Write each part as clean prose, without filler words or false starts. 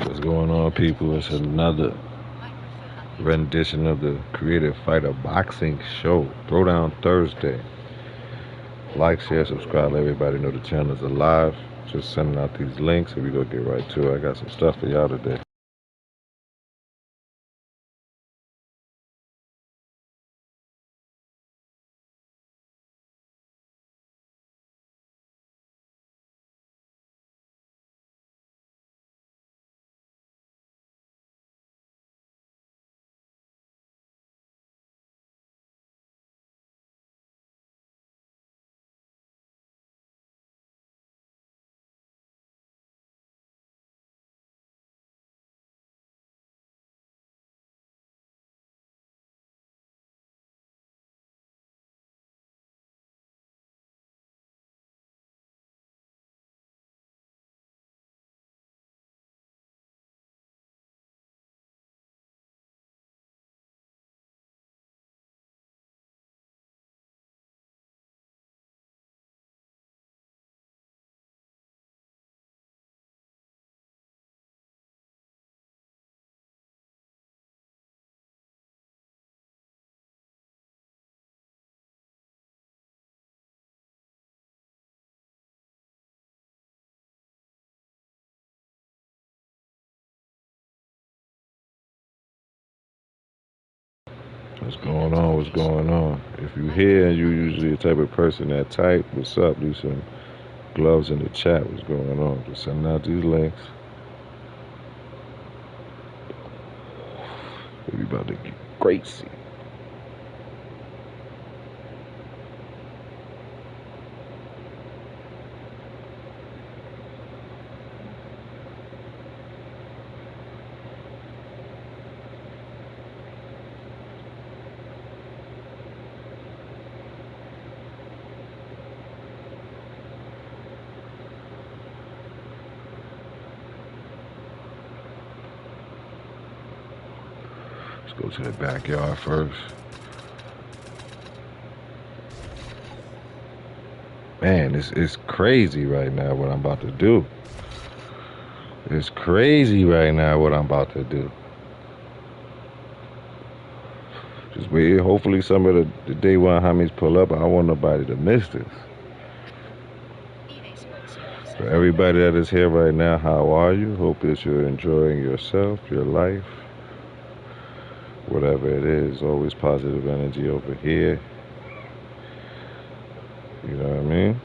What's going on, people? It's another rendition of the Creative Fighter Boxing Show. Throwdown Thursday. Like, share, subscribe. Let everybody know the channel is alive. Just sending out these links and we gonna get right to it. I got some stuff for y'all today. What's going on? What's going on? If you here and you usually the type of person that type, what's up? Leave some gloves in the chat. What's going on? Just sending out these links. We about to get crazy. Let's go to the backyard first. Man, it's crazy right now what I'm about to do. It's crazy right now what I'm about to do. Just wait. Hopefully some of the day one homies pull up. I don't want nobody to miss this. For everybody that is here right now, how are you? Hope that you're enjoying yourself, your life, whatever it is. Always positive energy over here. You know what I mean?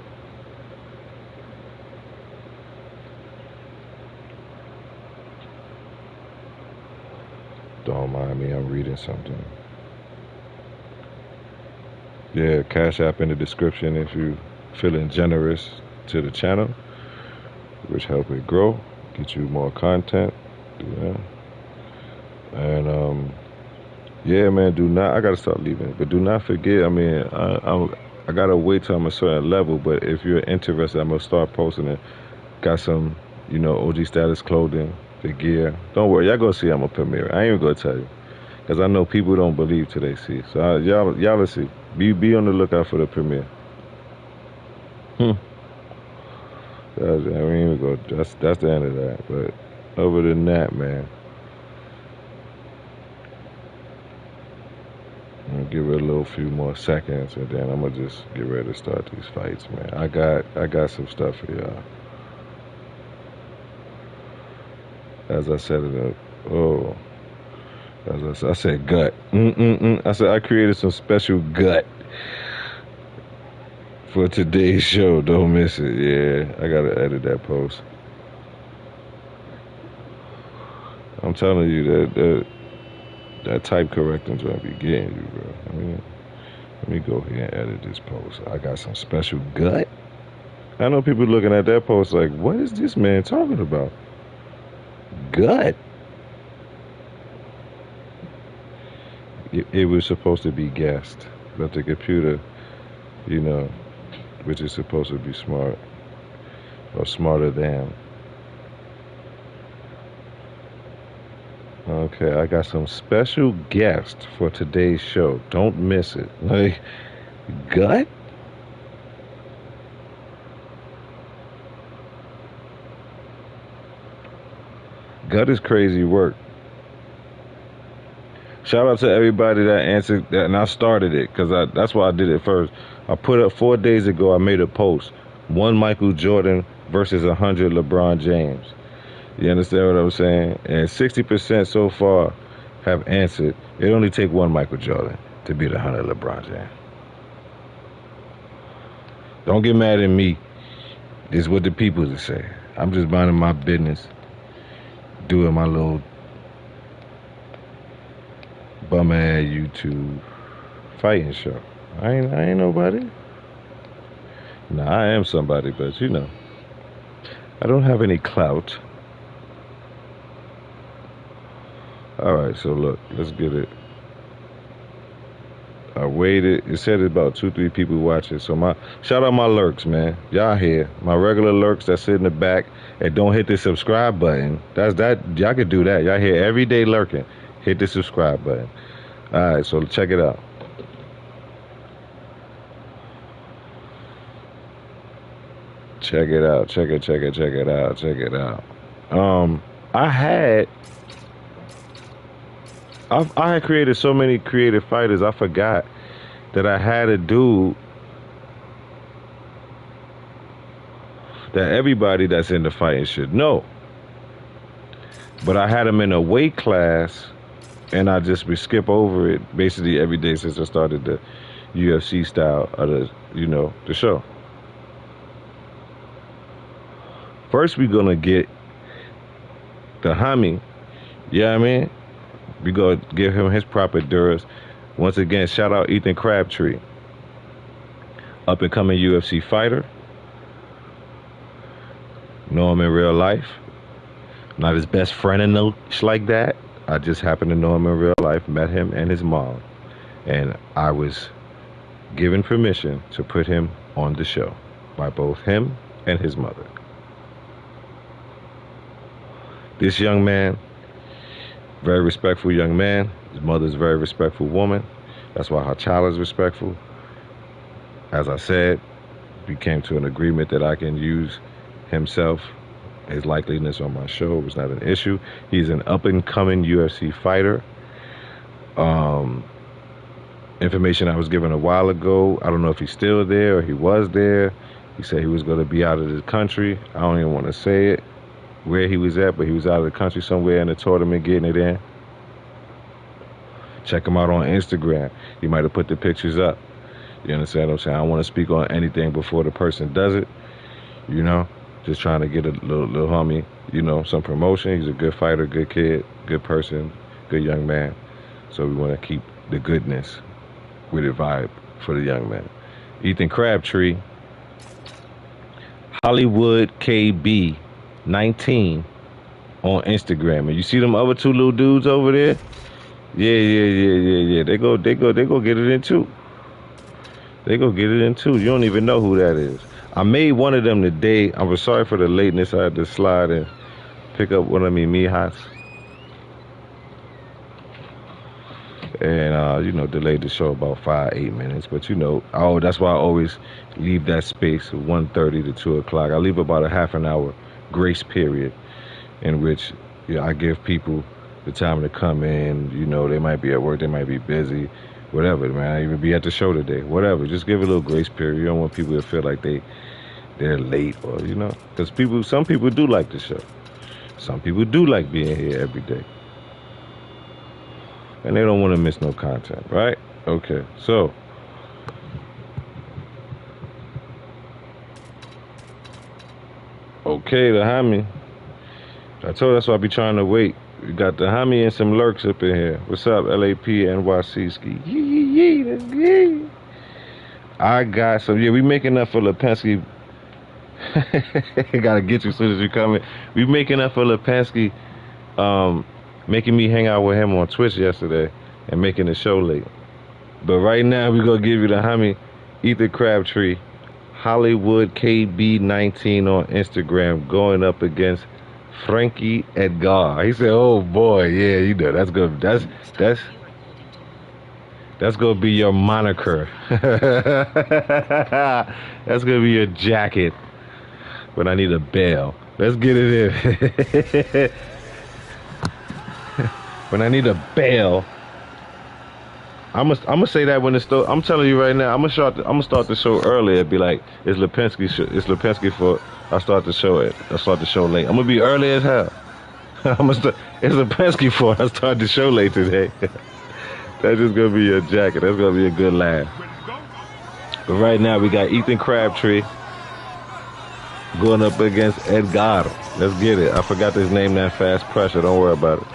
Don't mind me, I'm reading something. Yeah, Cash App in the description if you feeling generous to the channel, which help it grow, get you more content. Yeah. And yeah, man, do not, I gotta start leaving, but do not forget, I mean, I gotta wait till I'm a certain level, but if you're interested, I'm gonna start posting it. Got some, you know, OG status clothing, the gear. Don't worry, y'all gonna see I'm a premiere. I ain't even gonna tell you, cause I know people don't believe till they see. So y'all will see. Be on the lookout for the premiere. I mean, go. That's the end of that. But other than that, man, I'm gonna give it a little few more seconds, and then I'm gonna just get ready to start these fights, man. I got some stuff for y'all. As I said in the as I said gut. I said I created some special gut for today's show. Don't miss it. Yeah, I gotta edit that post. I'm telling you that type correcting's gonna be getting you, bro. I mean, let me go here and edit this post. I got some special gut. I know people looking at that post like, what is this man talking about? Gut. It was supposed to be guessed, but the computer, you know, which is supposed to be smart or smarter than. Okay, I got some special guests for today's show. Don't miss it. Like, gut? Gut is crazy work. Shout out to everybody that answered that, and I started it because that's why I did it first. I put up 4 days ago. I made a post: 1 Michael Jordan versus 100 LeBron James. You understand what I'm saying? And 60% so far have answered. It only take 1 Michael Jordan to beat 100 LeBron James. Don't get mad at me. It's what the people say. I'm just minding my business, doing my little bum ass YouTube fighting show. I ain't nobody. Nah, I am somebody, but you know, I don't have any clout. All right, so look, let's get it. I waited. It said about 2-3 people watching. So shout out my lurks, man. Y'all here. My regular lurks that sit in the back and don't hit the subscribe button. That's that. Y'all can do that. Y'all here every day lurking. Hit the subscribe button. All right, so check it out. Check it out. Check it out. I had created so many creative fighters, I forgot that I had a dude that everybody that's in the fighting should know. But I had him in a weight class, and I just would skip over it basically every day since I started the UFC style of the show. First, we're gonna get the homie. Yeah, I mean, we gonna give him his proper duras. Once again, shout out Ethan Crabtree, up and coming UFC fighter. Know him in real life. Not his best friend and no like that. I just happened to know him in real life, met him and his mom, and I was given permission to put him on the show by both him and his mother. This young man, very respectful young man. His mother's a very respectful woman. That's why her child is respectful. As I said, we came to an agreement that I can use himself, his likeliness on my show. It was not an issue. He's an up-and-coming UFC fighter. Information I was given a while ago. I don't know if he's still there or he was there. He said he was going to be out of the country. I don't even want to say it, where he was at, but he was out of the country somewhere in the tournament getting it in. Check him out on Instagram. He might have put the pictures up. You understand what I'm saying? I don't want to speak on anything before the person does it. You know, just trying to get a little homie, some promotion. He's a good fighter, good kid, good person, good young man. So we want to keep the goodness with the vibe for the young man. Ethan Crabtree, Hollywood KB 19 on Instagram. And you see them other 2 little dudes over there? Yeah. They go get it in too. They go get it in too. You don't even know who that is. I made one of them today. I was sorry for the lateness. I had to slide and pick up one of me mijas. And delayed the show about 5-8 minutes. But that's why I always leave that space of 1:30 to 2 o'clock. I leave about a half an hour grace period in which I give people the time to come in. They might be at work, they might be busy, whatever, man. I even be at the show today, whatever. Just give a little grace period. You don't want people to feel like they're late, or because some people do like the show. Some people do like being here every day, and they don't want to miss no content, right? Okay, so okay, the homie. I told you that's why I be trying to wait. We got the homie and some lurks up in here. What's up, LAP NYC ski? Yee, that's good. I got some. Yeah, we making up for Lipinski. Gotta get you as soon as you come in. We making up for Lipinski, making me hang out with him on Twitch yesterday and making the show late. But right now we gonna give you the homie Ethan Crabtree, Hollywood KB19 on Instagram, going up against Frankie Edgar. He said, "Oh boy, yeah, that's good. That's gonna be your moniker. That's gonna be your jacket. But I need a bell. Let's get it in." when I need a bail. I'm gonna say that when it's still. I'm telling you right now. I'm gonna start the show early. It'd be like it's Lipinski. It's Lipinski for. I start the show late. I'm gonna be early as hell. It's Lipinski for. I start the show late today. That's just gonna be a jacket. That's gonna be a good laugh. But right now we got Ethan Crabtree going up against Edgar. Let's get it. I forgot his name. That Fast Pressure. Don't worry about it.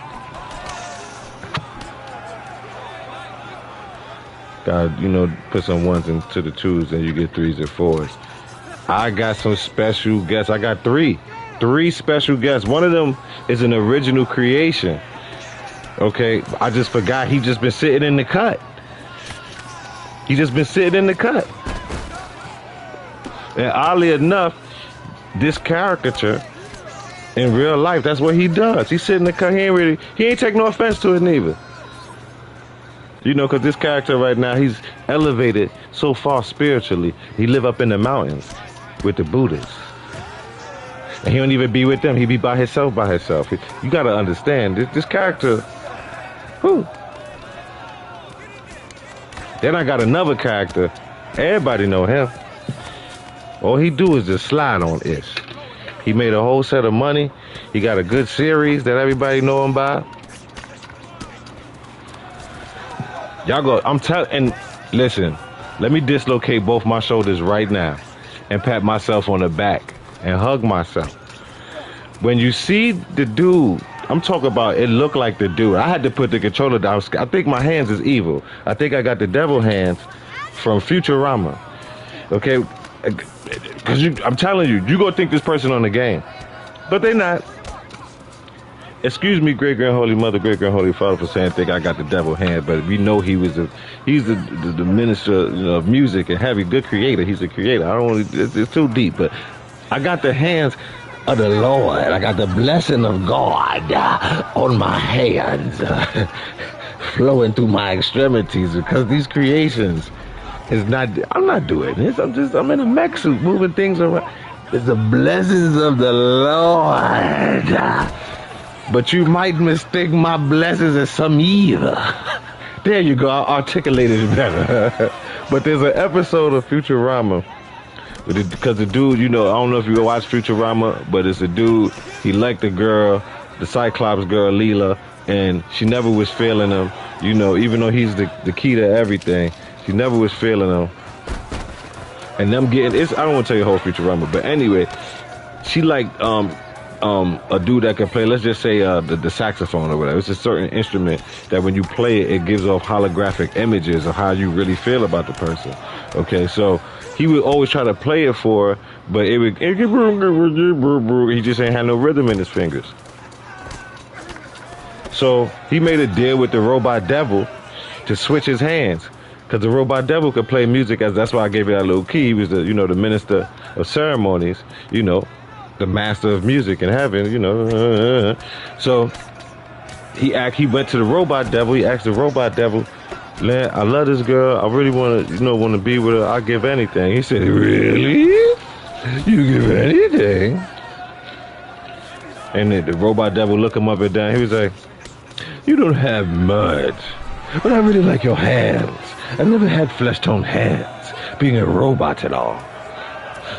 God, you know, put some ones into the twos and you get threes and fours. I got some special guests. I got three special guests. One of them is an original creation. Okay, I just forgot he just been sitting in the cut. He just been sitting in the cut. And oddly enough, this caricature in real life, that's what he does. He sit in the cut. He ain't take no offense to it neither. You know, because this character right now, he's elevated so far spiritually. He live up in the mountains with the Buddhists. And he don't even be with them. He be by himself. You got to understand, this character, whew. Then I got another character. Everybody know him. All he do is just slide on Ish. He made a whole set of money. He got a good series that everybody know him by. Y'all go, and listen, let me dislocate both my shoulders right now and pat myself on the back and hug myself. When you see the dude, I'm talking about it looked like the dude. I had to put the controller down. I think my hands is evil. I think I got the devil hands from Futurama. Okay? Because I'm telling you, you gonna think this person on the game. But they not. Excuse me, great grand holy mother, great grand holy father, for saying think I got the devil hand, but we know he's the minister, you know, of music and heavy, good creator. He's a creator. I don't want to. It's too deep, but I got the hands of the Lord. I got the blessing of God on my hands, flowing through my extremities, because these creations is not. I'm not doing this. I'm in a mech suit moving things around. It's the blessings of the Lord. But you might mistake my blessings as some evil. There you go, I articulated it better. But there's an episode of Futurama, because the dude, you know, I don't know if you watch Futurama, but it's a dude, he liked the girl, the Cyclops girl, Leela, and she never was feeling him, you know, even though he's the key to everything, she never was feeling him. And them getting, I don't want to tell you the whole Futurama, but anyway, she liked, a dude that can play, let's just say the saxophone or whatever. It's a certain instrument that when you play it, it gives off holographic images of how you really feel about the person. Okay, so he would always try to play it for her, but he just ain't had no rhythm in his fingers. So he made a deal with the robot devil to switch his hands, because the robot devil could play music, as that's why I gave you that little key. He was the, you know, the minister of ceremonies, you know, the master of music in heaven, you know. So he went to the robot devil. He asked the robot devil, "Man, I love this girl. I really want to be with her. I'll give anything." He said, "Really? You give anything?" And the robot devil looked him up and down. He was like, "You don't have much, but I really like your hands. I've never had flesh-toned hands, being a robot at all.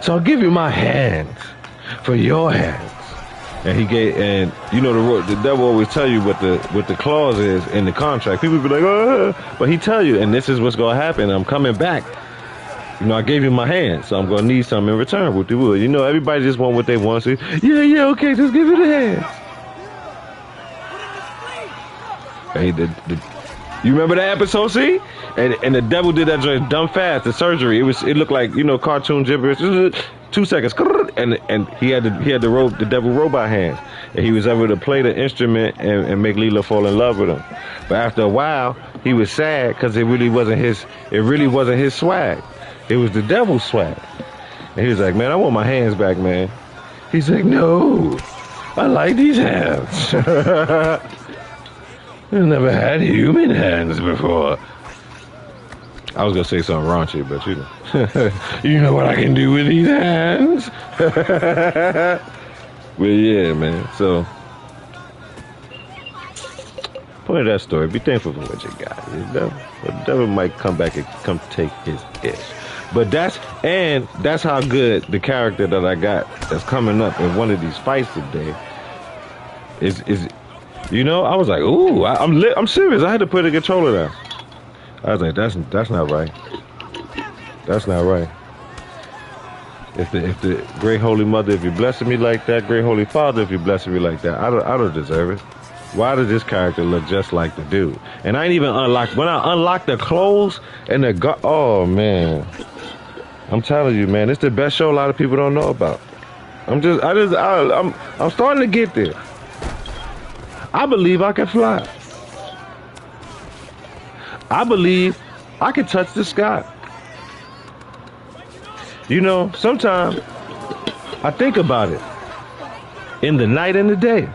So I'll give you my hands for your hands." And he gave, and you know, the devil always tell you what the clause is in the contract. People be like, "Oh," but he tell you, and this is what's gonna happen. I'm coming back. You know, I gave you my hands, so I'm gonna need something in return. What they would, you know, everybody just want what they want. So, yeah, okay, just give it the hands. Hey, you remember that episode? See, and the devil did that joint dumb fast. The surgery, it looked like, you know, cartoon gibberish. 2 seconds, and he had the devil robot hands, and he was able to play the instrument and make Leela fall in love with him. But after a while, he was sad because it really wasn't his swag. It was the devil's swag. And he was like, "Man, I want my hands back, man." He's like, "No, I like these hands. I've never had human hands before." I was gonna say something raunchy, but you know, you know what I can do with these hands. Well, yeah, man. So Point of that story, be thankful for what you got. The devil might come back and come take his ish. But that's how good the character that I got that's coming up in one of these fights today is you know, I was like, ooh, I'm serious. I had to put the controller down. I was like, that's not right. That's not right. If the Great Holy Mother, if you're blessing me like that, Great Holy Father, if you're blessing me like that, I don't deserve it. Why does this character look just like the dude? And I ain't even unlocked. When I unlocked the clothes and the oh man, I'm telling you, man, it's the best show a lot of people don't know about. I'm starting to get there. I believe I can fly. I believe I can touch the sky. You know, sometimes I think about it in the night and the day.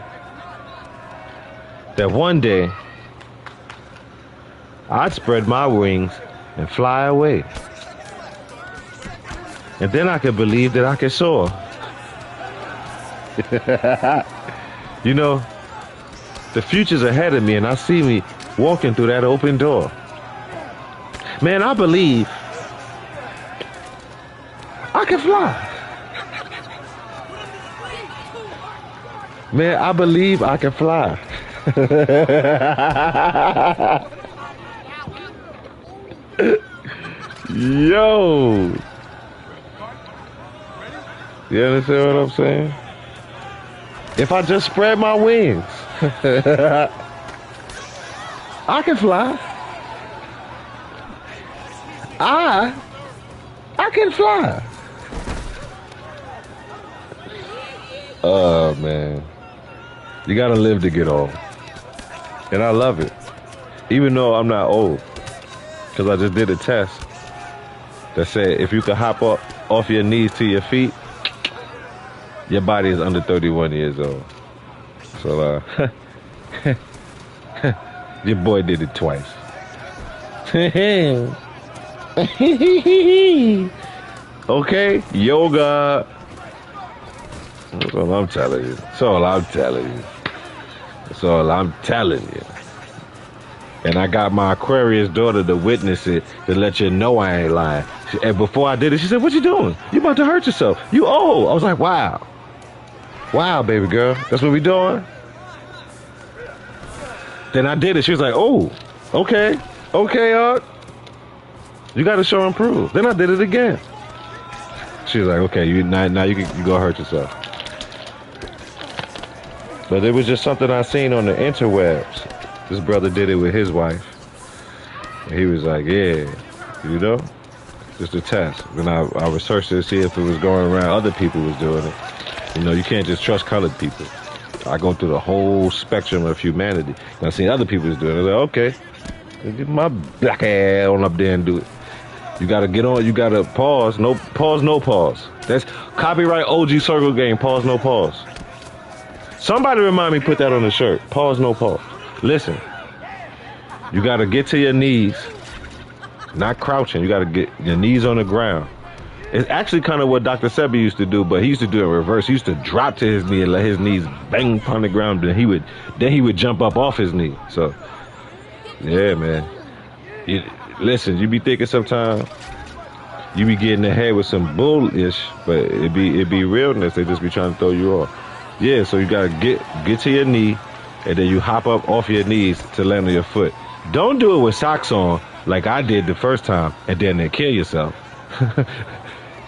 That one day I'd spread my wings and fly away. And then I could believe that I could soar. You know, the future's ahead of me and I see me walking through that open door. Man, I believe I can fly. Man, I believe I can fly. Yo. You understand what I'm saying? If I just spread my wings, I can fly. I can fly. Oh, man. You gotta live to get old. And I love it. Even though I'm not old. Because I just did a test that said if you could hop up off your knees to your feet, your body is under 31 years old. So, your boy did it twice. Okay, yoga. That's all I'm telling you. That's all I'm telling you. That's all I'm telling you. And I got my Aquarius daughter to witness it, to let you know I ain't lying. And before I did it, she said, "What you doing? You about to hurt yourself. You old." I was like, wow. Wow, baby girl. That's what we doing? Then I did it. She was like, "Oh, okay. Okay, you got to show and prove." Then I did it again. She was like, "Okay, now you go hurt yourself." But it was just something I seen on the interwebs. This brother did it with his wife. And he was like, "Yeah, you know, just a test." Then I researched it to see if it was going around. Other people was doing it. You know, you can't just trust colored people. I go through the whole spectrum of humanity. And I seen other people was doing it. I was like, okay, get my black ass on up there and do it. You gotta get on. You gotta pause. No pause. No pause. That's copyright OG Circle Game. Pause. No pause. Somebody remind me, put that on the shirt. Pause. No pause. Listen. You gotta get to your knees. Not crouching. You gotta get your knees on the ground. It's actually kind of what Dr. Sebi used to do, but he used to do it in reverse. He used to drop to his knee and let his knees bang upon the ground. Then he would jump up off his knee. So, yeah, man. Listen, you be thinking sometimes you be getting ahead with some bullish, but it be realness. They just be trying to throw you off. Yeah, so you gotta get to your knee, and then you hop up off your knees to land on your foot. Don't do it with socks on like I did the first time, and then kill yourself.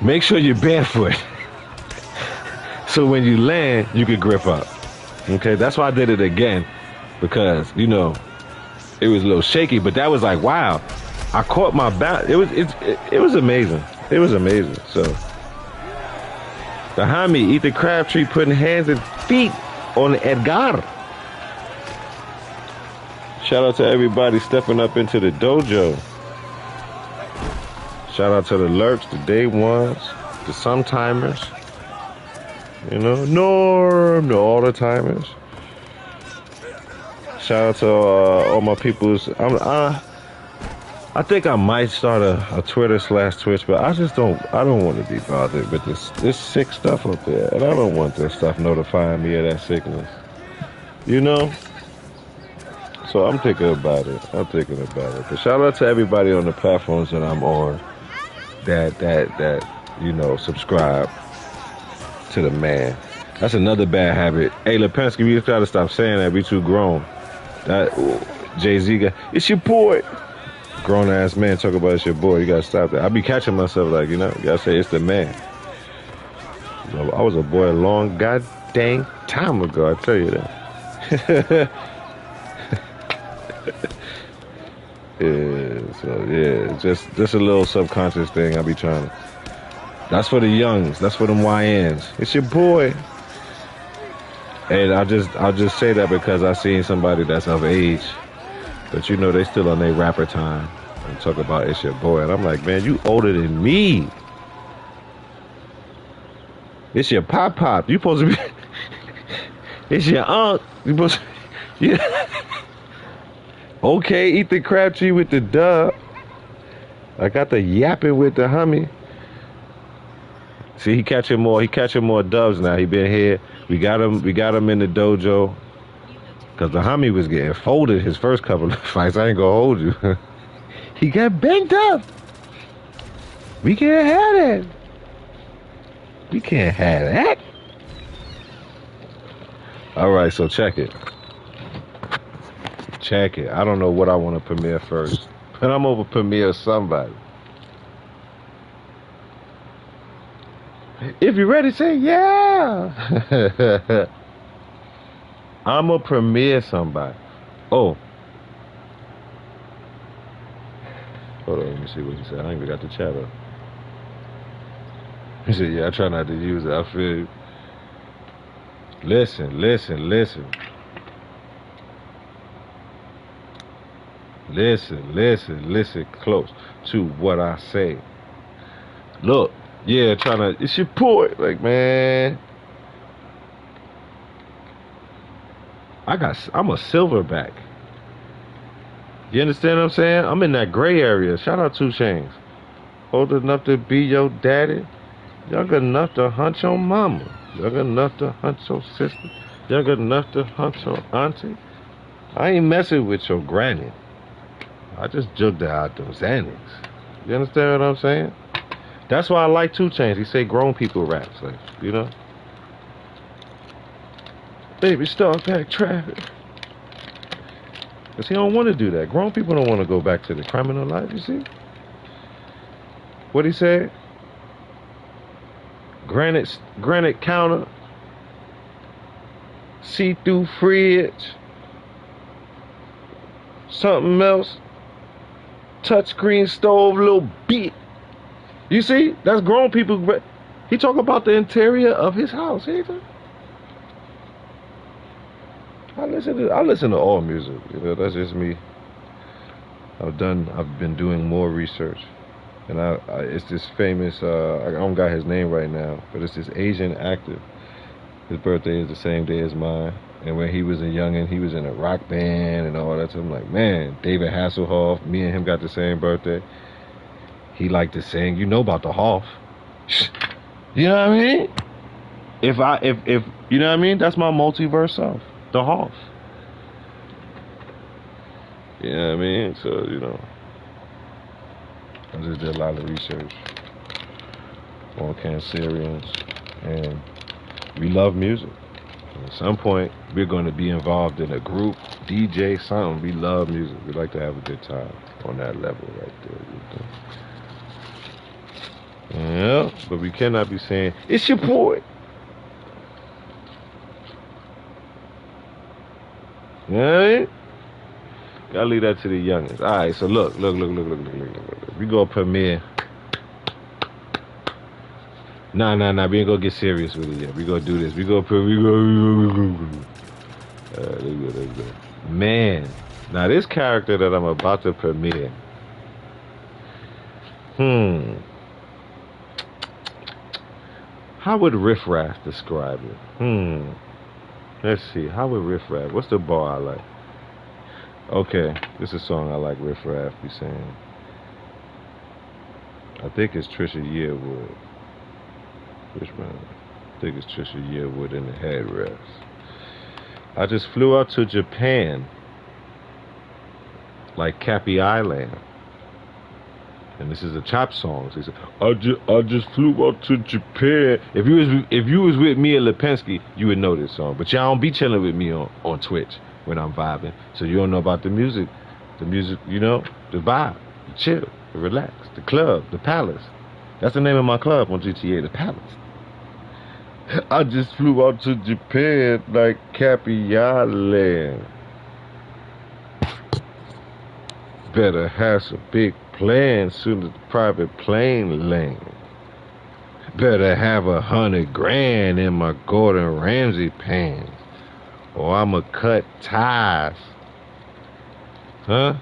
Make sure you're barefoot. So when you land, you can grip up. Okay, that's why I did it again, because you know it was a little shaky, but that was like, wow, I caught my balance. It was amazing. It was amazing. So behind me, Ethan Crabtree putting hands and feet on Edgar. Shout out to everybody stepping up into the dojo. Shout out to the lurks, the day ones, the sometimers. You know, Norm, the all the timers. Shout out to all my peoples. I think I might start a Twitter/Twitch, but I don't want to be bothered with this sick stuff up there. And I don't want this stuff notifying me of that sickness. You know? So I'm thinking about it. I'm thinking about it. But shout out to everybody on the platforms that I'm on that you know, subscribe to the man. That's another bad habit. Hey, Lipinski, we just gotta stop saying that. We too grown. That Jay-Z got, it's your boy. Grown ass man talk about it's your boy. You gotta stop that. I be catching myself like, you know, you gotta say it's the man. I was a boy a long goddamn time ago, I tell you that. Yeah, so yeah, just a little subconscious thing I be trying to. That's for the youngs. That's for them YNs. It's your boy. And I'll just say that because I seen somebody that's of age, but you know they still on their rapper time and talk about it's your boy, and I'm like, man, you older than me. It's your pop. You supposed to be. It's your aunt. You supposed to. Yeah. Okay, eat the Crabtree with the dub. I got the yapping with the hummy. See, he catching more dubs now. He been here. We got him in the dojo. Cause the hummy was getting folded his first couple of fights. I ain't gonna hold you. He got bent up. We can't have that. We can't have that. All right, so check it. Check it. I don't know what I want to premiere first, but I'm over premiere somebody. If you're ready, say yeah. I'm gonna premiere somebody. Oh, hold on. Let me see what he said. I ain't even got the chat up. He said, "Yeah, I try not to use it. I feel you." Listen. Listen close to what I say. Look, yeah, it's your boy. Like, man, I'm a silverback. You understand what I'm saying? I'm in that gray area. Shout out 2 Chainz. Old enough to be your daddy. Young enough to hunt your mama. Young enough to hunt your sister. Young enough to hunt your auntie. I ain't messing with your granny. I just jugged out them Xanax. You understand what I'm saying? That's why I like 2 Chainz. He say grown people raps, like, you know. Baby, start back traffic. Because he don't want to do that. Grown people don't want to go back to the criminal life, you see? What he said? Granite counter. See-through fridge. Something else. Touchscreen stove, little bit. You see? That's grown people. He talk about the interior of his house. I listen to all music. You know, that's just me. I've been doing more research, and it's this famous. I don't got his name right now, but it's this Asian actor. His birthday is the same day as mine, and when he was a youngin', he was in a rock band and all that. So I'm like, man, David Hasselhoff. Me and him got the same birthday. He liked to sing. You know about the Hoff. You know what I mean? If you know what I mean, that's my multiverse self. The Hoff. You know what I mean? So, you know, I just did a lot of research on Cancerians, and we love music. At some point, we're going to be involved in a group, DJ, something. We love music. We like to have a good time on that level right there. Yeah, but we cannot be saying, it's your boy. You know what I mean? Gotta leave that to the youngins. All right, so look. We go premiere. Nah. We ain't gonna get serious with it yet. We gonna do this. Let's go. Man, now this character that I'm about to premiere. How would Riff Raff describe it? Let's see. How would Riff Raff? What's the bar I like? Okay, this is a song I like Riff Raff be saying. I think it's Trisha Yearwood. Which one? I think it's Trisha Yearwood in the headrest. I just flew out to Japan like Cappy Island. And this is a Chop song. So he said, I just flew out to Japan. If you was with me at Lipinski, you would know this song. But y'all don't be chilling with me on Twitch when I'm vibing. So you don't know about the music. The music, you know, the vibe, the chill, the relax, the club, the palace. That's the name of my club on GTA, the Palace. I just flew out to Japan like Cappy Island. Better have some big plans soon as the private plane land. Better have 100 grand in my Gordon Ramsay pants, or I'ma cut ties. Huh?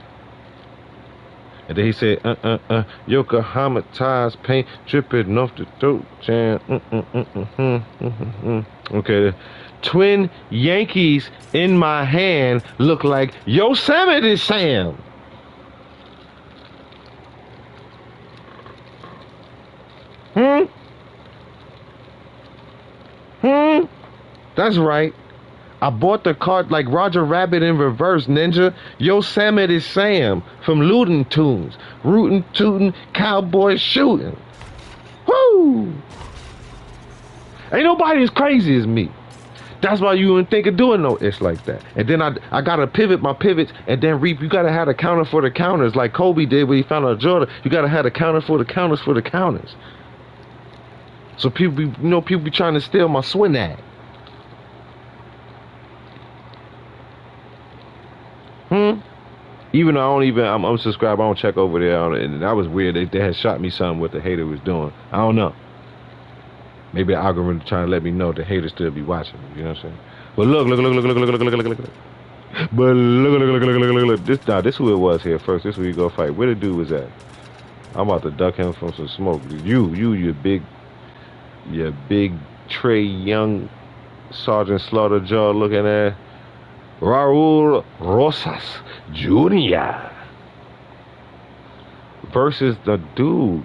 And then he said, Yokohama ties paint dripping off the throat jam. Okay. Twin Yankees in my hand look like Yosemite Sam. That's right. I bought the card like Roger Rabbit in reverse, ninja. Yosemite Sam from Looney Tunes. Rootin' tootin', cowboy shooting. Woo! Ain't nobody as crazy as me. That's why you wouldn't think of doing no ish like that. And then I gotta pivot my pivots and then reap. You gotta have a counter for the counters like Kobe did when he found out Jordan. You gotta have a counter for the counters for the counters. So people be trying to steal my swing act. Even though I'm unsubscribed, I don't check over there. And that was weird. They had shot me something what the hater was doing. I don't know. Maybe the algorithm trying to let me know the haters still be watching. You know what I'm saying? But look. But look. This who it was here first. This who you go fight. Where the dude was at? I'm about to duck him from some smoke. You big Trey Young, Sergeant Slaughterjaw looking at. Raul Rosas Jr. versus the dude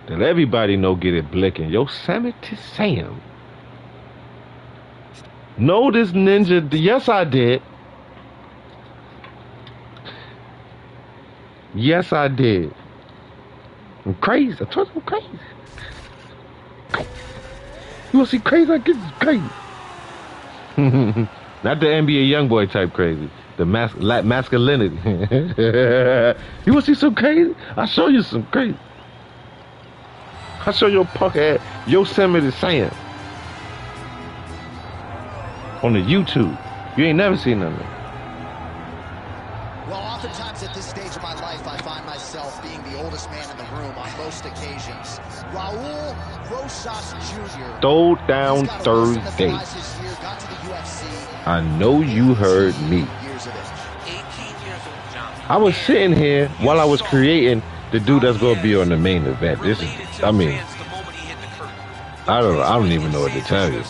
that everybody know get it blicking. Yosemite Sam. Know this ninja? Yes, I did. Yes, I did. I'm crazy. I told you I'm crazy. You wanna see crazy? I get crazy. Not the NBA YoungBoy type crazy. The masculinity. You wanna see some crazy? I'll show you some crazy. I'll show your punk ass Yosemite Sam on the YouTube. You ain't never seen nothing. Well, oftentimes at this stage of my life, I find myself being the oldest man in the room on most occasions. Raul Rosas Jr. Throw down Thursday. I know you heard me. I was sitting here while I was creating the dude that's gonna be on the main event. This is, I mean, I don't even know what to tell you.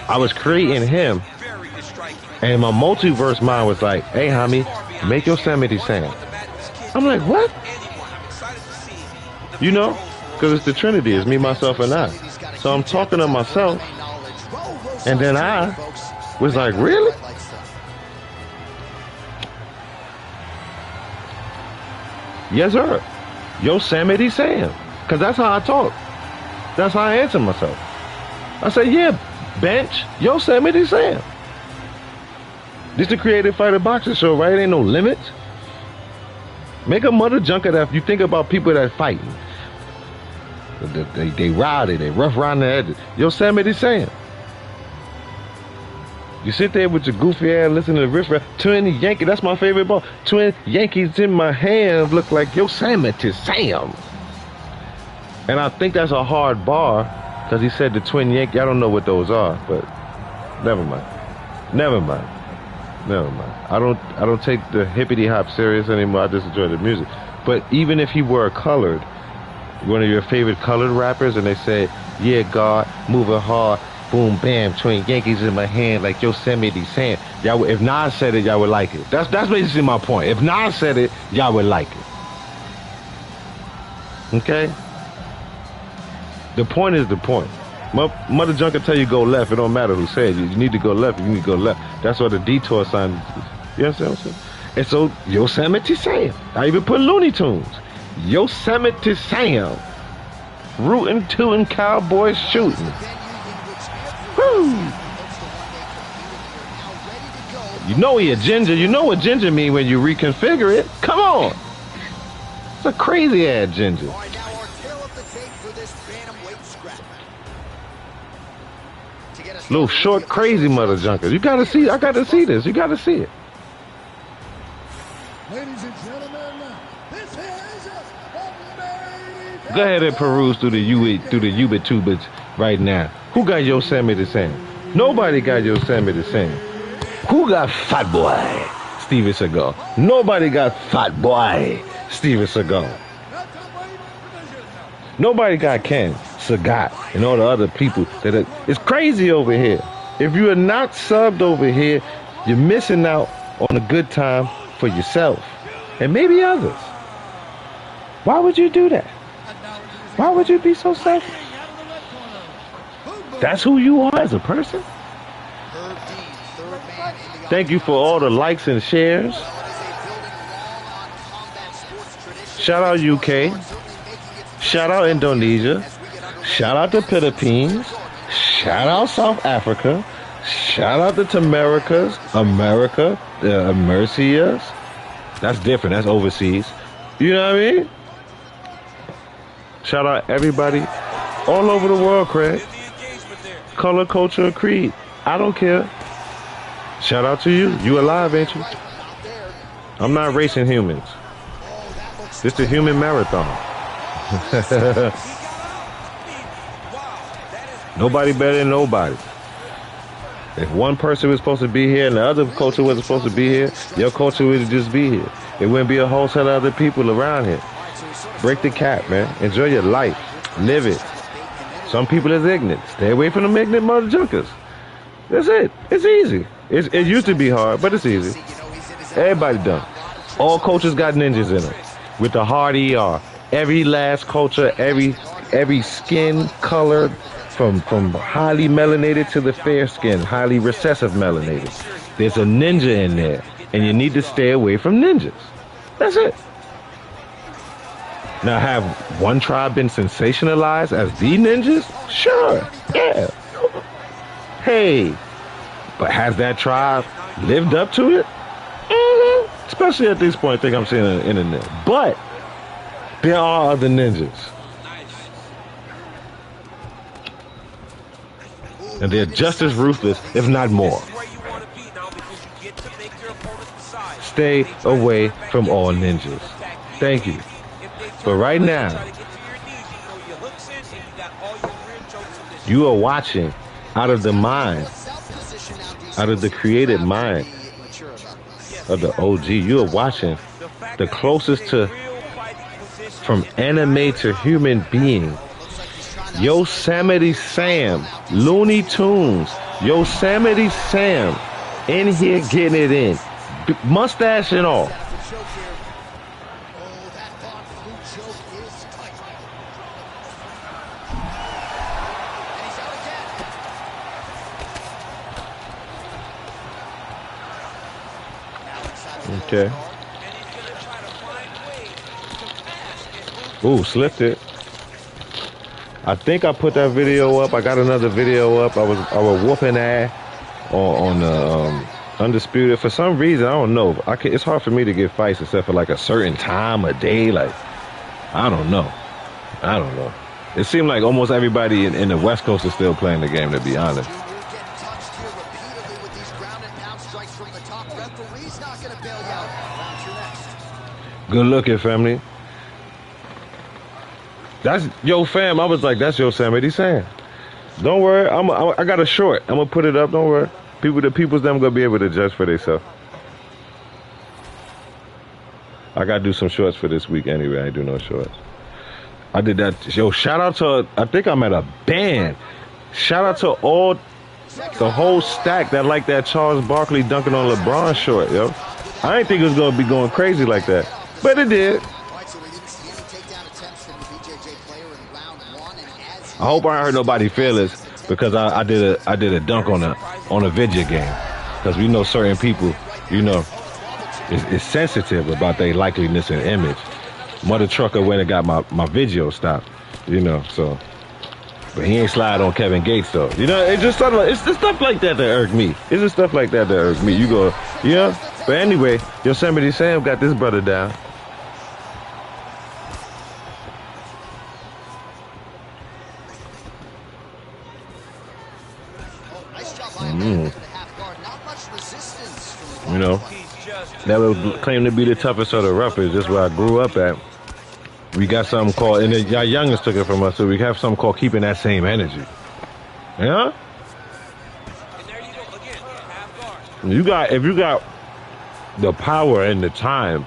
I was creating him, and my multiverse mind was like, "Hey, homie, make Yosemite Sam." I'm like, "What?" You know, because it's the Trinity. It's me, myself, and I. So I'm talking to myself, and then I was like, "Really?" Yes, sir. Yosemite Sam. Because that's how I talk. That's how I answer myself. I say, yeah, bench, Yosemite Sam. This the Creative Fighter Boxing Show, right? Ain't no limits. Make a mother junker that you think about people that fighting. They rowdy, they rough around the edges. Yosemite Sam. You sit there with your goofy ass listening to riff rap. Twin Yankee, that's my favorite ball. Twin Yankees in my hands look like Yosemite Sam. And I think that's a hard bar because he said the Twin Yankee. I don't know what those are, but never mind. I don't take the hippity hop serious anymore. I just enjoy the music. But even if he were colored, one of your favorite colored rappers, and they said, "Yeah, God, moving hard." Boom, bam, Twin Yankees in my hand like Yosemite Sam. Y'all, if Nas said it, y'all would like it. That's basically my point. If Nas said it, y'all would like it. Okay? The point is the point. Mother Junker tell you go left. It don't matter who said it. You need to go left. You need to go left. That's why the detour sign You understand what I'm saying? And so Yosemite Sam. I even put Looney Tunes. Yosemite Sam. Rootin', tootin', cowboys shooting. Woo! You know he a ginger. You know what ginger mean when you reconfigure it. Come on. It's a crazy ass ginger. All right, now our tail of the tape for this bantamweight scrap. To get us Little short, crazy mother junkers. You gotta see. I gotta see this. You gotta see it. Ladies and gentlemen, this is the Go ahead and peruse through the YouTubers right now. Who got Yosemite Sam? Nobody got Yosemite Sam. Who got Fat Boy? Steven Seagal. Nobody got Fat Boy. Steven Seagal. Nobody got Ken, Sagat, and all the other people that are, it's crazy over here. If you are not subbed over here, you're missing out on a good time for yourself and maybe others. Why would you do that? Why would you be so selfish? That's who you are as a person. Thank you for all the likes and shares. Shout out UK. Shout out Indonesia. Shout out the Philippines. Shout out South Africa. Shout out the Americas. America. The Mercias. That's different. That's overseas. You know what I mean? Shout out everybody all over the world, Craig. Color, culture, creed. I don't care. Shout out to you. You alive, ain't you? I'm not racing humans. This the human marathon. Nobody better than nobody. If one person was supposed to be here and the other culture wasn't supposed to be here, your culture would just be here. It wouldn't be a whole set of other people around here. Break the cap, man. Enjoy your life. Live it. Some people is ignorant. Stay away from them ignorant mother junkers. That's it. It's easy. It used to be hard, but it's easy. Everybody done. All cultures got ninjas in them. With the hard ER. Every last culture, every skin color, from highly melanated to the fair skin, highly recessive melanated. There's a ninja in there, and you need to stay away from ninjas. That's it. Now, have one tribe been sensationalized as the ninjas? Sure, yeah. Hey, but has that tribe lived up to it? Mm-hmm. Especially at this point, I think I'm seeing on the internet. But there are other ninjas. And they're just as ruthless, if not more. Stay away from all ninjas. Thank you. But right now, you are watching out of the mind, out of the created mind of the OG. You are watching the closest to, from anime to human being, Yosemite Sam, Looney Tunes, Yosemite Sam, in here getting it in, mustache and all. Okay. Ooh, slipped it. I think I put that video up. I got another video up. I was whooping ass on Undisputed. For some reason, I don't know. It's hard for me to get fights except for like a certain time of day. Like, I don't know. It seemed like almost everybody in the West Coast is still playing the game, to be honest. Good looking, family. That's yo fam. I was like, that's Yosemite Sam. Don't worry. I got a short. I'm gonna put it up. Don't worry. The people's them gonna be able to judge for themselves. I gotta do some shorts for this week anyway. I ain't do no shorts. I did that. Yo, shout out to, I think I'm at a band. Shout out to all, the whole stack that like that Charles Barkley dunking on LeBron short, yo. I didn't think it was gonna be going crazy like that, but it did. I hope I ain't hurt nobody feelings because I did a dunk on a video game, because we know certain people, you know, is sensitive about their likeliness and image. Mother trucker went and got my video stopped, you know. So, but he ain't slide on Kevin Gates though. You know, it's just stuff like that that irk me. It's just stuff like that that irk me. You go, yeah. But anyway, Yosemite Sam got this brother down. You know, that would claim to be the toughest of the roughest. Just where I grew up at. We got something called, and y'all youngest took it from us, so we have something called keeping that same energy. Yeah? If you got the power and the time,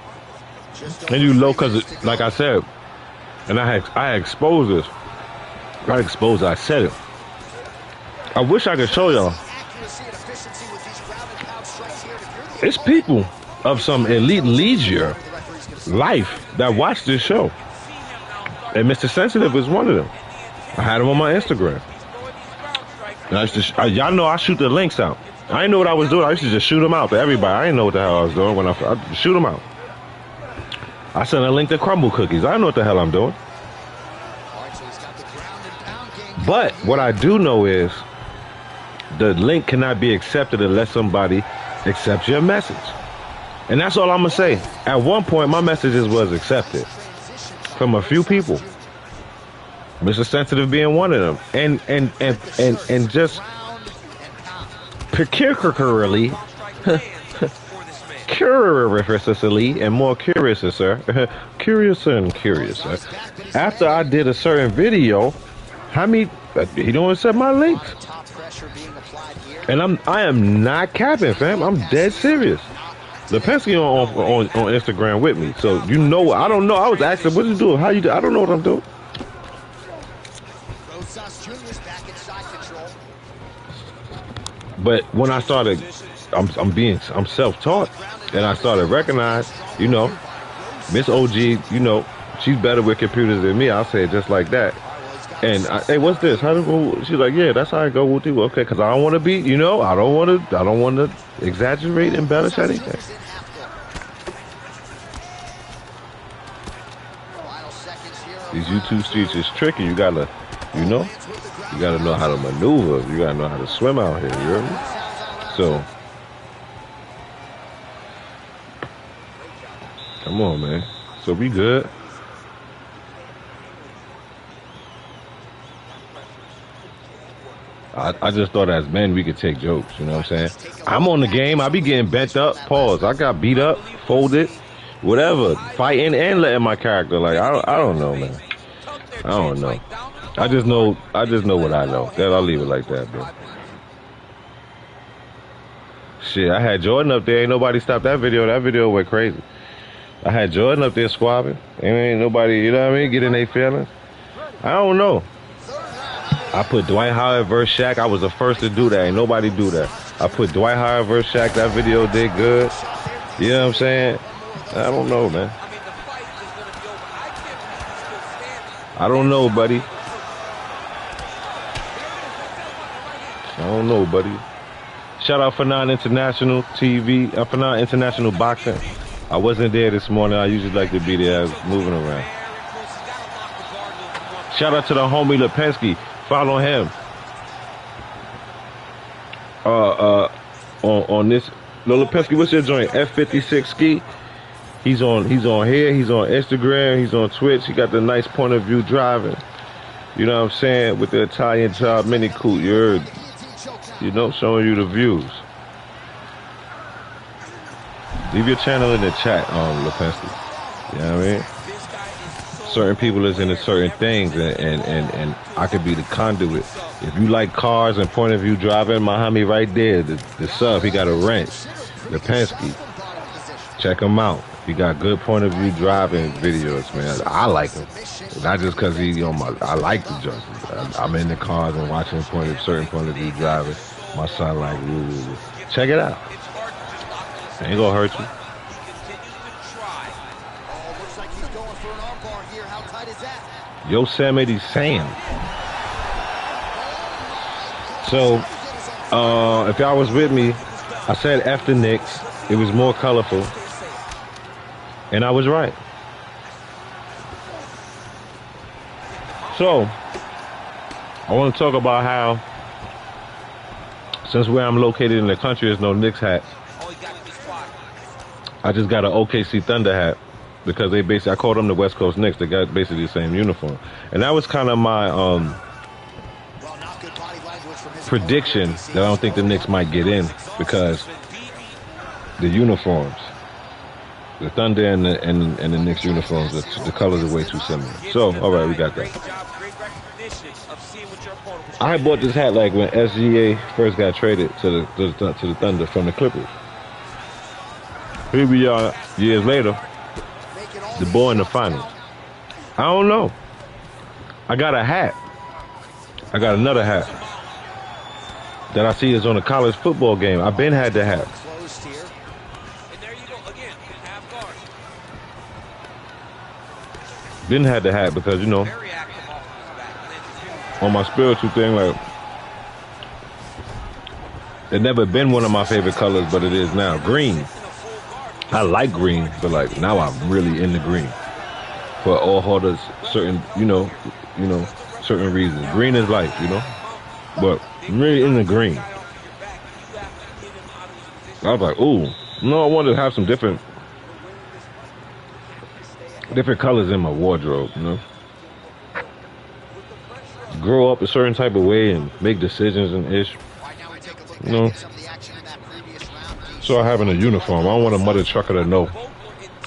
and you low, cause like I said, and I exposed this. I said it. I wish I could show y'all. It's people of some elite leisure life that watch this show. And Mr. Sensitive is one of them. I had him on my Instagram. And y'all know I shoot the links out. I didn't know what I was doing. I used to just shoot them out to everybody. I didn't know what the hell I was doing when I shoot them out. I sent a link to Crumble Cookies. I don't know what the hell I'm doing. But what I do know is the link cannot be accepted unless somebody accepts your message. And that's all I'm gonna say. At one point, my messages was accepted from a few people. Mr. Sensitive being one of them. And just peculiarly, curiously, and more curious, sir. Curiouser. After I did a certain video, he don't accept my links. And I am not capping, fam. I'm dead serious. Lipinski on Instagram with me, so you know. I don't know. I was asking, what you doing? How you do? I don't know what I'm doing. But when I started, I'm self-taught, and I started recognize, you know, Miss OG, you know, she's better with computers than me. I'll say it just like that. And hey, what's this? How to go? She's like, yeah, that's how I go with you. Okay, because I don't want to be, you know, I don't want to exaggerate, embellish anything. These YouTube streets is tricky. You gotta know how to maneuver. You gotta know how to swim out here. You hear me? So, come on, man. So we good. I just thought as men we could take jokes, you know what I'm saying? I'm on the game, I be getting bent up, pause. I got beat up, folded, whatever, fighting and letting my character, like, I don't know, man. I don't know. I just know what I know. I'll leave it like that, bro. Shit, I had Jordan up there, ain't nobody stopped that video. That video went crazy. I had Jordan up there squabbing, ain't nobody, you know what I mean, getting their feelings. I don't know. I put Dwight Howard versus Shaq. I was the first to do that. Ain't nobody do that. I put Dwight Howard versus Shaq. That video did good. You know what I'm saying? I don't know, man. I don't know, buddy. I don't know, buddy. Shout out for non-international TV. For non-international boxing. I wasn't there this morning. I usually like to be there. I was moving around. Shout out to the homie Lipinski. Follow him. On this. Lola Pesky, what's your joint? F56 Ski. He's on here. He's on Instagram. He's on Twitch. He got the nice point of view driving. You know what I'm saying? With the Italian job mini coupe. You heard? You know, showing you the views. Leave your channel in the chat, Lipinski. You know what I mean? Certain people is into certain things, and I could be the conduit. If you like cars and point of view driving, Muhammad right there, the sub, he got a wrench. Lipinski. Check him out. He got good point of view driving videos, man. I like him. Not just because he's on I like the justice. I'm in the cars and watching certain point of view driving. My son like, ooh. Check it out. Ain't gonna hurt you. Yosemite Sam. So, if y'all was with me, I said F the Knicks. It was more colorful. And I was right. So, I want to talk about how, since where I'm located in the country, there's no Knicks hats. I just got an OKC Thunder hat because they basically, I called them the West Coast Knicks. They got basically the same uniform. And that was kind of my prediction that I don't think the Knicks might get in because the uniforms, the Thunder and the Knicks uniforms, the colors are way too similar. So, all right, we got that. I bought this hat like when SGA first got traded to the Thunder from the Clippers. Here we are years later, the boy in the finals. I don't know. I got a hat. I got another hat that I see is on a college football game. I've been had the hat. Been had the hat because, you know, on my spiritual thing, like, it never been one of my favorite colors, but it is now. Green. I like green, but like now I'm really in the green for all the certain, you know, certain reasons. Green is life, you know, but I'm really in the green. I was like, ooh, no, I wanted to have some different colors in my wardrobe, you know. Grow up a certain type of way and make decisions and ish, you know. So having a uniform, I don't want a mother trucker to know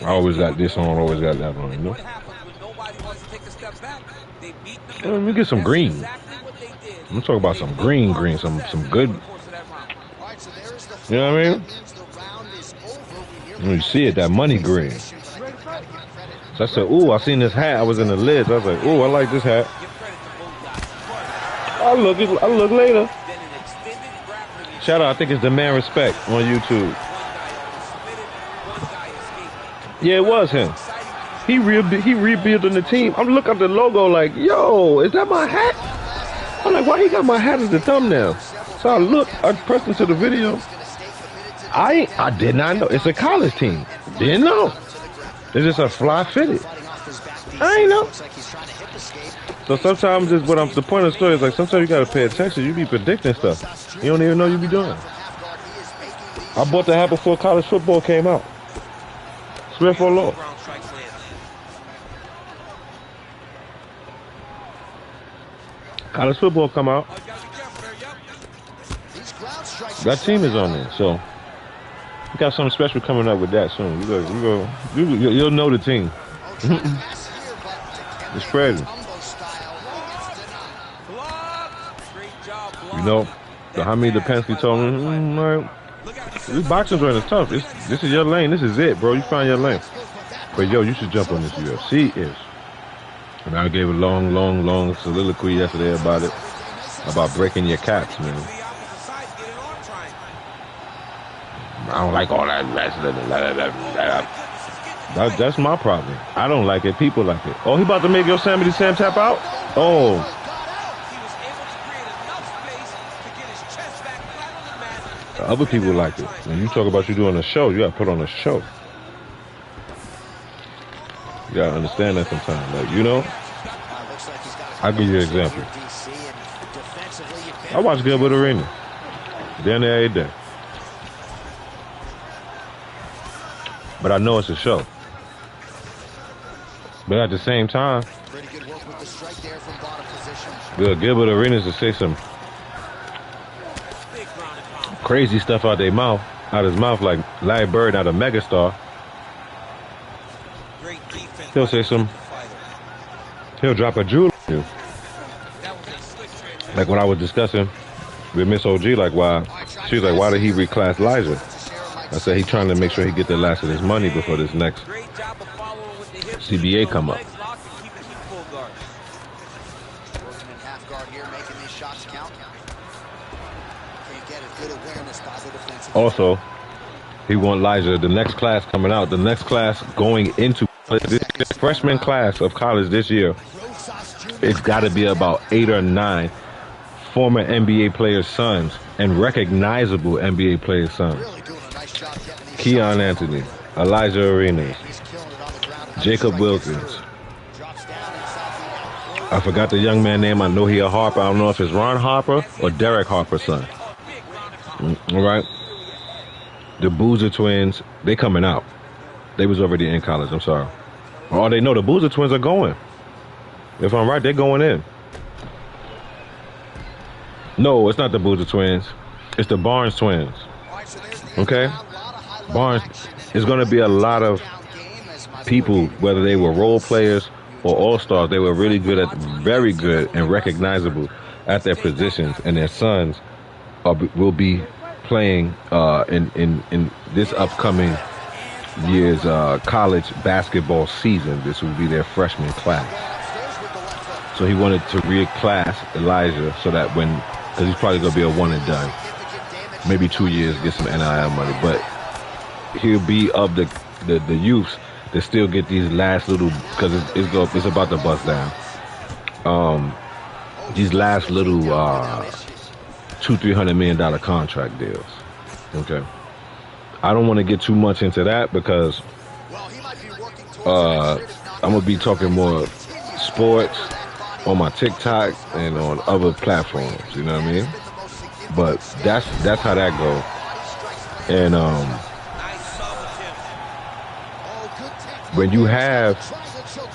I always got this on, always got that on, you know. Let me get some green. I'm talking about some green, some good. You know what I mean? When you see it, that money green. So I said, ooh, I seen this hat. I was in the list. I was like, ooh, I like this hat. I'll look later. Shout out, I think it's Demand Respect on YouTube. Yeah, it was him. He rebuilding the team. I'm looking at the logo like, yo, is that my hat? I'm like, why he got my hat as the thumbnail? So I pressed into the video. I did not know. It's a college team. Didn't know. It's just a fly fitted. I ain't know. So sometimes the point of the story is like sometimes you gotta pay attention. You be predicting stuff. You don't even know you be doing. I bought the hat before college football came out. Swear for Lord. College football come out. That team is on there, so we got something special coming up with that soon. You'll know the team. It's crazy. You know, the Hamid Penske told me, this boxing joint is tough. This is your lane. This is it, bro. You find your lane. But yo, you should jump on this UFC. And I gave a long soliloquy yesterday about it, about breaking your caps, man. I don't like all that. That's my problem. I don't like it. People like it. Oh, he about to make Yosemite Sam tap out? Oh. Other people like it. When you talk about you doing a show, you gotta put on a show. You gotta understand that sometimes. Like, you know, I'll give you an example. I watch Gilbert Arenas down there every day. But I know it's a show. But at the same time, Gilbert Arenas to say some crazy stuff out his mouth, like Larry Bird out of Megastar. He'll say he'll drop a jewel on you. Like when I was discussing with Miss OG, like she was like, why did he reclass Liza? I said he trying to make sure he get the last of his money before this next CBA come up. Also, he want Liza, the next class coming out, the next class going into this freshman class of college this year, it's got to be about 8 or 9 former NBA players' sons and recognizable NBA players' sons. Keon Anthony, Elijah Arenas, Jacob Wilkins. I forgot the young man name. I know he a Harper. I don't know if it's Ron Harper or Derek Harper's son. All right. The Boozer twins, they coming out. They was already in college. I'm sorry. Oh, they know the Boozer twins are going. If I'm right, they're going in. No, it's not the Boozer twins. It's the Barnes twins. Okay? Barnes, it's going to be a lot of people, whether they were role players or all-stars, they were really good at, very good and recognizable at their positions, and their sons will be playing in this upcoming year's college basketball season. This will be their freshman class. So he wanted to reclass Elijah so that because he's probably going to be a one and done. Maybe 2 years, get some NIL money, but he'll be of the youths that still get these last little, because it's about to bust down. These last little $200-300 million contract deals. Okay, I don't want to get too much into that because I'm gonna be talking more sports on my TikTok and on other platforms. You know what I mean? But that's how that goes. And when you have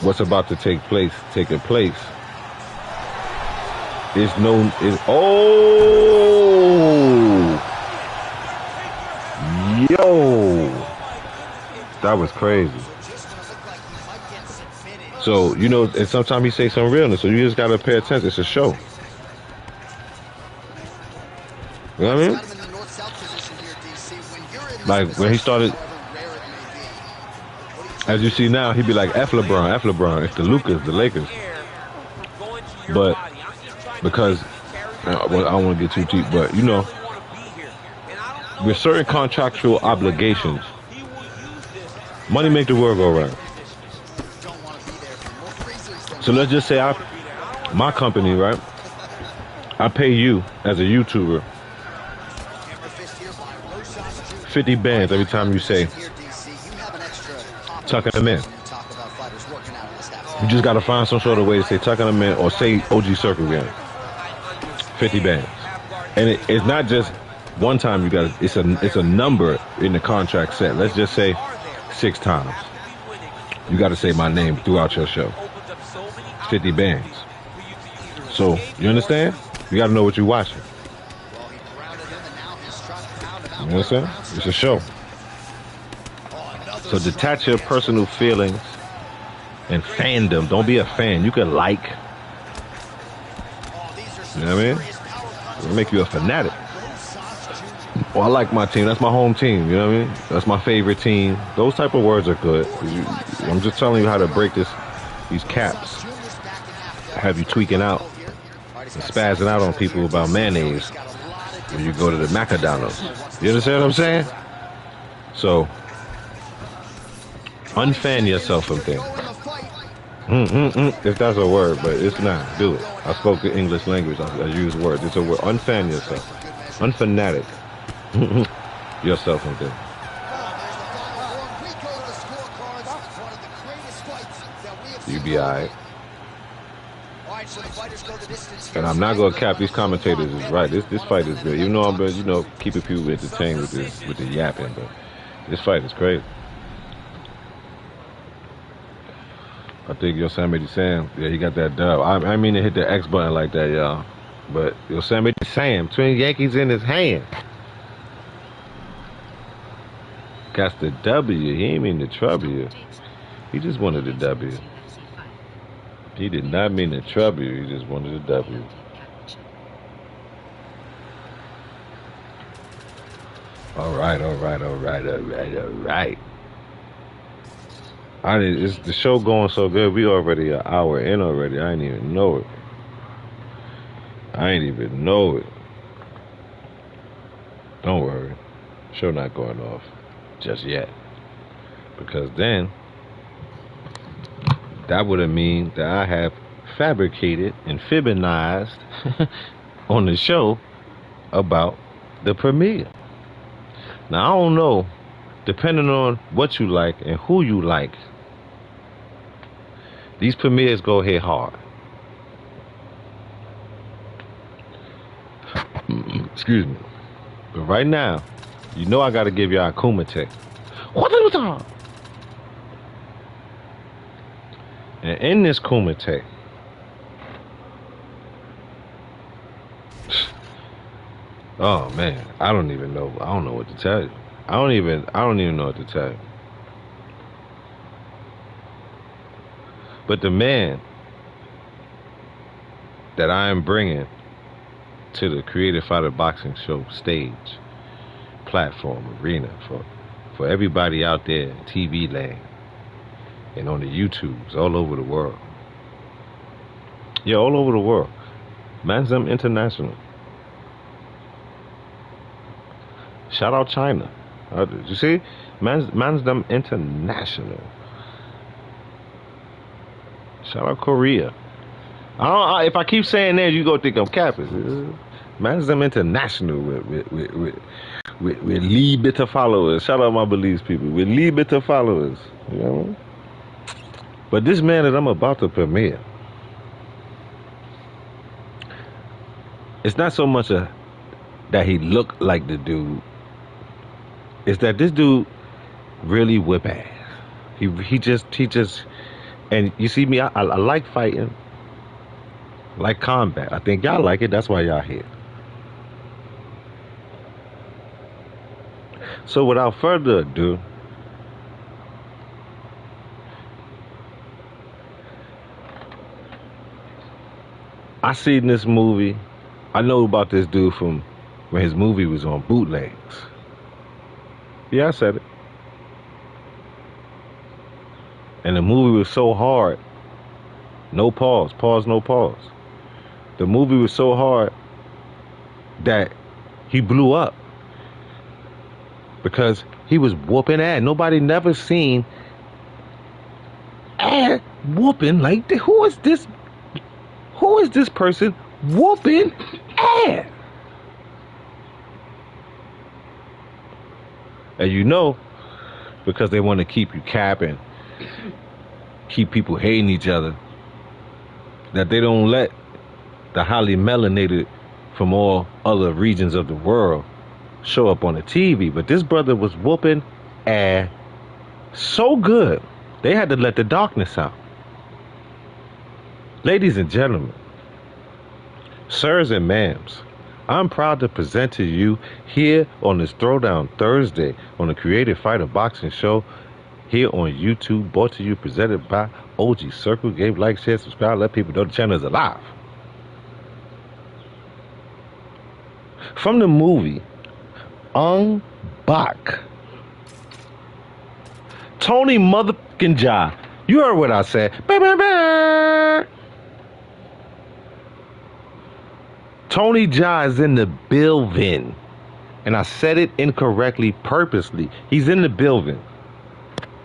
what's about to taking place, it's yo, that was crazy. So, you know, and sometimes he say some realness, so you just gotta pay attention. It's a show. You know what I mean? Like when he started, as you see now, he'd be like F LeBron, it's the Lakers. But because I don't want to get too deep, but you know, with certain contractual obligations, money make the world go round. So let's just say my company, right? I pay you as a YouTuber 50 bands every time you say tucking them in. You just got to find some sort of way to say tucking them in or say OGCIRCLEGAME. 50 bands. And it's not just one time you got to, it's a number in the contract set. Let's just say 6 times. You got to say my name throughout your show. 50 bands. So, you understand? You got to know what you're watching. You understand? It's a show. So detach your personal feelings and fandom. Don't be a fan. You can like. You know what I mean? It'll make you a fanatic. Well, I like my team. That's my home team. You know what I mean? That's my favorite team. Those type of words are good. I'm just telling you how to break these caps. Have you tweaking out and spazzing out on people about mayonnaise when you go to the McDonald's. You understand what I'm saying? So, unfan yourself from things. If that's a word, but it's not. Do it. I spoke the English language. I use words. It's a word. Unfan yourself. Unfanatic yourself from things. You be alright. And I'm not gonna cap. These commentators is right. This fight is good. Even though I'm, you know, keeping people entertained with the yapping, but this fight is crazy. I think Yosemite Sam, yeah, he got that dub. I mean to hit the X button like that, y'all. But Yosemite Sam, Twin Yankees in his hand. Got the W. He ain't mean to trouble you. He just wanted the W. He did not mean to trouble you. He just wanted a W. All right. It's the show going so good. We already an hour in already. I ain't even know it. Don't worry. Show not going off just yet. Because then that would have mean that I have fabricated and fibbinized on the show about the premiere. Now, I don't know, depending on what you like and who you like, These premieres go hit hard. Excuse me. But right now, you know I gotta give y'all a Kumite. What the time? And in this Kumite, oh man, I don't even know. I don't know what to tell you. I don't even know what to tell you. But the man that I am bringing to the Creative Fighter Boxing Show stage, platform, arena for everybody out there in TV land and on the YouTubes all over the world. Yeah, all over the world. Man's them international. Shout out China. You see? Man's them international. Shout out Korea. If I keep saying that, you go think I'm capping. Man's them international with Lee Bitter followers. Shout out my beliefs people. With Lee Bitter followers. You know? But this man that I'm about to premiere, it's not so much that he looked like the dude. It's that this dude really whip ass. He just, and you see me, I like fighting, like combat. I think y'all like it. That's why y'all here. So without further ado, I seen this movie. I know about this dude from when his movie was on bootlegs. Yeah, I said it. And the movie was so hard. No pause, no pause. The movie was so hard that he blew up. Because he was whooping ass. Nobody never seen ass whooping like this. Who is this? Who is this person whooping ass? And you know, because they want to keep you capping, keep people hating each other, that they don't let the highly melanated from all other regions of the world show up on the TV. But this brother was whooping ass so good, they had to let the darkness out. Ladies and gentlemen, sirs and ma'ams, I'm proud to present to you here on this Throwdown Thursday on the Creative Fighter Boxing Show here on YouTube, brought to you, presented by OG Circle Game. Like, share, subscribe, let people know the channel is alive. From the movie Ong Bak, Tony motherfucking Jaa. You heard what I said. Bah, bah, bah. Tony Jaa is in the building. And I said it incorrectly purposely. He's in the building.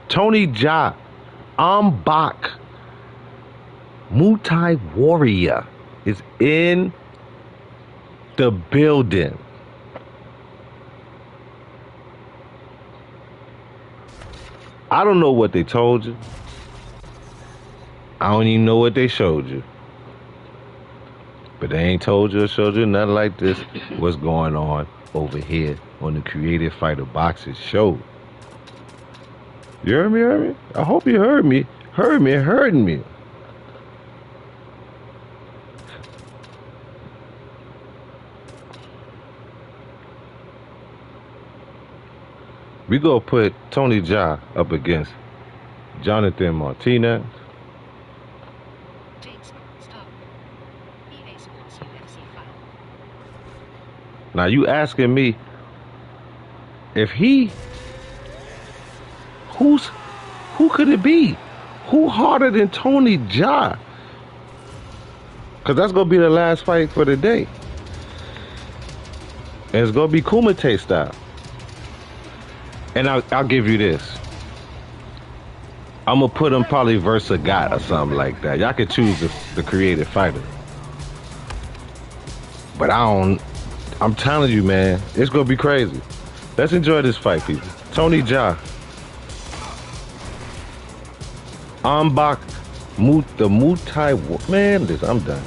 Tony Jaa, Ong Bak, Muay Thai warrior, is in the building. I don't know what they told you. I don't even know what they showed you. But they ain't told you or showed you nothing like this. What's going on over here on the Creative Fighter Boxing Show? You heard me? Heard me? I hope you heard me. Heard me. We gonna put Tony Jaa up against Jonathan Martinez. Now you asking me if who could it be? Who harder than Tony Jaa? Cause that's gonna be the last fight for the day. And it's gonna be Kumite style. And I'll give you this. I'm gonna put him probably versus a guy or something like that. Y'all can choose the Creative Fighter. But I'm telling you, man, it's gonna be crazy. Let's enjoy this fight, people. Tony Jaa, Ong Bak The Man, listen, I'm done.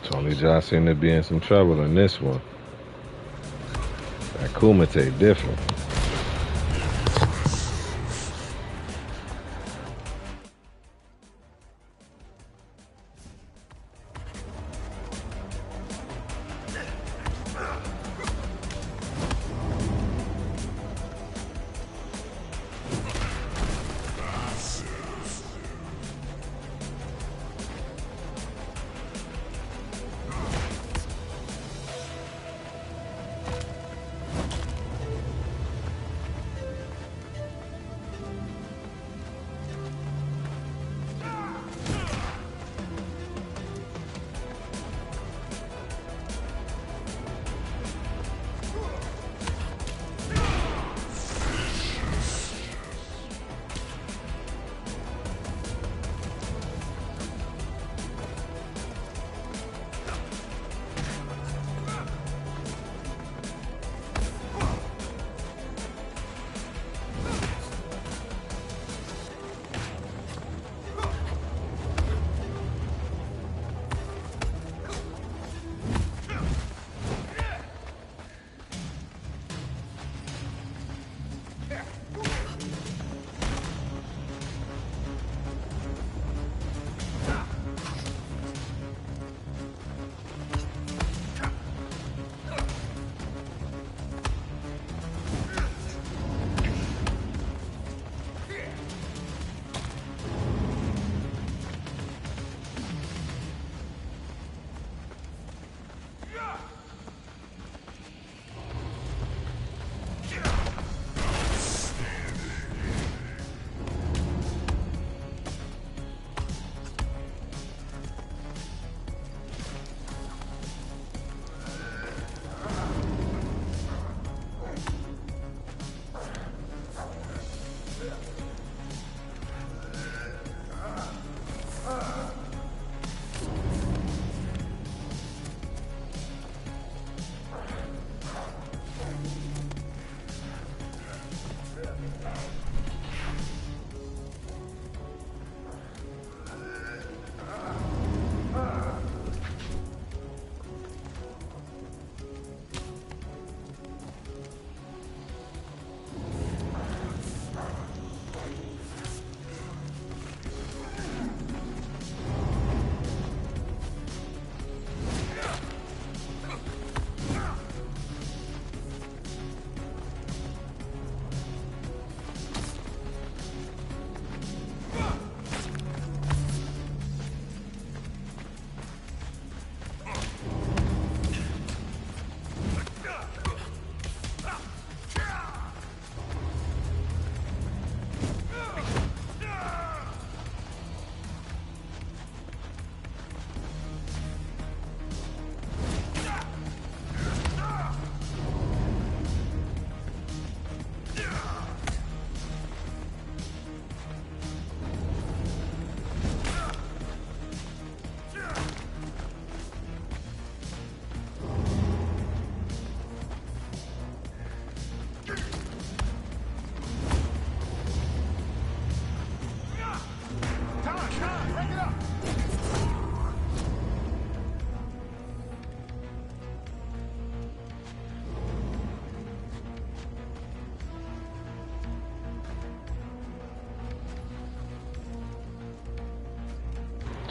Tony Jaa seemed to be in some trouble in this one. That Kumite different.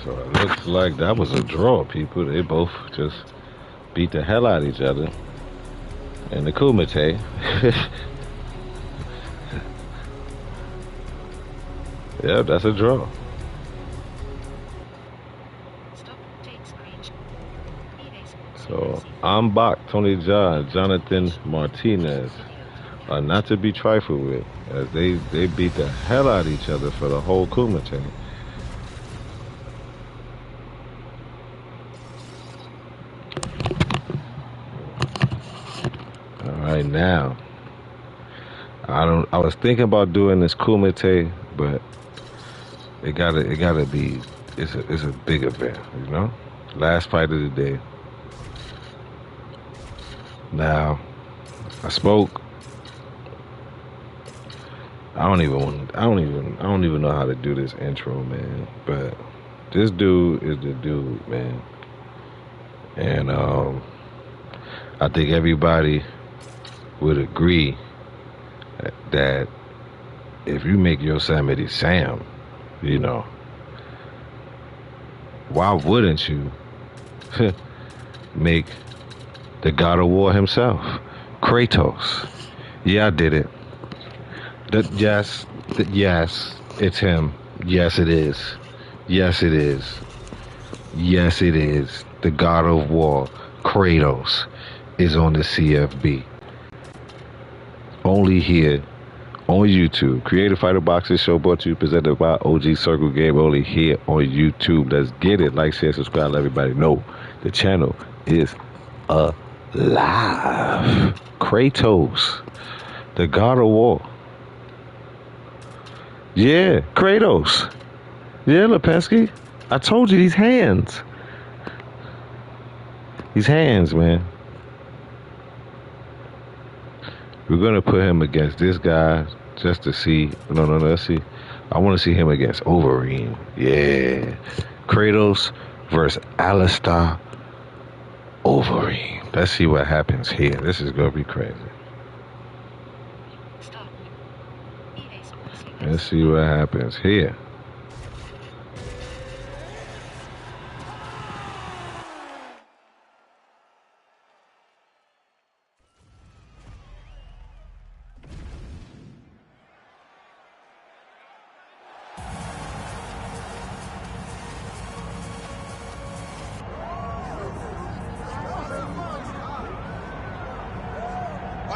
So it looks like that was a draw, people. They both just beat the hell out of each other. And the Kumite. Yeah, that's a draw. Stop, take screenshot. So I'm Bach, Tony John, Jonathan Martinez are not to be trifled with, as they beat the hell out of each other for the whole Kumite. All right, now I was thinking about doing this Kumite, but it gotta be it's a big event, you know. Last fight of the day. Now I spoke. I don't even know how to do this intro, man. But this dude is the dude, man. And I think everybody would agree that if you make Yosemite Sam, you know, why wouldn't you make the God of War himself, Kratos? Yeah, I did it. Yes, it's him. Yes, it is. Yes, it is. Yes, it is. The God of War, Kratos, is on the CFB. Only here on YouTube. Creative Fighter Boxing Show brought to you, presented by OG Circle Game, only here on YouTube. Let's get it. Like, share, subscribe, let everybody know the channel is alive. Kratos, the God of War. Yeah, Kratos. Yeah, Lepesky. I told you these hands. These hands, man. We're gonna put him against this guy just to see. No, let's see. I want to see him against Overeem. Yeah, Kratos versus Alistair Overeem. Let's see what happens here. This is gonna be crazy. Let's see what happens here.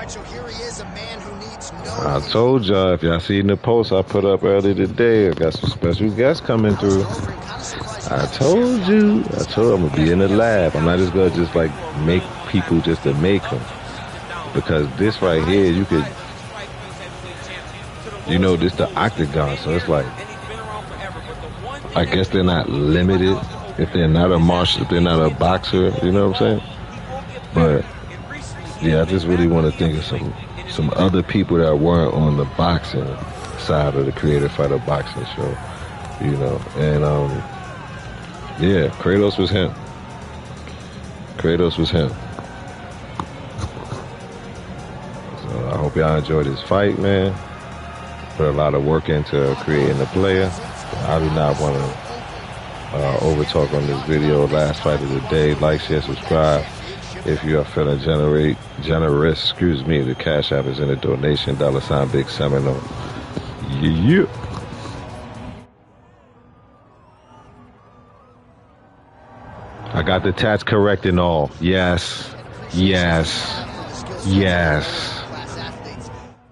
So here he is, a man who needs no. I told y'all, if y'all seen the post I put up earlier today, I got some special guests coming through. I told you. I told I'm gonna be in the lab. I'm not just gonna like make people just to make them, because this right here, you could, you know, this the octagon, so it's like, I guess they're not limited if they're not a martial, if they're not a boxer. You know what I'm saying? But yeah, I just really want to think of some other people that weren't on the boxing side of the Creative Fighter Boxing Show, you know. And yeah, Kratos was him. Kratos was him. So I hope y'all enjoyed this fight, man. Put a lot of work into creating the player. I do not want to overtalk on this video. Last fight of the day. Like, share, subscribe. If you are feeling generous, excuse me, the Cash App is in the donation, $ Big Seminole. Yeah. I got the tats correct and all. Yes. Yes. Yes.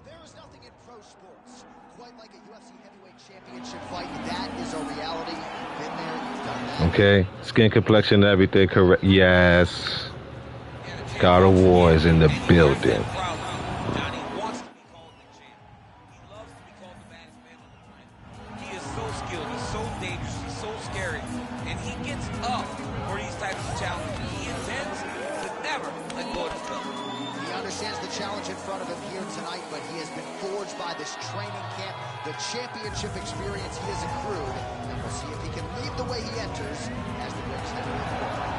There is nothing in pro sports quite like a UFC heavyweight championship fight. That is a reality. Been there, you've done that. Okay. Skin complexion, everything correct. Yes. God of War is in the building. He is so skilled, he's so dangerous, he's so scary, and he gets up for these types of challenges. He intends to never let go of his belt. He understands the challenge in front of him here tonight, but he has been forged by this training camp, the championship experience he has accrued, and we'll see if he can lead the way he enters as the greatest heavyweight in the world.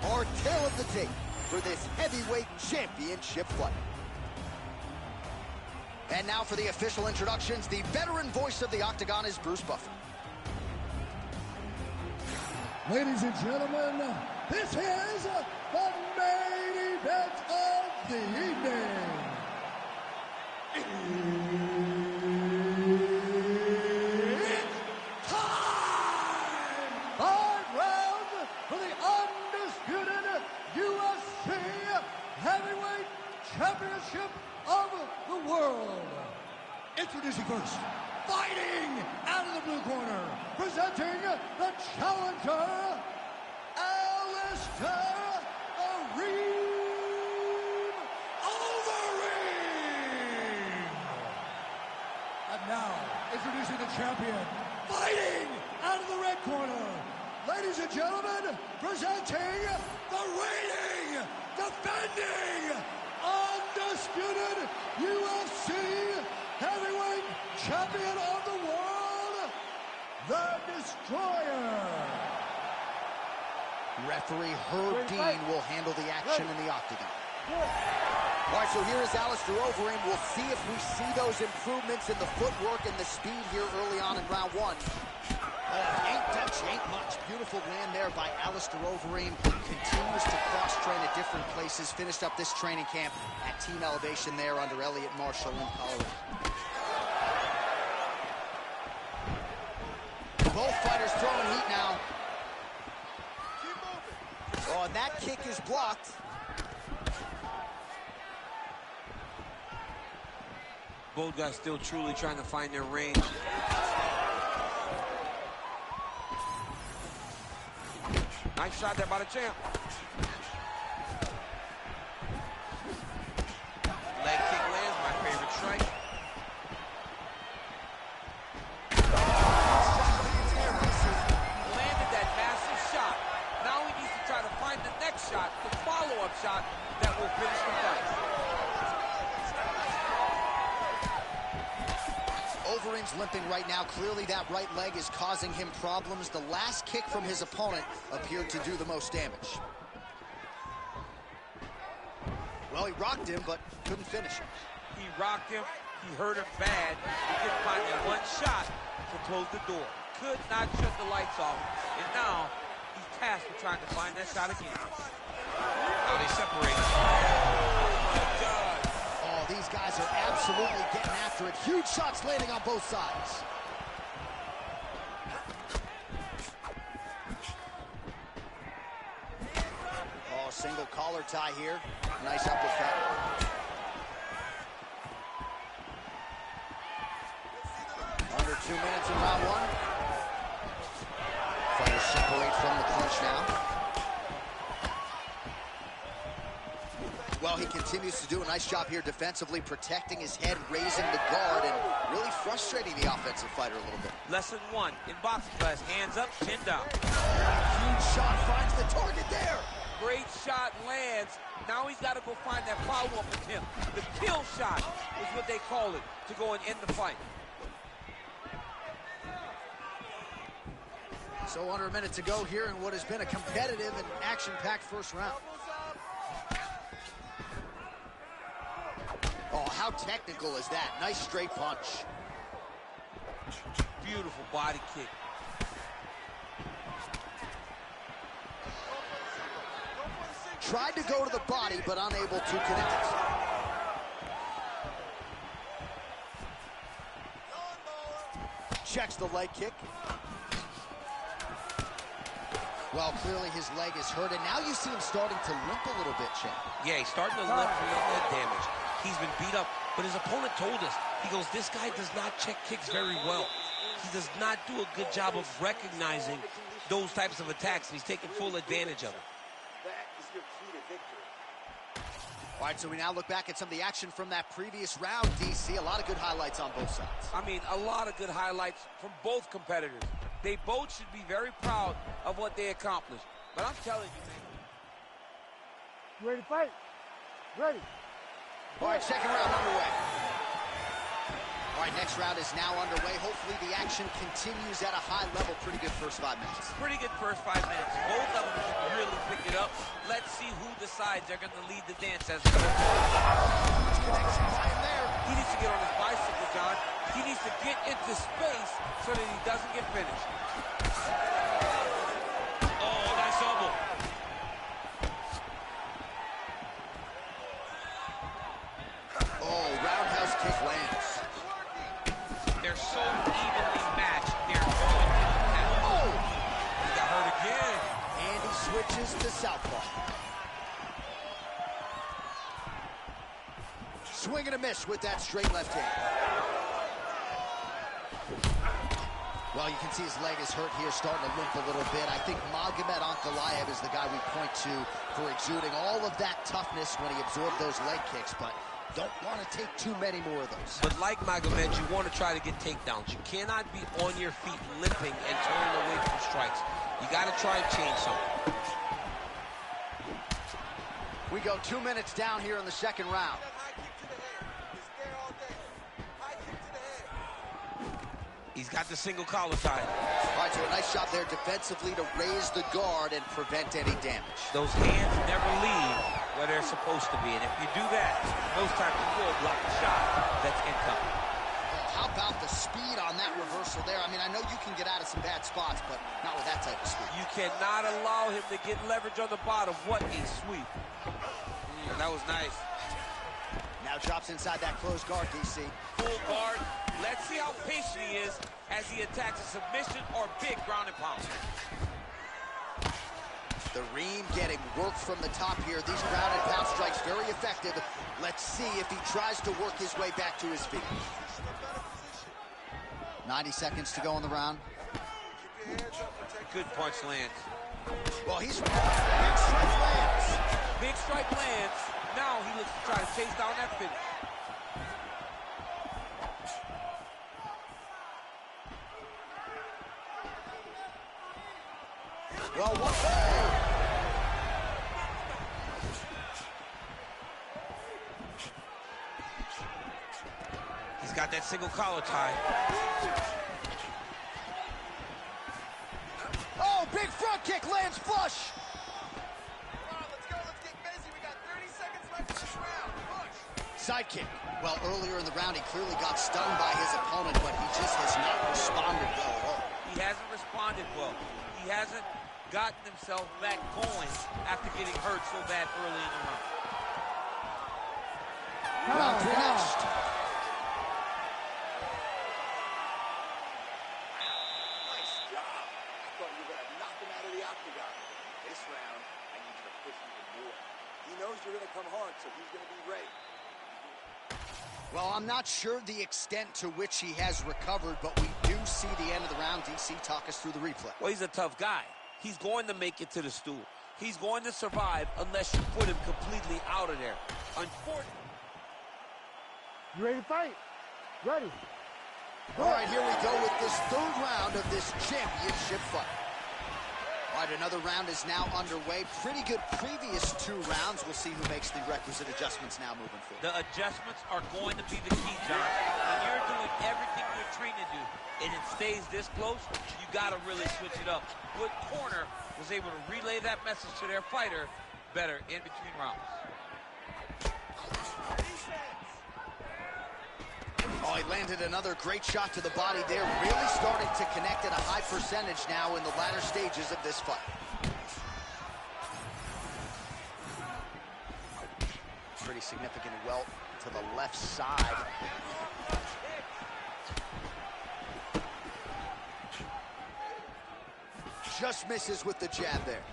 Our tale of the tape for this heavyweight championship fight. And now for the official introductions, the veteran voice of the Octagon is Bruce Buffer. Ladies and gentlemen, this is the main event of the evening. Championship of the World. Introducing first, fighting out of the blue corner, presenting the challenger, Alistair Overeem. And now, introducing the champion, fighting out of the red corner. Ladies and gentlemen, presenting the reigning, defending, undisputed UFC heavyweight champion of the world, the Destroyer. Referee Herb Dean will handle the action in the octagon. All right, so here is Alistair Overeem. We'll see if we see those improvements in the footwork and the speed here early on in round one. Ain't Dutch, ain't much. Beautiful land there by Alistair Overeem. Continues to cross-train at different places. Finished up this training camp at Team Elevation there under Elliot Marshall in Colorado. Both fighters throwing heat now. Oh, and that kick is blocked. Both guys still truly trying to find their range. Nice shot there by the champ. Leg kick lands, my favorite strike. Landed that massive shot. Now he needs to try to find the next shot, the follow-up shot that will finish the fight. Overeem's limping right now. Clearly that right leg is causing him problems. The last kick from his opponent appeared to do the most damage. Well, he rocked him, but couldn't finish him. He rocked him. He hurt him bad. He couldn't find that one shot to close the door. Could not shut the lights off. And now he's tasked with trying to find that shot again. Now they separate. Oh, my God. Oh, these guys are absolutely getting after it. Huge shots landing on both sides. Oh, single collar tie here. Nice uppercut. Under 2 minutes in round one. Fighters separate from the clinch now. Well, he continues to do a nice job here defensively, protecting his head, raising the guard, and really frustrating the offensive fighter a little bit. Lesson one in boxing class, hands up, chin down. Huge shot finds the target there. Great shot lands. Now he's got to go find that follow-up attempt. The kill shot is what they call it, to go and end the fight. So under a minute to go here in what has been a competitive and action-packed first round. Oh, how technical is that? Nice straight punch. Beautiful body kick. Tried to go to the body, but unable to connect. Checks the leg kick. Well, clearly his leg is hurt, and now you see him starting to limp a little bit, Champ. Yeah, he's starting to limp from all that damage. He's been beat up, but his opponent told us, he goes, this guy does not check kicks very well. He does not do a good job of recognizing those types of attacks, and he's taking full advantage of it. That is your key to victory. All right, so we now look back at some of the action from that previous round, DC. A lot of good highlights on both sides. I mean, a lot of good highlights from both competitors. They both should be very proud of what they accomplished. But I'm telling you, man. You ready to fight? Ready. All right, second round underway. All right, next round is now underway. Hopefully the action continues at a high level. Pretty good first 5 minutes. Pretty good first 5 minutes. Both of them should really pick it up. Let's see who decides they're going to lead the dance as we go forward. Connection time there. He needs to get on his bicycle, John. He needs to get into space so that he doesn't get finished. Oh, nice elbow. Oh, roundhouse kick lands. They're so evenly matched. They're going to the count. Oh! He got hurt again. And he switches to southpaw. Swing and a miss with that straight left hand. Well, you can see his leg is hurt here, starting to limp a little bit. I think Magomed Ankalaev is the guy we point to for exuding all of that toughness when he absorbed those leg kicks, but don't want to take too many more of those. But like Magomed, you want to try to get takedowns. You cannot be on your feet limping and turning away from strikes. You got to try and change something. We go 2 minutes down here in the second round. He's got the single collar tie. All right, so a nice shot there defensively to raise the guard and prevent any damage. Those hands never leave where they're supposed to be, and if you do that, most times you will block the shot that's incoming. Oh, how about the speed on that reversal there? I mean, I know you can get out of some bad spots, but not with that type of speed. You cannot allow him to get leverage on the bottom. What a sweep. That was nice. Now drops inside that closed guard, DC. Full guard. Let's see how patient he is as he attacks a submission or big ground and pound. The Reem getting work from the top here. These ground and pound strikes very effective. Let's see if he tries to work his way back to his feet. 90 seconds to go in the round. Good punch lands. Well, he's big strike lands. Big strike lands. Now he looks to try to chase down that finish. Well, he's got that single collar tie. Oh, big front kick lands flush. Let's go. Let's get busy. We got 30 seconds left in this round. Push. Side kick. Well, earlier in the round, he clearly got stung by his opponent, but he just has not responded well at all. He hasn't responded well. He hasn't gotten himself back going after getting hurt so bad early in the round. Round three next. Nice job. I thought you were going to knock him out of the octagon. This round, I need you to push even more. He knows you're going to come hard, so he's going to be ready. Well, I'm not sure the extent to which he has recovered, but we do see the end of the round. DC, talk us through the replay. Well, he's a tough guy. He's going to make it to the stool. He's going to survive unless you put him completely out of there. Unfortunately. You ready to fight? Ready. All right, here we go with this third round of this championship fight. All right, another round is now underway. Pretty good previous 2 rounds. We'll see who makes the requisite adjustments now moving forward. The adjustments are going to be the key, John. When you're doing everything you're trained to do and it stays this close, you got to really switch it up. Good corner was able to relay that message to their fighter better in between rounds. Oh, he landed another great shot to the body there. Really starting to connect at a high percentage now in the latter stages of this fight. Pretty significant welt to the left side. Just misses with the jab there.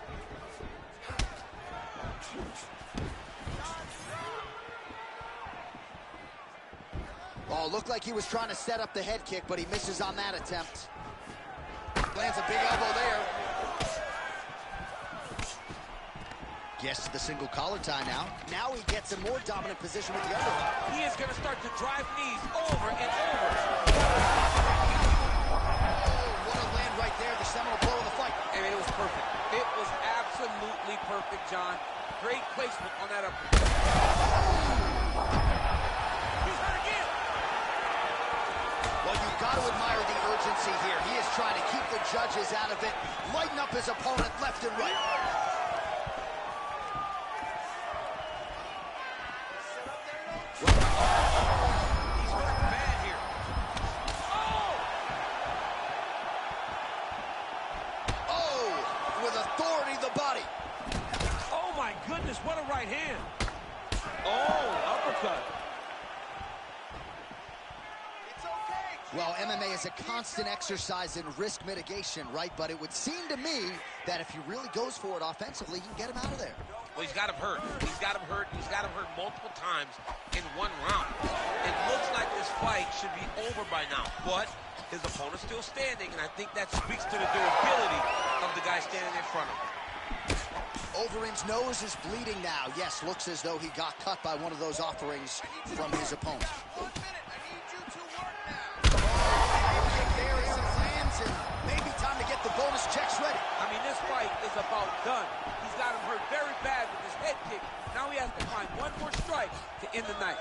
Oh, looked like he was trying to set up the head kick, but he misses on that attempt. Lands a big elbow there. Gets the single collar tie now. Now he gets a more dominant position with the other. He is going to start to drive knees over and over. Oh, what a land right there. The seminal blow of the fight. I mean, it was perfect. It was absolutely perfect, John. Great placement on that uppercut. Well, you've got to admire the urgency here. He is trying to keep the judges out of it, lighten up his opponent left and right. He's hurt bad here. Oh, with authority, the body. Oh, my goodness, what a right hand. Oh, uppercut. Well, MMA is a constant exercise in risk mitigation, right? But it would seem to me that if he really goes for it offensively, he can get him out of there. Well, he's got him hurt. He's got him hurt. He's got him hurt multiple times in one round. It looks like this fight should be over by now, but his opponent's still standing, and I think that speaks to the durability of the guy standing in front of him. Overeem's nose is bleeding now. Yes, looks as though he got cut by one of those offerings from his opponent. 1 minute. I need you to work now. There is his hands, and maybe time to get the bonus checks ready. I mean, this fight is about done. He's got him hurt very bad with his head kick. Now he has to find one more strike to end the night.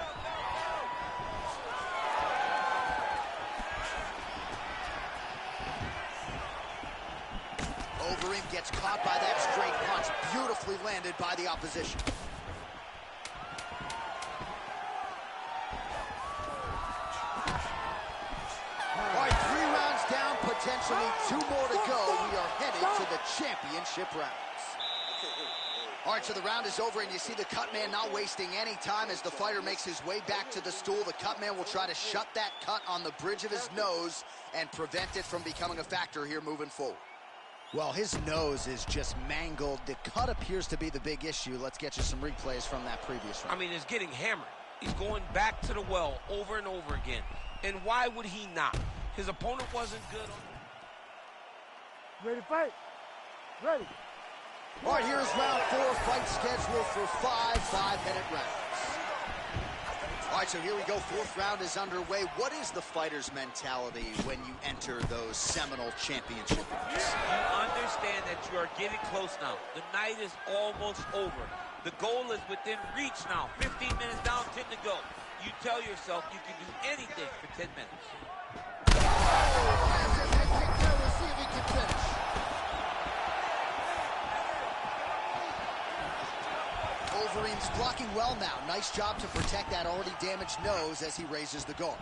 Overeem gets caught by that straight punch, beautifully landed by the opposition. All right, 3 rounds down, potentially 2 more to go. We are headed to the championship rounds. All right, so the round is over, and you see the cut man not wasting any time as the fighter makes his way back to the stool. The cut man will try to shut that cut on the bridge of his nose and prevent it from becoming a factor here moving forward. Well, his nose is just mangled. The cut appears to be the big issue. Let's get you some replays from that previous round. I mean, it's getting hammered. He's going back to the well over and over again. And why would he not? His opponent wasn't good on... Ready to fight? Ready. All right, here's round 4, fight scheduled for 5 5-minute rounds. All right, so here we go. 4th round is underway. What is the fighter's mentality when you enter those seminal championship rounds? You understand that you are getting close now. The night is almost over. The goal is within reach now. 15 minutes down, 10 to go. You tell yourself you can do anything for 10 minutes. We'll see if he can finish. Overeem's blocking well now. Nice job to protect that already damaged nose as he raises the guard.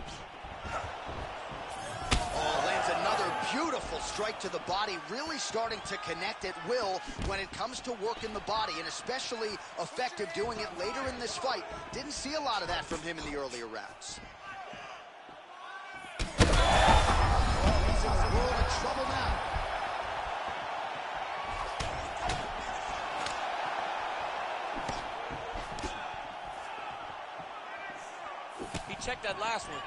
Oh, lands another beautiful strike to the body, really starting to connect at will when it comes to working the body, and especially effective doing it later in this fight. Didn't see a lot of that from him in the earlier rounds. Oh, he's in a world of trouble now. He checked that last one.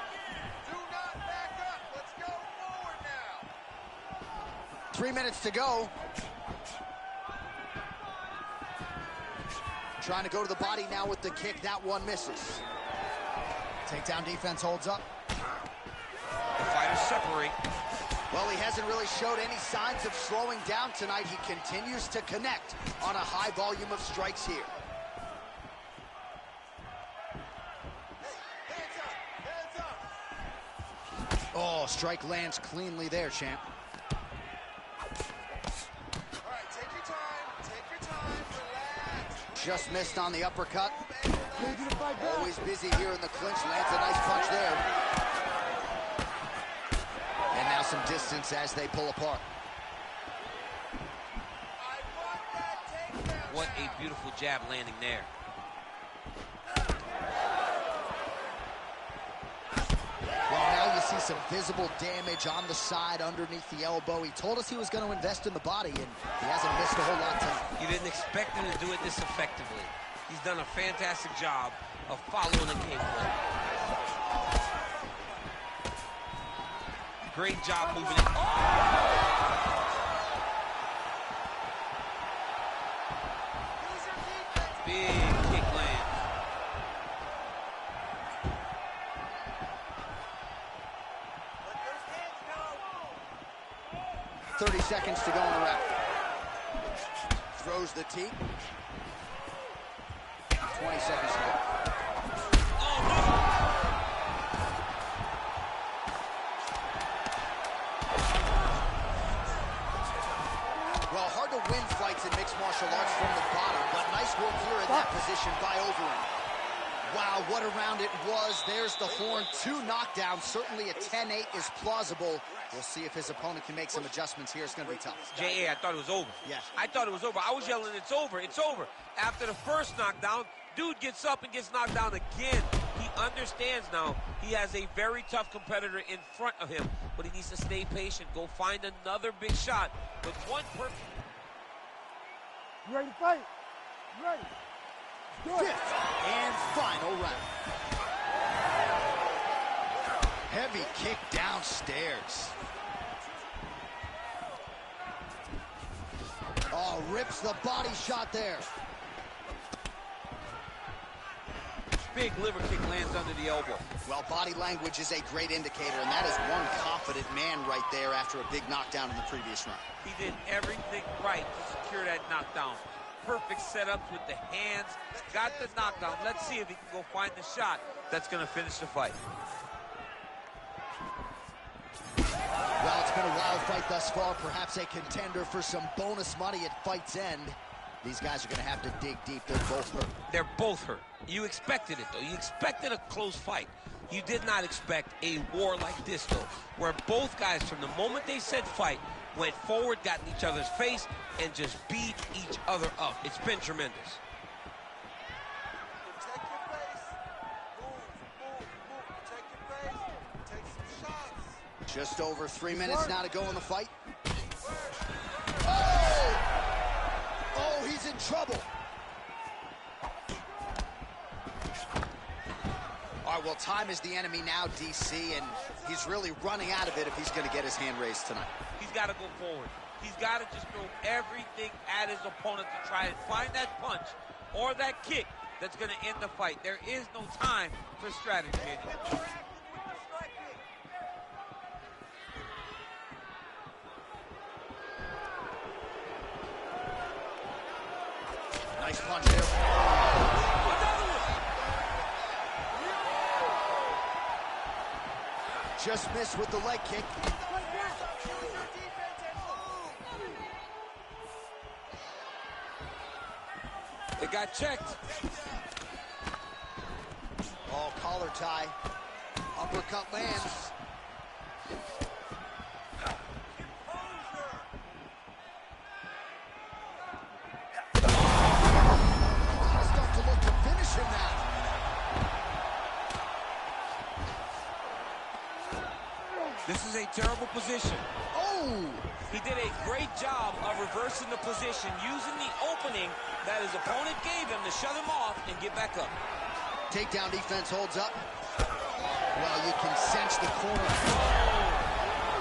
Do not back up. Let's go forward now. 3 minutes to go. Trying to go to the body now with the kick. That one misses. Takedown defense holds up. The fighters separate. Well, he hasn't really showed any signs of slowing down tonight. He continues to connect on a high volume of strikes here. Oh, strike lands cleanly there, champ. All right, take your time, relax. Just missed on the uppercut. Ready to fight back. Always busy here in the clinch. Lands a nice punch there. And now some distance as they pull apart. I want that takedown. What a beautiful jab landing there. Well, now you see some visible damage on the side underneath the elbow. He told us he was going to invest in the body, and he hasn't missed a whole lot tonight. You didn't expect him to do it this effectively. He's done a fantastic job of following the game plan. Great job moving it. Big kick lands. 30 seconds to go in the round. Throws the tee. 20 seconds to go. Well, hard to win fights in mixed martial arts from the bottom, but nice work here in that position by Overeem. Wow, what a round it was. There's the horn. 2 knockdowns. Certainly a 10-8 is plausible. We'll see if his opponent can make some adjustments here. It's going to be tough. J.A., I thought it was over. Yes. I thought it was over. I was yelling, it's over, it's over. After the first knockdown, dude gets up and gets knocked down again. He understands now he has a very tough competitor in front of him, but he needs to stay patient, go find another big shot with one perfect. You ready to fight? Ready. Good. Fifth and final round. Heavy kick downstairs. Oh, rips the body shot there. Big liver kick lands under the elbow. Well, body language is a great indicator, and that is one confident man right there after a big knockdown in the previous round. He did everything right to secure that knockdown. Perfect setups with the hands, got the knockdown. Let's see if he can go find the shot that's going to finish the fight. Well, it's been a wild fight thus far, perhaps a contender for some bonus money at fight's end. These guys are going to have to dig deep. They're both hurt. They're both hurt. You expected it, though. You expected a close fight. You did not expect a war like this, though, where both guys, from the moment they said fight, went forward, got in each other's face, and just beat each other up. It's been tremendous. Protect your face. Move, move, move. Protect your face. Take some shots. Just over 3 minutes now to go in the fight. Oh, he's in trouble. All right, well, time is the enemy now, DC, and he's really running out of it if he's going to get his hand raised tonight. He's got to go forward. He's got to just throw everything at his opponent to try and find that punch or that kick that's going to end the fight. There is no time for strategy anymore. Nice punch there. Just missed with the leg kick. It got checked. Oh, collar tie. Uppercut lands. Stuff to look to finish him now. This is a terrible position. Oh! He did a great job of reversing the position, using the opening that his opponent gave him to shut him off and get back up. Takedown defense holds up. Well, you can sense the corner.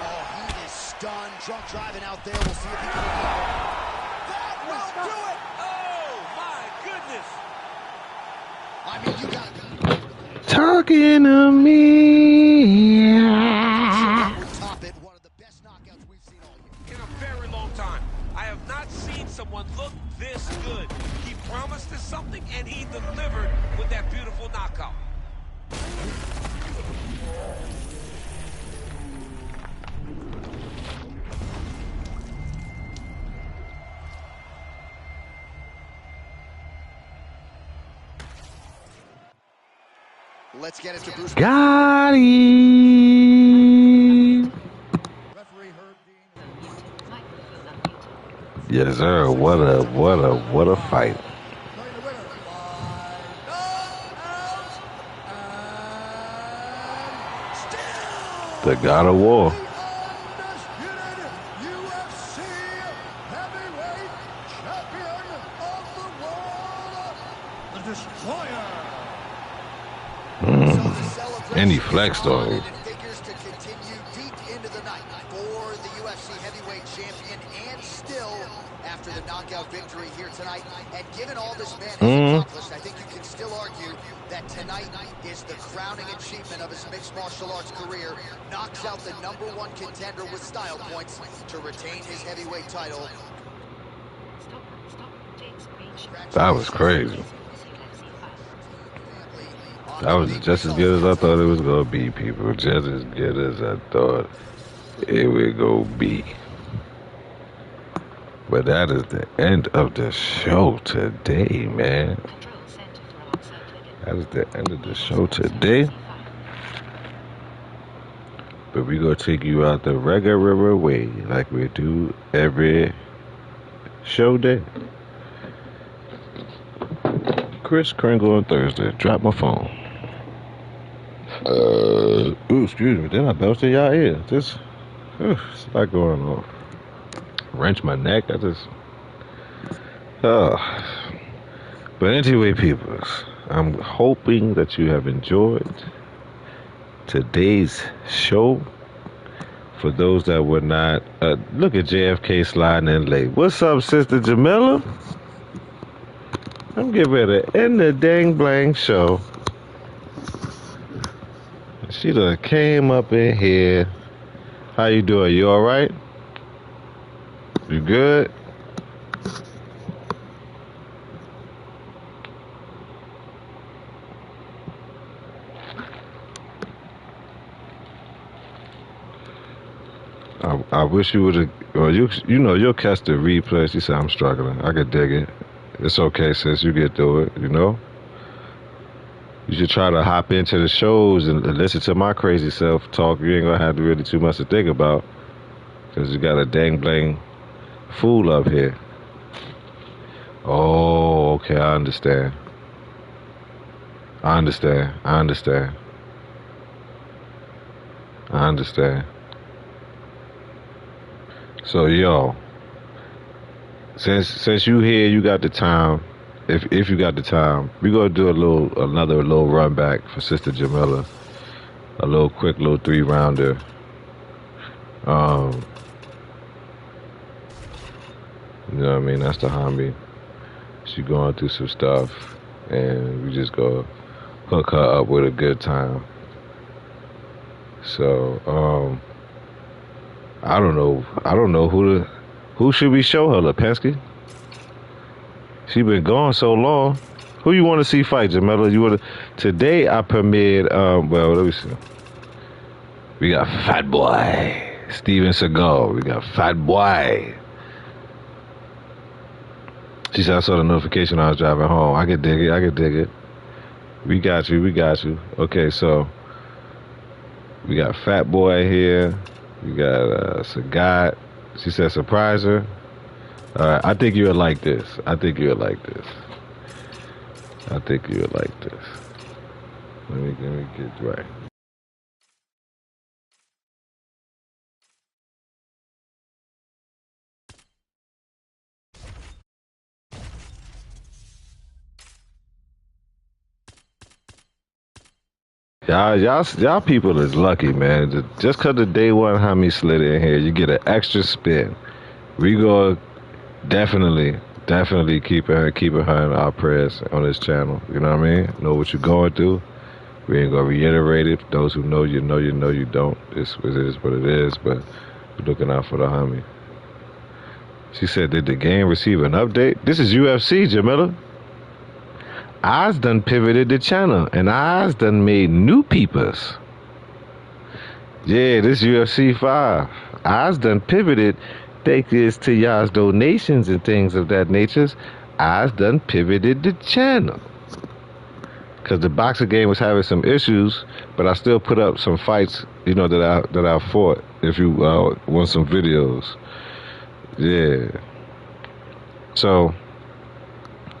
Oh, he is stunned. Drunk driving out there. We'll see if he can recover. That will do it! Oh, my goodness! I mean, you got Talking to me. would top it. One of the best knockouts we've seen all year. In a very long time, I have not seen someone look this good. He promised us something, and he delivered with that beautiful knockout. Let's get it to Bruce. Got him. Referee Herb Dean. Yes, sir. What a fight. Declaring the winner by knockout and still The God of War. the undisputed UFC heavyweight champion of the world, the Destroyer. And he flexed on it. Figures to continue deep into the night for the UFC heavyweight champion, and still after the knockout victory here tonight. And given all this man has accomplished, I think you can still argue that tonight is the crowning achievement of his mixed martial arts career. Knocks out the #1 contender with style points to retain his heavyweight title. That was crazy. That was just as good as I thought it was going to be, people. Just as good as I thought it would go be. But that is the end of the show today, man. That is the end of the show today. But we're going to take you out the regular way like we do every show day. Chris Kringle on Thursday. Drop my phone. Ooh, excuse me. Then I belched in y'all ear. It's a lot going on. Wrench my neck. But anyway, peoples, I'm hoping that you have enjoyed today's show. For those that were not, look at JFK sliding in late. What's up, Sister Jamila? I'm getting ready to end the dang blank show. She done came up in here. How you doing? You all right? You good? I wish you would have, or you know, you'll catch the replay. She said, I'm struggling. I could dig it. It's okay, sis. You get through it, you know? You should try to hop into the shows and listen to my crazy self talk. You ain't gonna have really too much to think about. Because you got a dang blang fool up here. Oh, okay, I understand. I understand. I understand. I understand. So, yo, since you here, you got the time. If you got the time, we gonna do another little run back for Sister Jamila. A little quick little 3-rounder. You know what I mean? That's the homie. She going through some stuff, and we just go hook her up with a good time. So, I don't know who should we show her, Lipinski? She been gone so long. Who you want to see fight, Jamila? Today I premiered. Well, let me see. We got Fat Boy Steven Seagal. We got Fat Boy. She said I saw the notification when I was driving home. I could dig it. We got you. Okay, so we got Fat Boy here. We got Sagat. She said surprise her. Alright, I think you would like this. Let me get right. Y'all people is lucky, man. Just cause the day one homie slid in here, you get an extra spin. We go definitely keeping her in our prayers on this channel. You know what I mean? Know what you're going through. We ain't gonna reiterate it. Those who know, you don't. It is what it is, but we're looking out for the homie. She said, did the game receive an update? This is UFC, Jamila. I's done pivoted the channel, and I's done made new peepers. Yeah, this UFC 5. I's done pivoted. Thank this to y'all's donations and things of that nature. I's done pivoted the channel. Because the boxing game was having some issues, but I still put up some fights, you know, that I fought. If you want some videos. Yeah. So,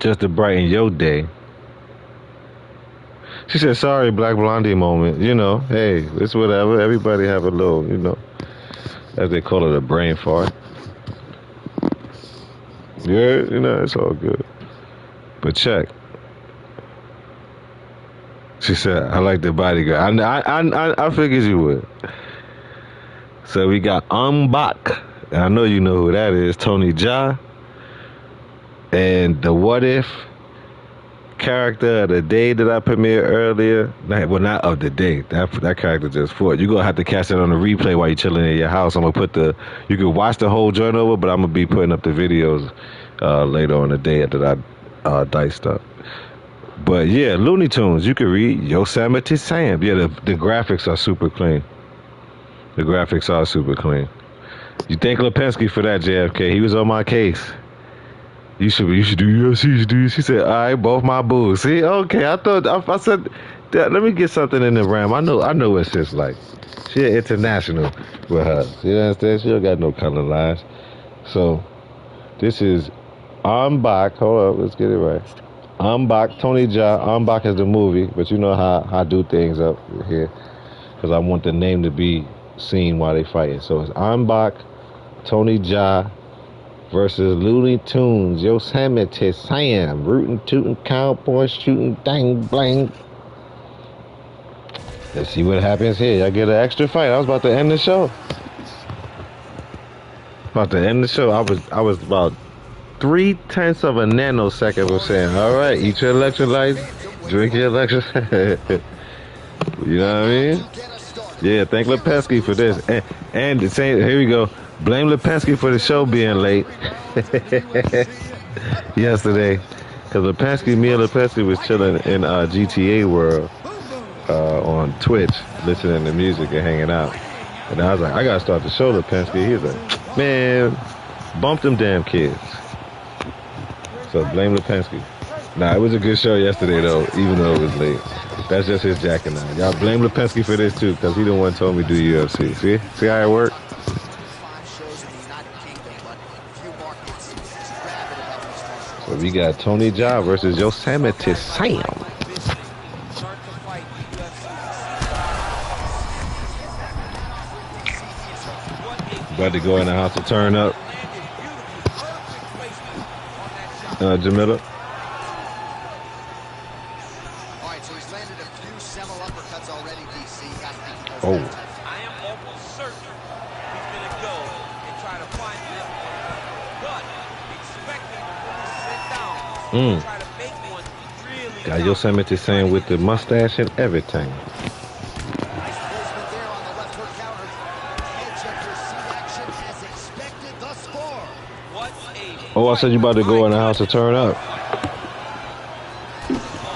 just to brighten your day. She said, sorry, Black Blondie moment. You know, hey, it's whatever. Everybody have a little, you know, as they call it, a brain fart. Yeah, you know, it's all good. But check. She said, I like the bodyguard. I figured you would. So we got Umbach. I know you know who that is. Tony Jaa. And the What If character of the day that I premiered earlier. Well, not of the day. That character just fought. You're going to have to catch it on the replay while you're chilling in your house. I'm going to put you can watch the whole joint over, but I'm going to be putting up the videos later on the day after I diced up. But yeah, Looney Tunes, you can read Yosemite Sam. Yeah, the graphics are super clean. You thank Lipinski for that, JFK. He was on my case. You should do UFC. She said, all right, both my booze. See, okay, I said, let me get something in the ram. I know what shit's like. She international with her. You understand? She don't got no color lines. So, this is Umbach. Hold up, let's get it right. Umbach, Tony Jaa. Umbach is the movie, but you know how I do things up here. Because I want the name to be seen while they fighting. So it's Umbach, Tony Jaa, versus Looney Tunes, Yosemite Sam, rootin' tootin' cowboy shooting dang blang. Let's see what happens here. Y'all get an extra fight. I was about to end the show. I was about 0.3 of a nanosecond from saying, all right, eat your electrolytes, drink your electrolytes. You know what I mean? Yeah, thank Lipinski for this. And the same, here we go. Blame Lipinski for the show being late yesterday. Because me and Lipinski was chilling in GTA World on Twitch, listening to music and hanging out. And I was like, I got to start the show, Lipinski. He was like, man, bump them damn kids. So blame Lipinski. Nah, it was a good show yesterday, though, even though it was late. That's just his jacking now. Y'all blame Lipinski for this, too, because he the one told me to do UFC. See how it worked? So we got Tony Jaa versus Yosemite Sam. About to go in the house to turn up. Jamila. Oh. I am almost certain he's going to go and try to find him, but expect him to sit down and try to make one really. Got Yosemite Sam with the mustache and everything. Nice placement there on the left hook counter. Head check your seat action as expected thus far. What a Oh, I said you about to go in the house to turn up.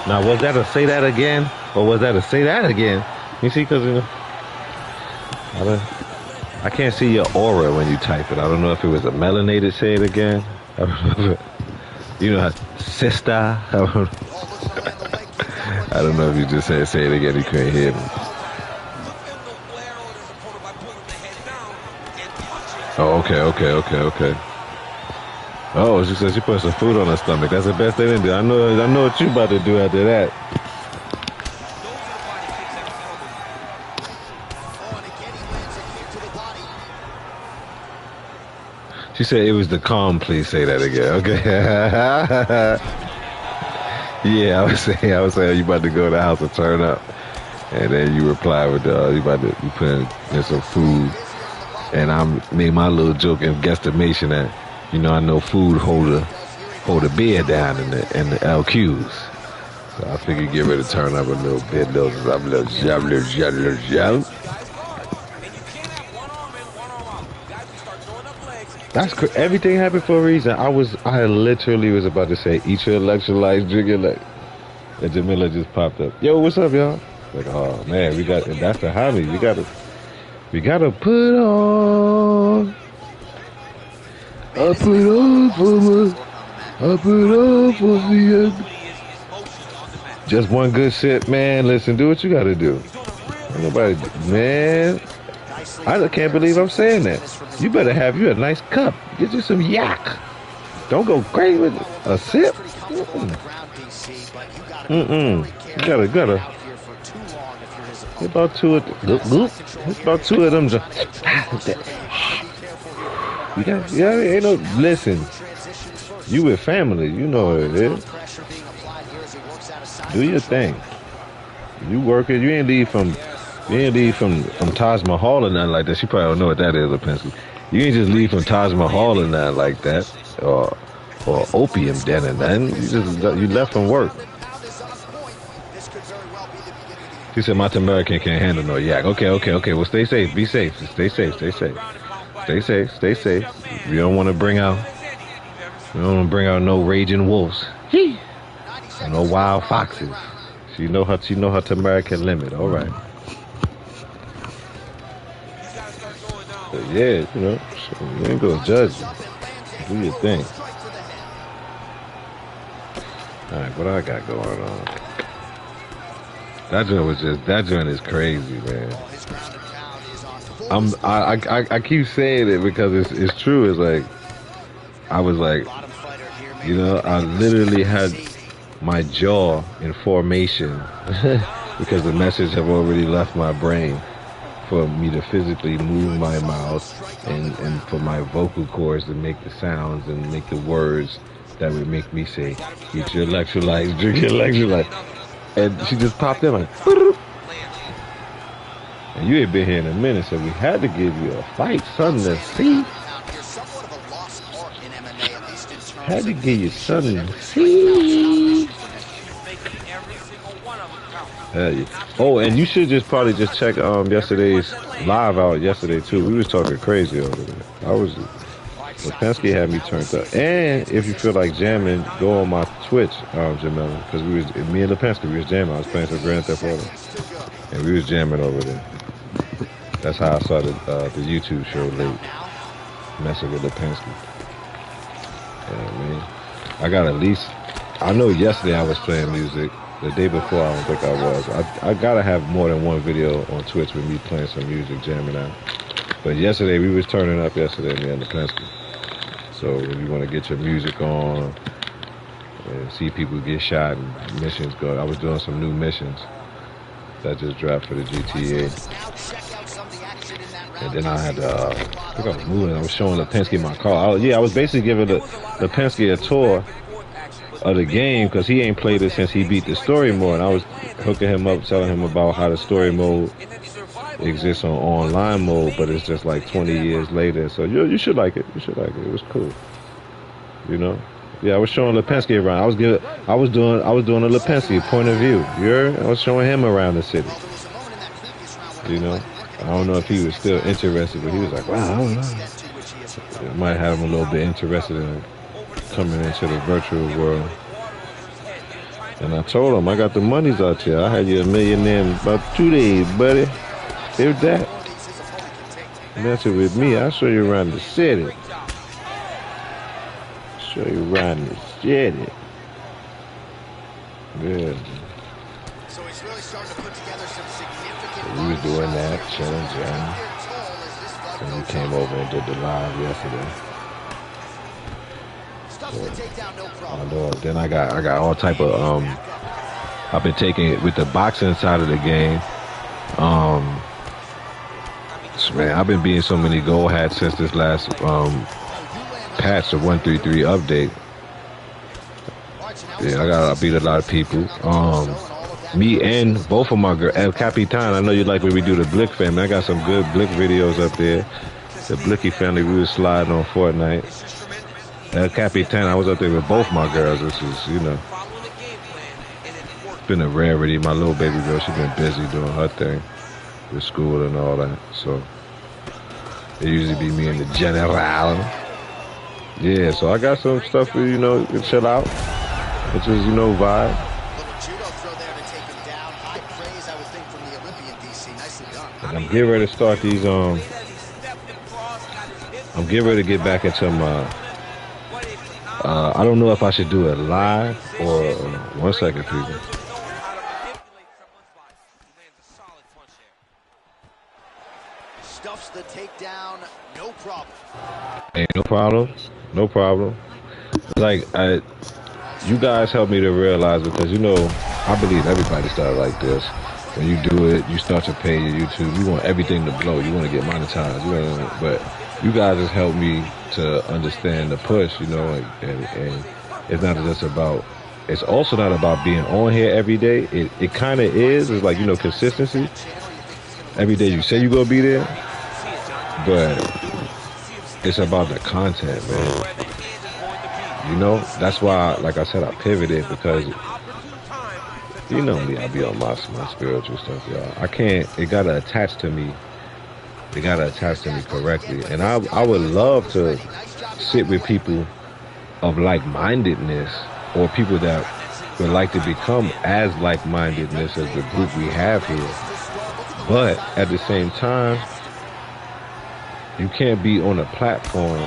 Now, was that a say that again? Or was that a say that again? You see, because, you know, I can't see your aura when you type it. I don't know if it was a melanated say it again. I don't know. You know, sister. I don't know if you just said say it again. You couldn't hear me. Oh, okay. Oh, she said she put some food on her stomach. That's the best thing to do. I know what you about to do after that. She said it was the calm. Please say that again. Okay. Yeah, I was saying you about to go to the house and turn up, and then you reply with you put in some food, and I made my little joke and guesstimation that, you know, I know food hold a beer down in the LQs, so I figured get ready to turn up a little bit, That's everything happened for a reason. I literally was about to say, eat your electrolytes, drink your and Jamila just popped up. Yo, what's up, y'all? Like, oh man, that's the hobby. We gotta put on. I put on for me. Just one good sip, man. Listen, do what you gotta do. Ain't nobody, man. I can't believe I'm saying that. You better have you a nice cup. Get you some yak. Don't go crazy with a sip. You gotta. Get about two of them. Ain't no, listen. You with family, you know what it is. Do your thing. You working, you ain't leave from Taj Mahal or nothing like that. She probably don't know what that is, Lipinski. You ain't just leave from Taj Mahal or nothing like that, or opium den or nothing. You left from work. She said, my American can't handle no yak. Okay. Well, stay safe. Be safe. Stay safe. We don't want to bring out no raging wolves. No wild foxes. She know her American limit. All right. But yeah, you know, you ain't gonna judge you. Do your thing. All right, what I got going on? That joint is crazy, man. I keep saying it because it's true. It's like, I was like, you know, I literally had my jaw in formation because the message have already left my brain. for me to physically move my mouth and for my vocal cords to make the sounds and make the words that would make me say, eat your electrolytes, drink your electrolytes. And she just popped in like, and you ain't been here in a minute, so we had to give you a fight, something to see. Had to give you something to see. Hell yeah. Oh, and you should just probably just check yesterday's live out yesterday too. We was talking crazy over there. Lipinski had me turned up. And if you feel like jamming, go on my Twitch, Jamel, because me and Lipinski, we was jamming. I was playing some Grand Theft Auto, and we was jamming over there. That's how I started the YouTube show late, messing with Lipinski. Yeah, man. I got at least, I know yesterday I was playing music. The day before, I don't think I was. I gotta have more than one video on Twitch with me playing some music, jamming out. But yesterday, we was turning up yesterday, me and Lipinski. So if you want to get your music on and see people get shot and missions go, I was doing some new missions that just dropped for the GTA. And then I had I think I was moving. I was showing Lipinski my car. I was basically giving Lipinski a tour of the game because he ain't played it since he beat the story mode. And I was hooking him up, telling him about how the story mode exists on online mode, but it's just like 20 years later. So you should like it. You should like it. It was cool. You know? Yeah, I was showing Lipinski around. I was doing a Lipinski point of view. I was showing him around the city. You know? I don't know if he was still interested, but he was like, wow, I don't know. It might have him a little bit interested in coming into the virtual world. And I told him, I got the monies out here. I had you $1 million in about 2 days, buddy. If that. Messing with me, I'll show you around the city. Show you around the city. Yeah. So he's really starting to put together some significant. So we was doing that, chilling, jamming. And we came over and did the live yesterday. So, I know. Then I got all type of I've been taking it with the boxing side of the game. Man, I've been beating so many gold hats since this last patch, the 133 update. Yeah, I beat a lot of people. Me and both of my girls, El Capitan, I know you like when we do the Blick family. I got some good Blick videos up there. The Blicky family, we was sliding on Fortnite. El Capitan, I was up there with both my girls, which is, you know, been a rarity. My little baby girl, she's been busy doing her thing with school and all that. So it usually be me and the General. Yeah, so I got some stuff for, you know, you can chill out, which is, you know, vibe. And I'm getting ready to start these, I'm getting ready to get back into my, I don't know if I should do it live or, 1 second, people. Stuffs the takedown, no problem. Hey, no problem. No problem. Like, you guys helped me to realize, because, you know, I believe everybody started like this. When you do it, you start to pay your YouTube. You want everything to blow. You want to get monetized. But you guys just helped me to understand the push, you know, and it's not just about, it's also not about being on here every day. It kind of is. It's like, you know, consistency. Every day you say you're going to be there, but it's about the content, man. You know, that's why, like I said, I pivoted, because you know me, I be on my spiritual stuff, y'all. I can't, it gotta attach to me. It gotta attach to me correctly. And I would love to sit with people of like-mindedness, or people that would like to become as like-mindedness as the group we have here. But at the same time, you can't be on a platform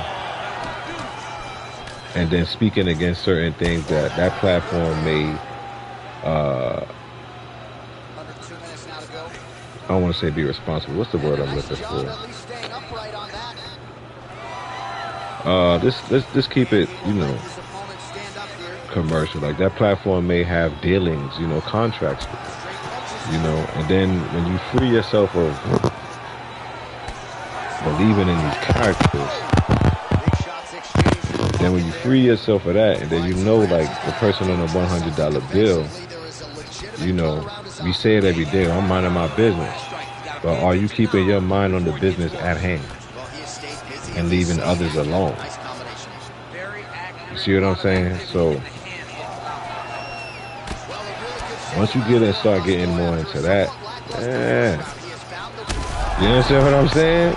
and then speaking against certain things that platform may, I don't want to say be responsible. What's the word I'm looking for? Let's keep it, you know, commercial. Like, that platform may have dealings, you know, contracts with it, you know, and then when you free yourself of believing in these characters. Then when you free yourself of that, and then you know, like the person on a $100 bill, you know, we say it every day, I'm minding my business. But are you keeping your mind on the business at hand and leaving others alone? You see what I'm saying? So once you get and start getting more into that, you understand what I'm saying?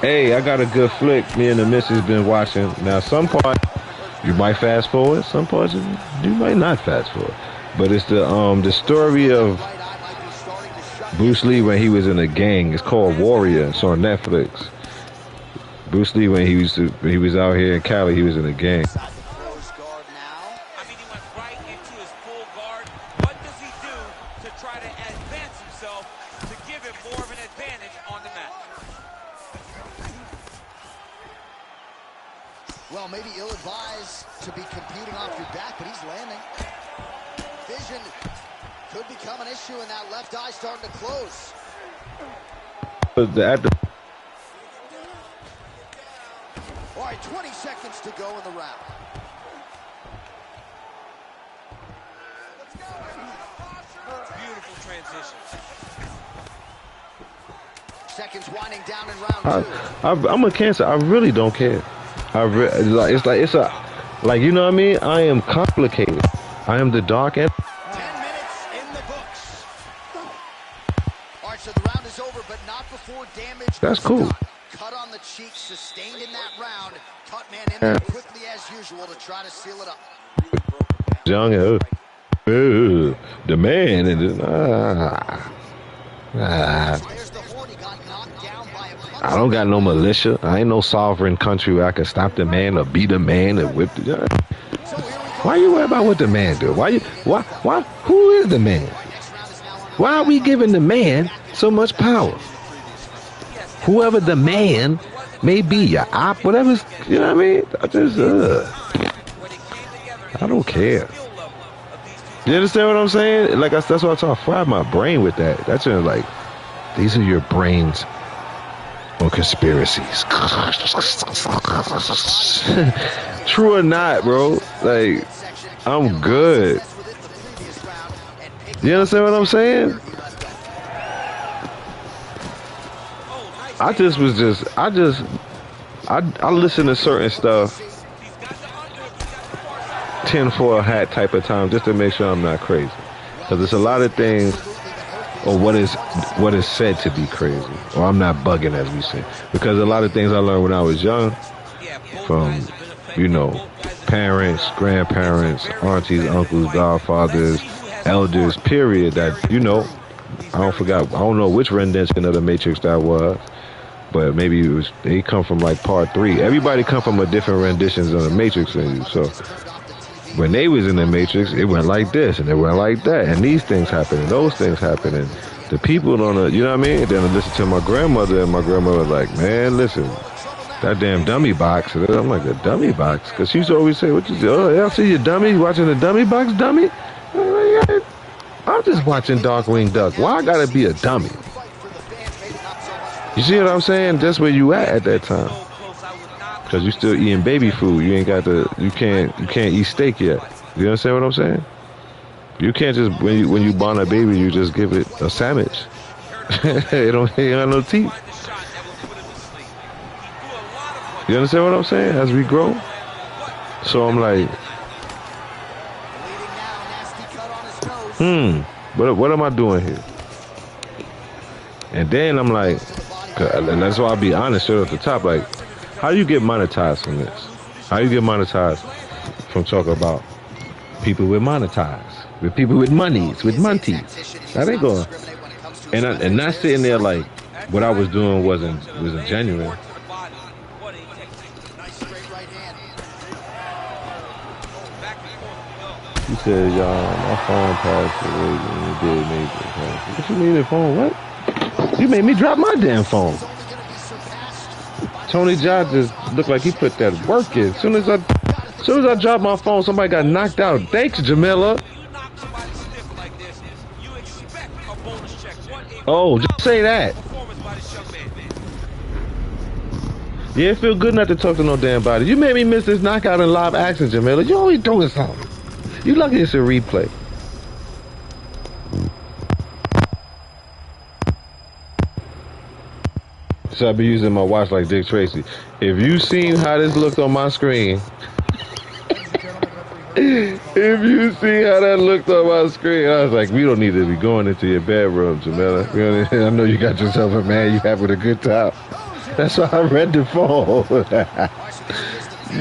Hey, I got a good flick. Me and the missus been watching. Now, some parts you might fast forward. Some parts you might not fast forward. But it's the story of Bruce Lee when he was in a gang. It's called Warrior. It's on Netflix. Bruce Lee when he was out here in Cali, he was in a gang. I mean, he went right into his full guard. What does he do to try to advance himself to give him more of an advantage on the mat? Well, maybe ill-advised to be competing off your back, but he's landing. Vision could become an issue, and that left eye starting to close. All right, 20 seconds to go in the round. Beautiful transition. Seconds winding down in round two. I'm a Cancer. I really don't care. It's you know what I mean? I am complicated. I am the dark end. 10 minutes in the books. All right, so the round is over, but not before damage. That's cool. Cut on the cheek, sustained in that round. Cut man in there quickly as usual to try to seal it up. Young, the man, and I don't got no militia. I ain't no sovereign country where I can stop the man or beat a man or whip the. Why you worry about what the man do? Why? Who is the man? Why are we giving the man so much power? Whoever the man may be, your op, whatever. You know what I mean? I don't care. You understand what I'm saying? Like that's why I try to fry my brain with that. That's just like, these are your brains on conspiracies. True or not, bro? Like, I'm good. You understand what I'm saying? I listen to certain stuff 10-4 hat type of time just to make sure I'm not crazy. Because there's a lot of things, or what is said to be crazy, or I'm not bugging as we say. Because a lot of things I learned when I was young from, you know, parents, grandparents, aunties, uncles, godfathers, elders, period, that, you know, I don't know which rendition of the Matrix that was, but maybe they come from like part 3. Everybody come from a different renditions of the Matrix than you. So when they was in the Matrix, it went like this and it went like that, and these things happen and those things happen, and the people don't, you know what I mean? Then I listened to my grandmother, and my grandmother was like, man, listen, that damn dummy box. And I'm like, a dummy box? Because she used to always say, what you say? Oh, yeah, I see you dummy, watching the dummy box, dummy? I'm just watching Darkwing Duck. Why I gotta be a dummy? You see what I'm saying? That's where you at that time. Because you still eating baby food. You can't eat steak yet. You understand what I'm saying? You can't just, when you born a baby, you just give it a sandwich. It ain't got no teeth. You understand what I'm saying? As we grow. So I'm like, what am I doing here? And then I'm like, and that's why I'll be honest straight off the top, like, how you get monetized from this? How you get monetized from talking about people with monetized, with people with monies, with monties? That ain't going. And not sitting there like what I was doing wasn't genuine. He said, y'all, my phone passed away when you did Major. What you mean the phone? What? You made me drop my damn phone. Tony Jaa just looked like he put that work in. As soon as I dropped my phone, somebody got knocked out. Thanks, Jamila. Oh, just say that. Yeah, it feel good not to talk to no damn body. You made me miss this knockout in live action, Jamila. You always doing something. You lucky it's a replay. So I be using my watch like Dick Tracy. If you seen how this looked on my screen, if you see how that looked on my screen, I was like, we don't need to be going into your bedroom, Jamila. I know you got yourself a man, you having a good time. That's why I read the phone.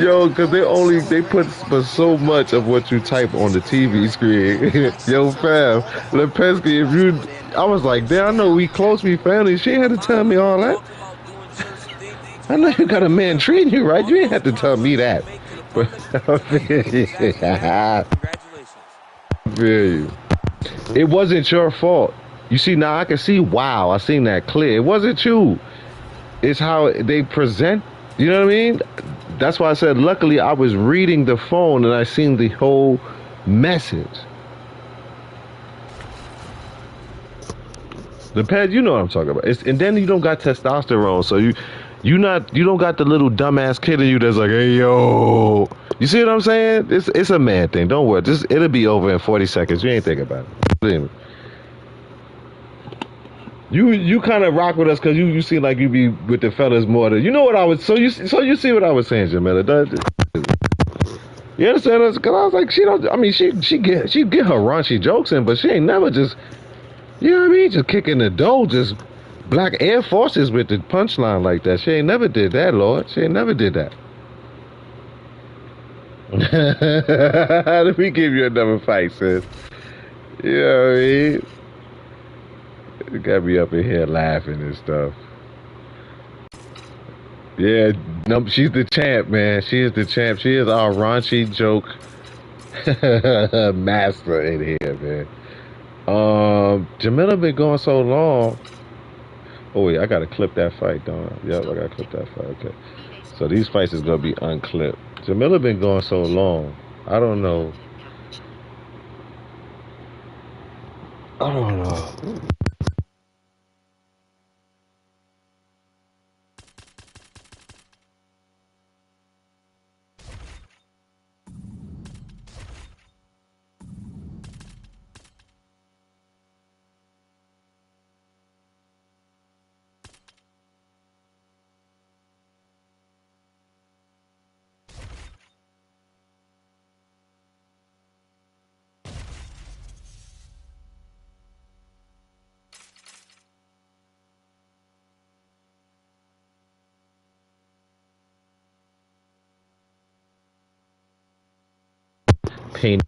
Yo, because they put so much of what you type on the TV screen. Yo, fam, Lepensky, if you, I was like, damn, I know we close, we family. She ain't had to tell me all that. I know you got a man treating you right. You ain't have to tell me that. But I feel you. It wasn't your fault. You see, now I can see, wow, I seen that clear. It wasn't you. It's how they present. You know what I mean? That's why I said, luckily, I was reading the phone and I seen the whole message. The pad, you know what I'm talking about. And then you don't got testosterone, so you don't got the little dumbass kid in you that's like, hey yo, you see what I'm saying? It's a man thing. Don't worry, it'll be over in 40 seconds. You ain't thinking about it. You kind of rock with us because you seem like you be with the fellas more than you know what I was. So you see what I was saying, Jamila. You understand us? Because I was like, she don't. I mean, she get her raunchy jokes in, but she ain't never just. You know what I mean? Just kicking the dough, just black Air Forces with the punchline like that. She ain't never did that, Lord. She ain't never did that. Let me give you another fight, sis. You know what I mean? You got me up in here laughing and stuff. Yeah, no, she's the champ, man. She is the champ. She is our raunchy joke master in here, man. Jamila been going so long. Oh wait, I gotta clip that fight, don't I? Yep, I gotta clip that fight. Okay. So these fights is gonna be unclipped. Jamila been going so long. I don't know. Pain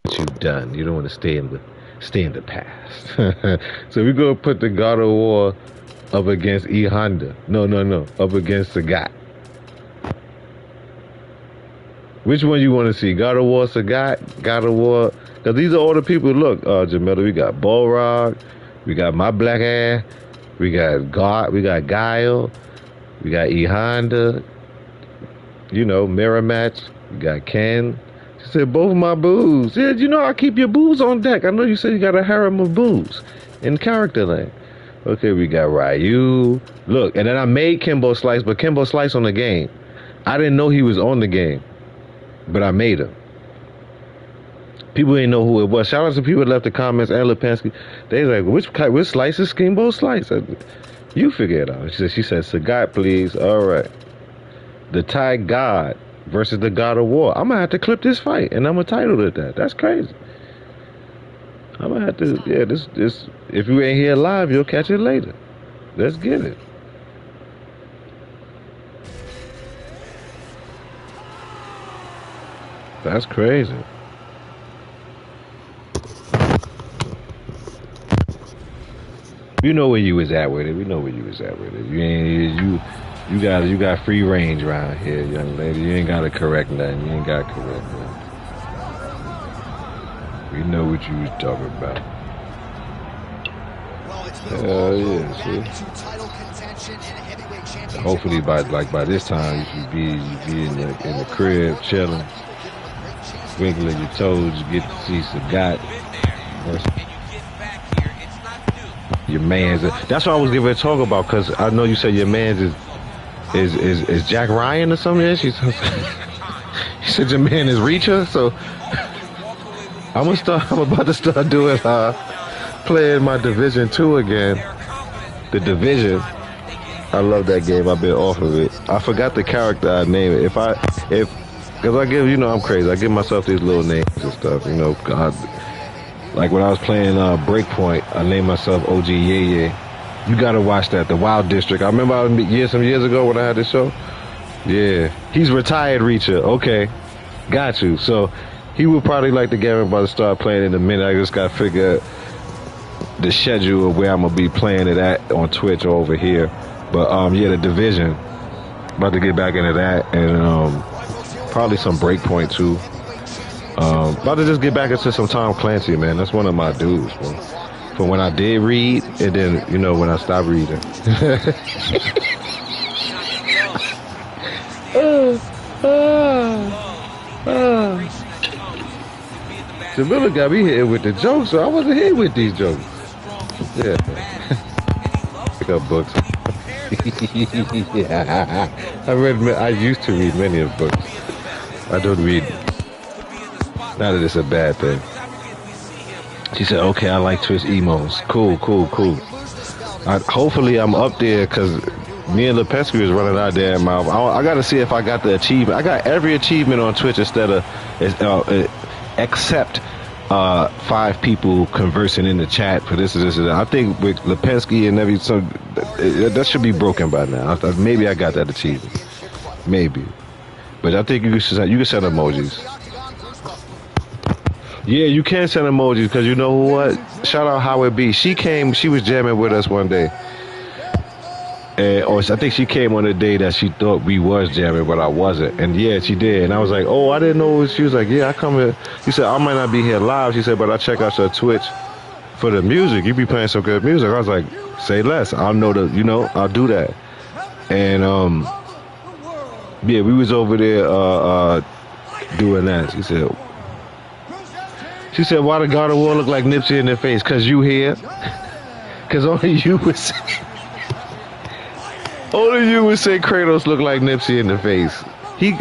what you've done. You don't want to stay in the past. So we gonna put the God of War up against E Honda. No. Up against Sagat. Which one you want to see? God of War, Sagat, God of War. Because these are all the people. Look, Jamila, we got Balrog, we got my black ass, we got God, we got Guile, we got E Honda. You know, mirror match. We got Ken. She said, both of my boos. Yeah, you know I keep your boos on deck. I know you said you got a harem of boos in character lane. Okay, we got Ryu. Look, and then I made Kimbo Slice, but Kimbo Slice on the game. I didn't know he was on the game, but I made him. People didn't know who it was. Shout out to people that left the comments and Lipinski. They was like, which Slice is Kimbo Slice? You figure it out. She said, Sagat, please. All right. The Thai God versus the God of War. I'm gonna have to clip this fight, and I'm gonna title it that. That's crazy. I'm gonna have to. Yeah, this. If you ain't here live, you'll catch it later. Let's get it. That's crazy. You know where you was at with it. We know where you was at with it. You got free range around here, young lady. You ain't gotta correct nothing. You ain't gotta correct nothing. We know what you was talking about. Hell yeah, see? Hopefully by this time you should be in the crib chilling, wiggling your toes, you get to see Sagat. Your man's. That's what I was giving a talk about, because I know you said your man's is is Jack Ryan or something? Yeah, she's. He said your man is Reacher, so I'm about to start doing playing my Division 2 again. The Division. I love that game. I've been off of it. I forgot the character I named it. Because I give, I'm crazy. I give myself these little names and stuff. God, like when I was playing Breakpoint, I named myself OG Yeah. You gotta watch that. The Wild District. I remember some years ago when I had this show. Yeah, he's retired Reacher. Okay, got you. So he would probably like the game I'm about to start playing in a minute. I just gotta figure the schedule of where I'm gonna be playing it at on Twitch or over here. But yeah, the Division. About to get back into that, and probably some Breakpoint too. About to just get back into some Tom Clancy, man. That's one of my dudes, man. From when I did read, and then when I stopped reading. Jamila got me hit with the jokes, so I wasn't hit with these jokes. Yeah. Pick up books. Yeah. I used to read many of books. I don't read. Not that it's a bad thing. She said, okay, I like Twitch emos. Cool. Hopefully I'm up there, because me and Lipinski was running our damn mouth. I got to see if I got the achievement. I got every achievement on Twitch except 5 people conversing in the chat for this. I think with Lipinski and that should be broken by now. Maybe I got that achievement. Maybe. But I think you can send emojis. Yeah, you can send emojis, because you know what? Shout out Howard B. She was jamming with us one day. Or I think she came on the day that she thought we was jamming, but I wasn't. And yeah, she did. And I was like, oh, I didn't know. She was like, yeah, I come here. She said, I might not be here live. She said, but I check out your Twitch for the music. You be playing some good music. I was like, say less. I'll know I'll do that. And yeah, we was over there doing that. She said, why the God of War look like Nipsey in their face? Because you here. Because only you would say Kratos look like Nipsey in the face. He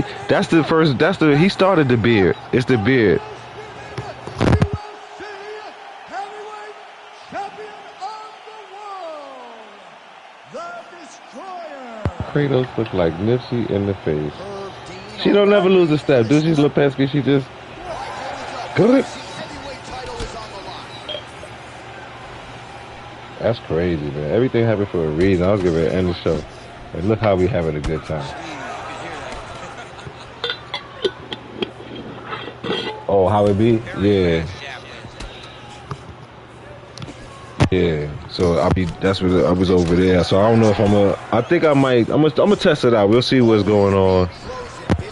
started the beard. It's the beard. Kratos look like Nipsey in the face. She don't never lose a step, do she, Lipinski? She just good. That's crazy, man. Everything happened for a reason. I was getting ready to end the show. And look how we having a good time. Oh, how it be? Yeah. Yeah. So that's what I was over there. So I don't know if I think I might, I'm gonna test it out. We'll see what's going on.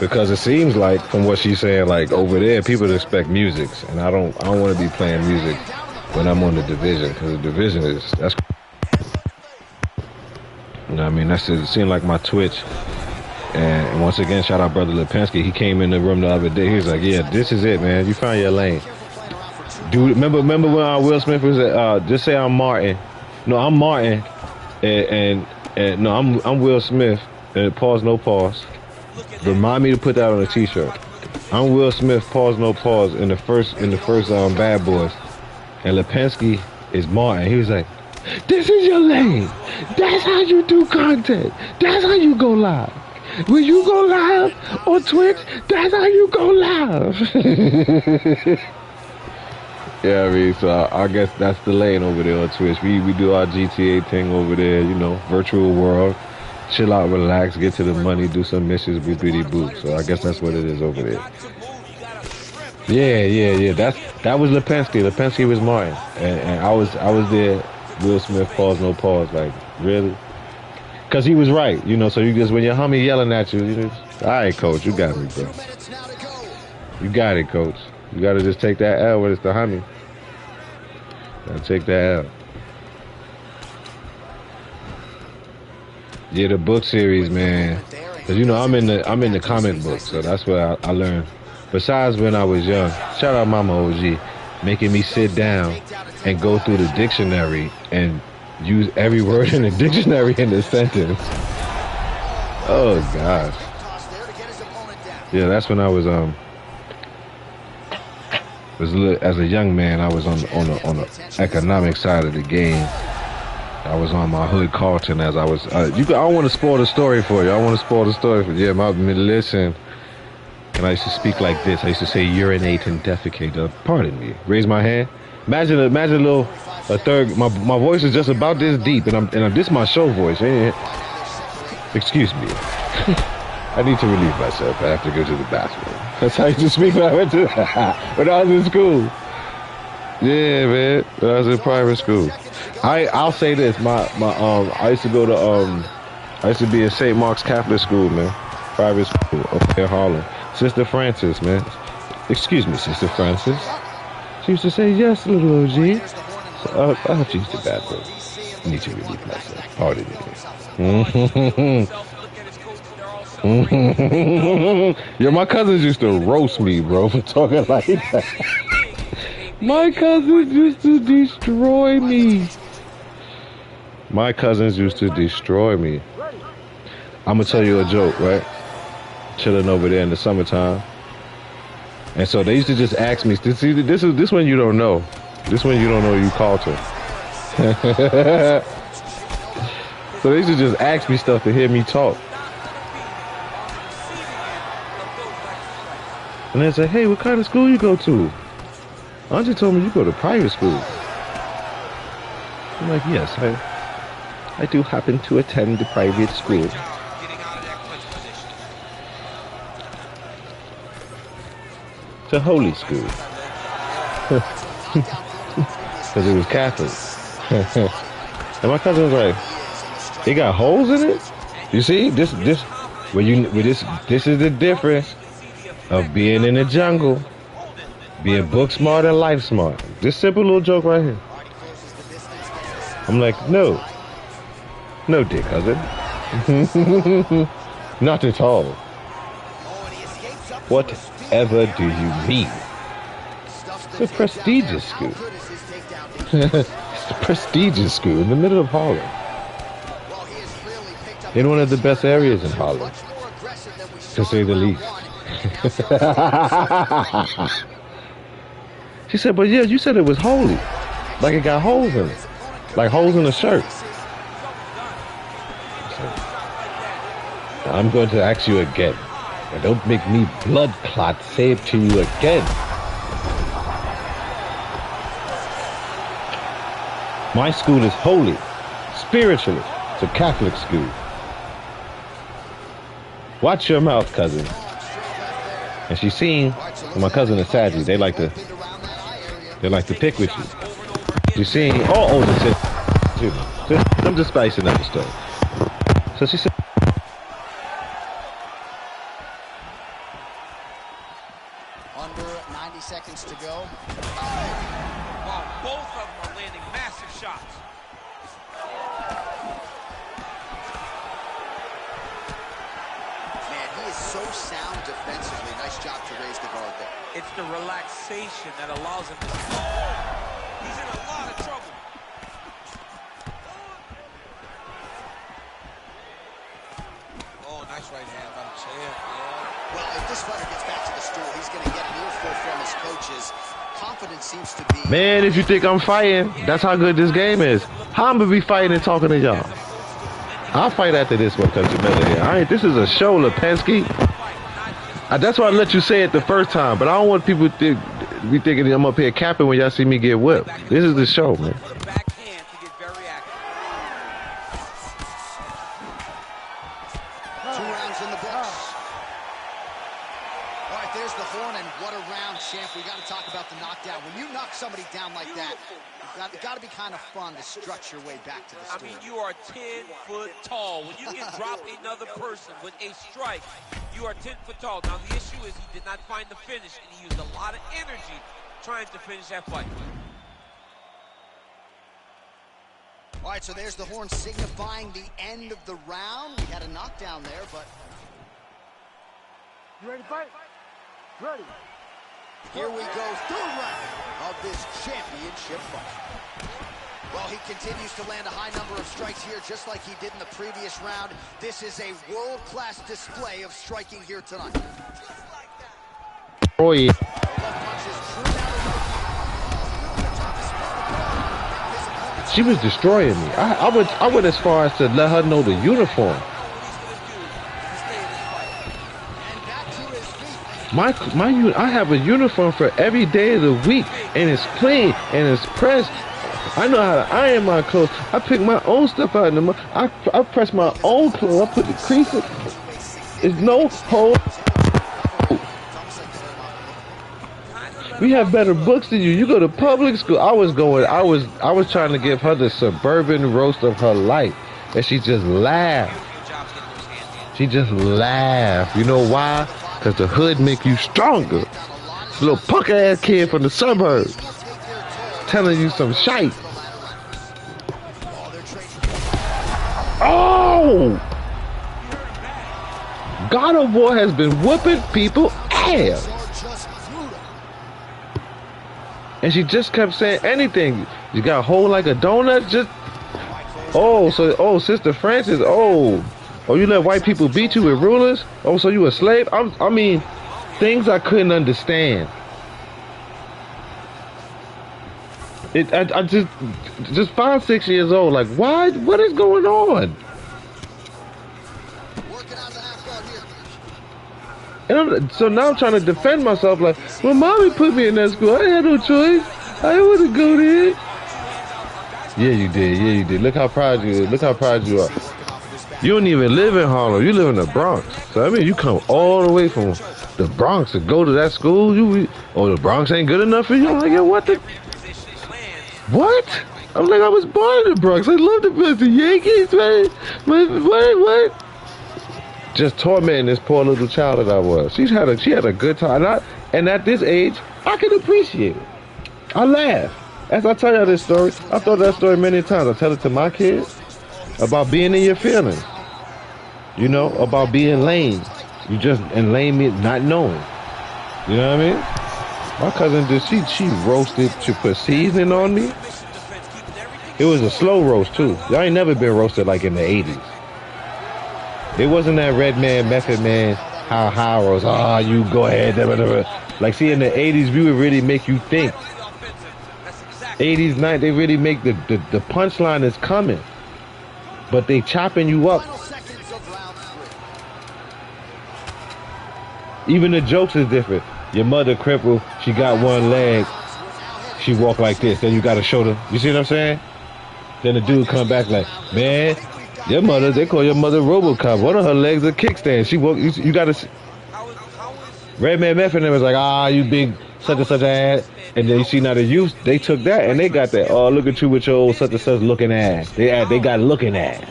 Because it seems like, from what she's saying, like over there, people expect music. And I don't want to be playing music when I'm on the Division, because the Division that's what I mean, it seemed like my Twitch. And once again, shout out brother Lipinski. He came in the room the other day. He was like, yeah, this is it, man. You found your lane. Dude, remember when Will Smith was just say I'm Martin. No, I'm Martin. And no, I'm Will Smith. And pause, no pause. Remind me to put that on a t-shirt. I'm Will Smith, pause, no pause, in the first Bad Boys. And Lipinski is Martin. He was like, this is your lane. That's how you do content. That's how you go live. When you go live on Twitch, that's how you go live. Yeah, I mean, so I guess that's the lane over there on Twitch. We do our GTA thing over there, virtual world. Chill out, relax, get to the money, do some missions, boop bitty boop. So I guess that's what it is over there. Yeah. That was Lipinski. Lipinski was Martin, and I was there. Will Smith, pause, no pause. Like, really? Because he was right, So you just, when your homie yelling at you, all right, coach, you got me, bro. You got it, coach. You got to just take that L when it's the homie. Gotta take that L. Yeah, the book series, man. Because I'm in the comic book, so that's what I learned. Besides when I was young, shout out Mama OG, making me sit down and go through the dictionary and use every word in the dictionary in the sentence. Oh gosh. Yeah, that's when I was as a young man. I was on the economic side of the game. I was on my hood Carlton as I was. I don't want to spoil the story for you. I want to spoil the story for you. Yeah, listen. And I used to speak like this. I used to say urinate and defecate. Pardon me. Raise my hand. Imagine a little a third. My voice is just about this deep, and this is my show voice. Excuse me. I need to relieve myself. I have to go to the bathroom. That's how I used to speak when I went to when I was in school. Yeah, man. When I was in private school. I'll say this. I used to go to I used to be in St. Mark's Catholic School, man. Private school up in Harlem. Sister Francis, man. Excuse me, Sister Francis. She used to say, yes, little OG. So, I have to use the bathroom. I need to relieve myself. Pardon me. Yeah, my cousins used to roast me, bro, for talking like that. My cousins used to destroy me. My cousins used to destroy me. I'm gonna tell you a joke, right? Chilling over there in the summertime, and so they used to just ask me. See, this one you don't know. This one you don't know. You called her. So they used to just ask me stuff to hear me talk. And they say, hey, what kind of school you go to? Auntie told me you go to private school. I'm like, yes, I do happen to attend the private school. It's a holy school. Because it was Catholic. And my cousin was like, it got holes in it? You see, this is the difference of being in the jungle, being book smart and life smart. This simple little joke right here. I'm like, no, dear cousin. Not at all. Whatever do you mean? It's a prestigious school. It's a prestigious school in the middle of Harlem. In one of the best areas in Harlem, to say the least. She said, but yeah, you said it was holy. Like it got holes in it. Like holes in a shirt. I'm going to ask you again. And don't make me blood clot say it to you again. My school is holy. Spiritually. It's a Catholic school. Watch your mouth, cousin. And she's seen my cousin is Saggy. They like to pick with you. She's seen I'm just spicing up the story. So she said, under 90 seconds to go. Wow, both of them are landing massive shots. Man, he is so sound defensively. Nice job to raise the guard there. It's the relaxation that allows him to... Oh! He's in a lot of trouble. Oh, nice right hand by the chair. Yeah. Well, if this fighter gets back to the stool, he's going to get an earful from his coaches. Confidence seems to be... man, if you think I'm fighting, that's how good this game is. How I'm going to be fighting and talking to y'all? I'll fight after this one, Country Miller here. This is a show, Lipinski. That's why I let you say it the first time, but I don't want people to be thinking I'm up here capping when y'all see me get whipped. This is the show, man. Backhand to get very active. 2 rounds in the books. All right, there's the horn, and what a round, champ. We got to talk about the knockdown. When you knock somebody down like that, it's got to be kind of fun to strut your way back to the stool. I mean, you are 10 foot tall. When you can drop another person with a strike, you are 10 foot tall. Now, the issue is he did not find the finish, and he used a lot of energy trying to finish that fight. All right, so there's the horn signifying the end of the round. We had a knockdown there, but... You ready to fight? Ready. Here we go, 3rd round of this championship fight. Well, he continues to land a high number of strikes here, just like he did in the previous round. This is a world-class display of striking here tonight. Oh, yeah. She was destroying me. I went as far as to let her know the uniform. I have a uniform for every day of the week, and it's clean and it's pressed. I know how to iron my clothes. I pick my own stuff out in the I press my own clothes. I put the creases. There's no hole. We have better books than you. You go to public school. I was trying to give her the suburban roast of her life, and she just laughed. She just laughed. You know why? Because the hood make you stronger. Little punk ass kid from the suburbs telling you some shite. Oh! God of War has been whooping people ass. And she just kept saying anything. You got a hole like a donut? Just Sister Francis, oh, you let white people beat you with rulers? Oh, so you a slave? I mean, things I couldn't understand. I just 5, 6 years old, like, why? What is going on? And so now I'm trying to defend myself, like, well, mommy put me in that school. I had no choice. I didn't want to go there. Yeah, you did. Yeah, you did. Look how proud you are. Look how proud you are. You don't even live in Harlem. You live in the Bronx. So, I mean, you come all the way from the Bronx to go to that school. The Bronx ain't good enough for you? I'm like, yeah, what? I'm like, I was born in the Bronx. I love the Yankees, man. What? Just tormenting this poor little child that I was. She had a good time. And at this age, I can appreciate it. I laugh. As I tell y'all this story, I've told that story many times. I tell it to my kids about being in your feelings. You know, about being lame. You just, and lame is not knowing. You know what I mean? My cousin she roasted, she put seasoning on me. It was a slow roast too. Y'all ain't never been roasted like in the 80s. It wasn't that Red Man, Method Man, how high roast, you go ahead, like, see, in the 80s, we would really make you think. 80s, 90s, they really make the punchline is coming, but they chopping you up. Even the jokes is different. Your mother crippled, she got one leg, she walk like this, then you gotta show them. You see what I'm saying? Then the dude come back like, man, your mother, they call your mother RoboCop. One of her legs a kickstand. She walk. You gotta. Red Man Method was like, you big such and such ass. And then you see now the youth, they took that and they got that. Oh, look at you with your old such and such looking ass. They got looking ass.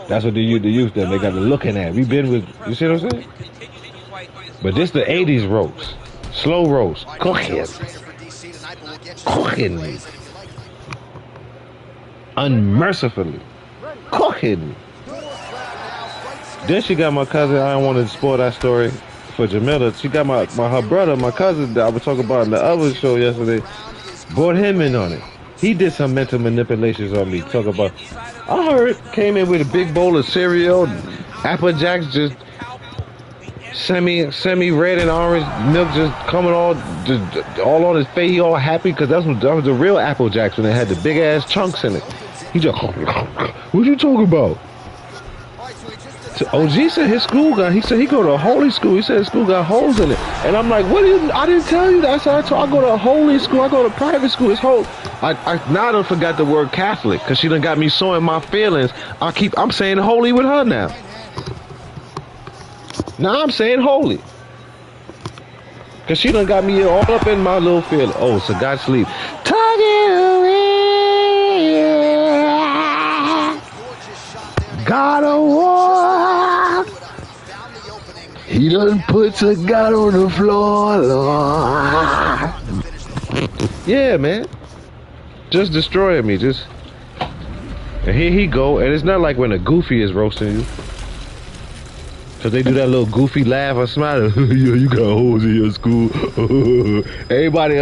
That's what the youth done. They got the looking ass. We been with. You see what I'm saying? But this the 80s roast, slow roast, cooking, unmercifully. Cooking. Then she got my cousin. I don't want to spoil that story for Jamila. She got her brother, my cousin that I was talking about in the other show yesterday. Brought him in on it. He did some mental manipulations on me. Talk about, I heard, came in with a big bowl of cereal, Apple Jacks, just semi red and orange milk, just coming all on his face. He all happy because that was the real Apple Jacks when they had the big ass chunks in it. He just, what you talking about? So OG said his school he said he go to a holy school. He said his school got holes in it. And I'm like, I didn't tell you that. I said, I go to a holy school. I go to private school. It's whole. I now done forgot the word Catholic because she done got me so in my feelings. I'm saying holy with her now. Now I'm saying holy. Because she done got me all up in my little feeling. Oh, so God sleep. God of War. He done puts a God on the floor, Lord. Yeah, man. Just destroying me. And here he go. And it's not like when a goofy is roasting you. Cause they do that little goofy laugh or smile. Yo, you got hoes in your school. Everybody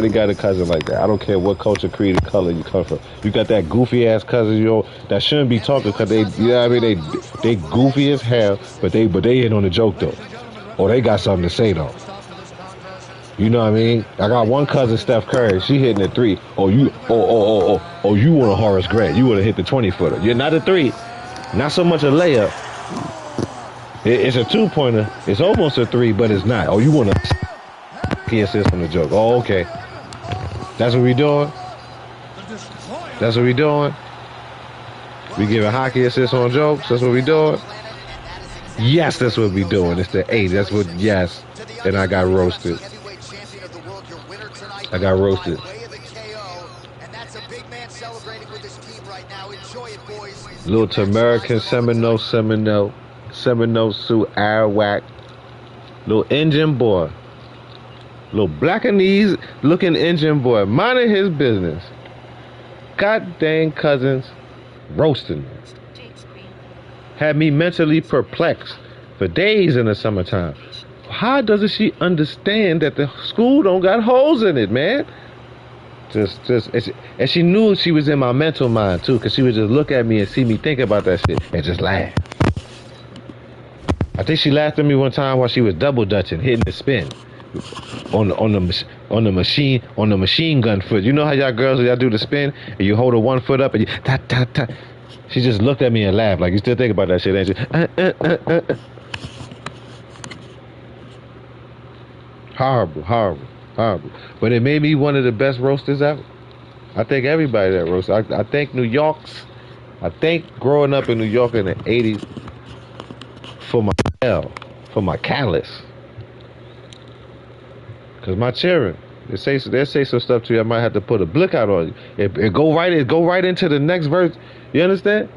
got a cousin like that. I don't care what culture, creed, or color you come from. You got that goofy ass cousin, that shouldn't be talking because they, you know what I mean? They goofy as hell, but they in on the joke though. Or they got something to say though. You know what I mean? I got one cousin, Steph Curry. She hitting the 3. Oh, you want a Horace Grant? You would have hit the 20-footer. You're not a 3, not so much a layup. It's a 2-pointer. It's almost a 3, but it's not. Oh, you want to key assist on the joke? Oh, okay. That's what we doing. That's what we doing. We giving hockey assists on jokes. That's what we doing. Yes, that's what we doing. It's the 8. That's what. Yes. And I got roasted. I got roasted. Little Tamerican Seminole Sioux Arawak. Little Indian boy. Little Blackanese looking Indian boy. Minding his business. God dang cousins roasting me. Had me mentally perplexed for days in the summertime. How doesn't she understand that the school don't got holes in it, man? And she knew she was in my mental mind too, because she would just look at me and see me think about that shit and just laugh. I think she laughed at me one time while she was double dutching, hitting the spin on the machine gun foot. You know how y'all girls, y'all do the spin and you hold the one foot up and you ta ta ta. She just looked at me and laughed like, you still think about that shit, ain't you? Horrible. But it made me one of the best roasters ever. I thank everybody that roasts. I thank New York's. I thank growing up in New York in the 80s for my catalyst. Cause my children, they say some stuff to you. I might have to put a blick out on you. It go right into the next verse. You understand?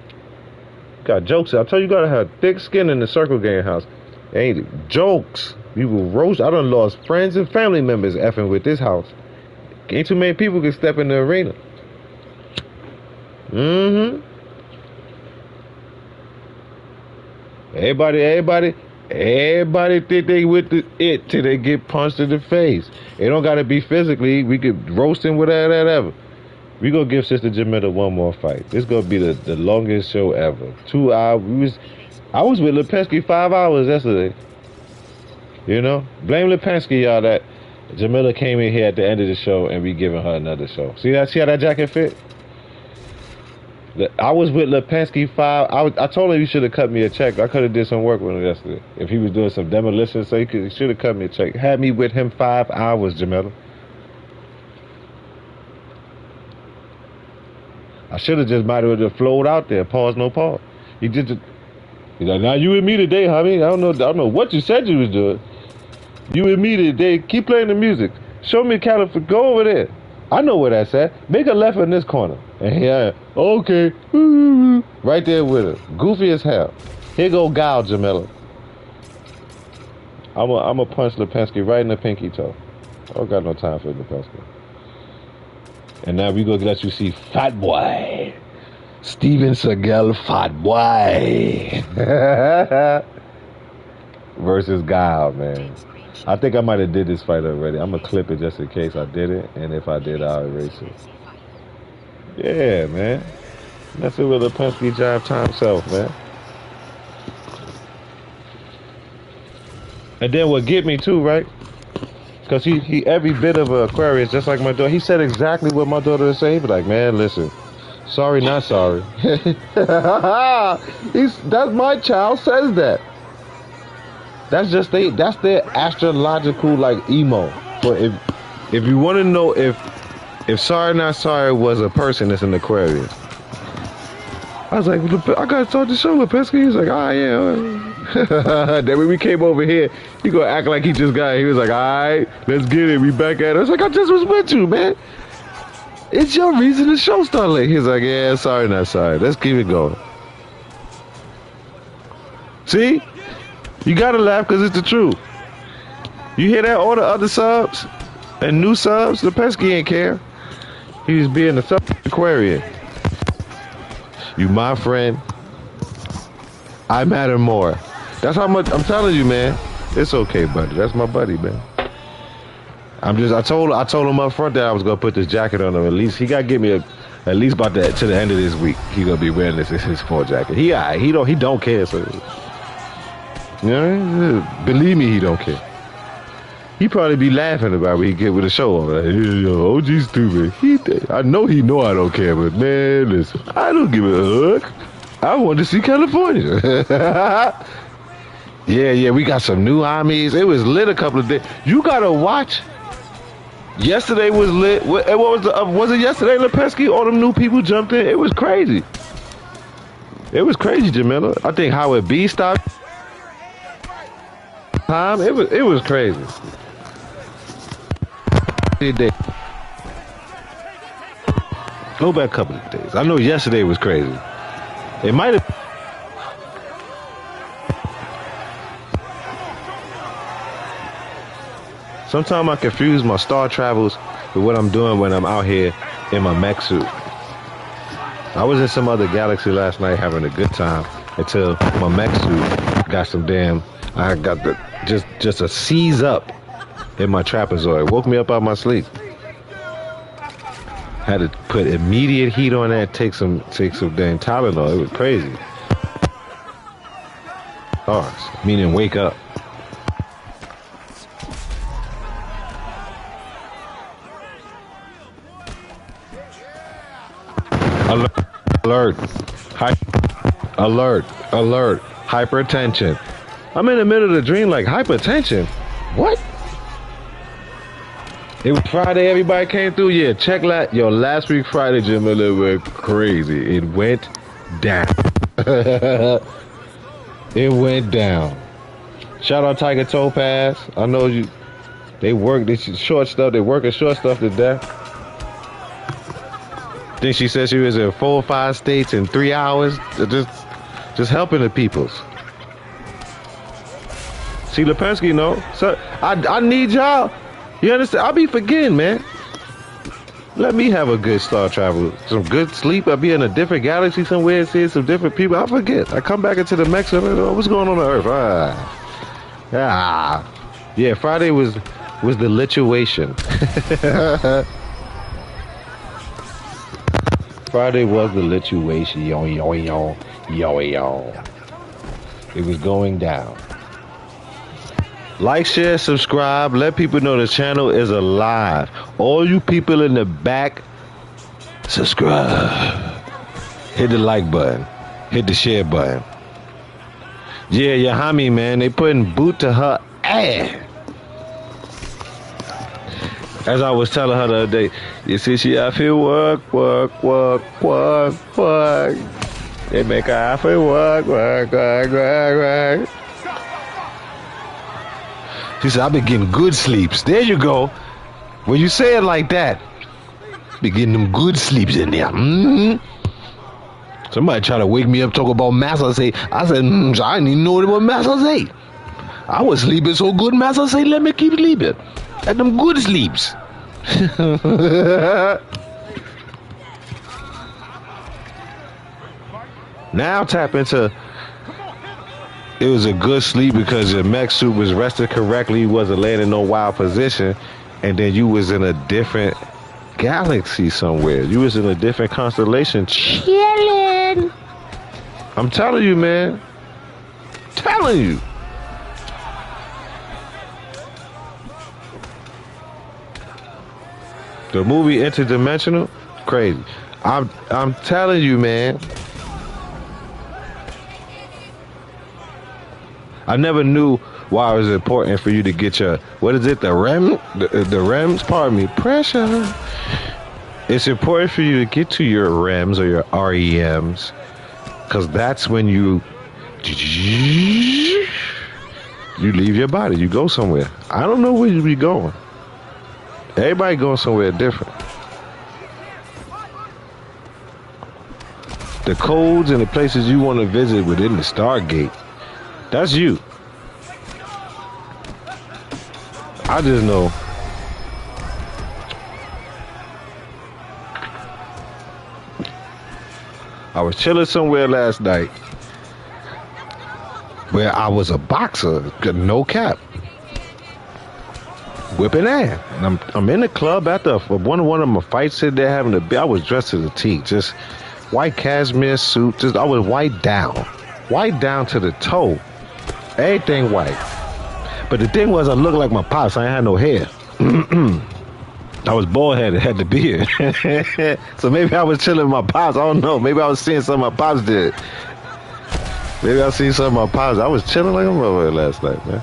Got jokes. I tell you, gotta have thick skin in the circle game house. Ain't jokes. You will roast. I done lost friends and family members effing with this house. Ain't too many people can step in the arena. Everybody think they with it till they get punched in the face. It don't gotta be physically. We could roast him whatever. We gonna give Sister Jamila one more fight. This gonna be the longest show ever. 2 hours. I was with Lipinski 5 hours yesterday. You know, blame Lipinski, y'all, that Jamila came in here at the end of the show and we giving her another show. See how that jacket fit? I was with Lipinski 5. I told him he should have cut me a check. I could have did some work with him yesterday if he was doing some demolition. So he should have cut me a check. Had me with him 5 hours, Jamila. I should have just might have flowed out there. Pause, no pause. He's like, now you with me today, homie. I don't know what you said you was doing. You with me today. Keep playing the music. Show me California. Go over there. I know where that's at. Make a left in this corner. And yeah, okay. Right there with her. Goofy as hell. Here go Gal, Jamila. I'm a punch Lipinski right in the pinky toe. I don't got no time for Lipinski. And now we gonna let you see Fat Boy. Steven Seagal, Fat Boy. Versus Gal, man. I think I might have did this fight already. I'm gonna clip it just in case I did it, and if I did, I'll erase it. Yeah, man. That's it with a Lipinski jive time self, man. And then what get me too, right? Because he every bit of an Aquarius, just like my daughter. He said exactly what my daughter would say. He be like, man, listen, sorry, not sorry. That's my child says that. That's just that's their astrological like emo. But if you want to know if sorry not sorry was a person that's an Aquarius, I was like, I gotta start the show, Lipinski. He's like, yeah. Then when we came over here, he gonna act like he just got here. He was like, all right, let's get it. We back at it. I was like, I just was with you, man. It's your reason the show started late. He's like, yeah, sorry not sorry. Let's keep it going. See? You gotta laugh because it's the truth. You hear that? All the other subs and new subs, Lipinski ain't care. He was being a Aquarian. You my friend. I matter more. That's how much I'm telling you, man. It's okay, buddy. That's my buddy, man. I told him up front that I was gonna put this jacket on him. At least he gotta give me at least about that to the end of this week. He gonna be wearing this as his fall jacket. He don't care. So, you know, believe me, he don't care. He probably be laughing about when he get with the show on. Like, yo, OG stupid. I know he know I don't care, but man, listen, I don't give a hook. I want to see California. Yeah, we got some new homies. It was lit a couple of days. You gotta watch. Yesterday was lit. What was it yesterday, Lepesky? All them new people jumped in. It was crazy. It was crazy, Jamila. I think Howard B stopped time. It was crazy. Go back a couple of days. I know yesterday was crazy. It might have. Sometimes I confuse my star travels with what I'm doing when I'm out here in my mech suit. I was in some other galaxy last night having a good time until my mech suit got some damn. I got just a seize up in my trapezoid. Woke me up out of my sleep. Had to put immediate heat on that. Take some damn Tylenol. It was crazy. Stars, meaning wake up. Alert. Alert. Hypertension. I'm in the middle of the dream like hypertension. What? It was Friday, everybody came through. Yeah, check last week Friday, Jamila, went crazy. It went down. It went down. Shout out Tiger Topaz. I know you. They work this short stuff. They working short stuff to death. Then she said she was in 4 or 5 states in 3 hours, just helping the peoples. See, Lepensky, no, so I need y'all. You understand? I'll be forgetting, man. Let me have a good star travel, some good sleep. I'll be in a different galaxy somewhere, seeing some different people. I forget. I come back into the Mexico. What's going on Earth? Yeah. Friday was the lituation. Friday was the lituation. Yo. It was going down. Like, share, subscribe. Let people know the channel is alive. All you people in the back, subscribe. Hit the like button. Hit the share button. Yeah, your homie, man. They putting boot to her ass. As I was telling her the other day, you see, she out here work. They make her out here work. She said, I've been getting good sleeps. There you go. When you say it like that, be getting them good sleeps in there. Somebody try to wake me up, talk about Master say. I said, I didn't even know what Master say. I was sleeping so good, Master say, let me keep sleeping. At them good sleeps. Now tap into, it was a good sleep because your mech suit was rested correctly, you wasn't laying in no wild position, and then you was in a different galaxy somewhere. You was in a different constellation chilling. I'm telling you, man. Telling you. The movie Interdimensional, crazy. I'm telling you, man. I never knew why it was important for you to get your, what is it, the REMs, pardon me, pressure. It's important for you to get to your REMs or your REMs, because that's when you leave your body, you go somewhere. I don't know where you be going. Everybody going somewhere different. The codes and the places you want to visit within the Stargate, that's you. I just know. I was chilling somewhere last night. where I was a boxer, no cap, whipping ass. And I'm in the club after one of my fights. Sitting there having a beer. I was dressed to the T, just white cashmere suit. Just I was white down to the toe, everything white. But the thing was, I looked like my pops. I ain't had no hair. I was bald headed, had the beard. So maybe I was chilling with my pops. I don't know. Maybe I was seeing something my pops did. Maybe I seen something my pops. I was chilling like a motherfucker last night, man.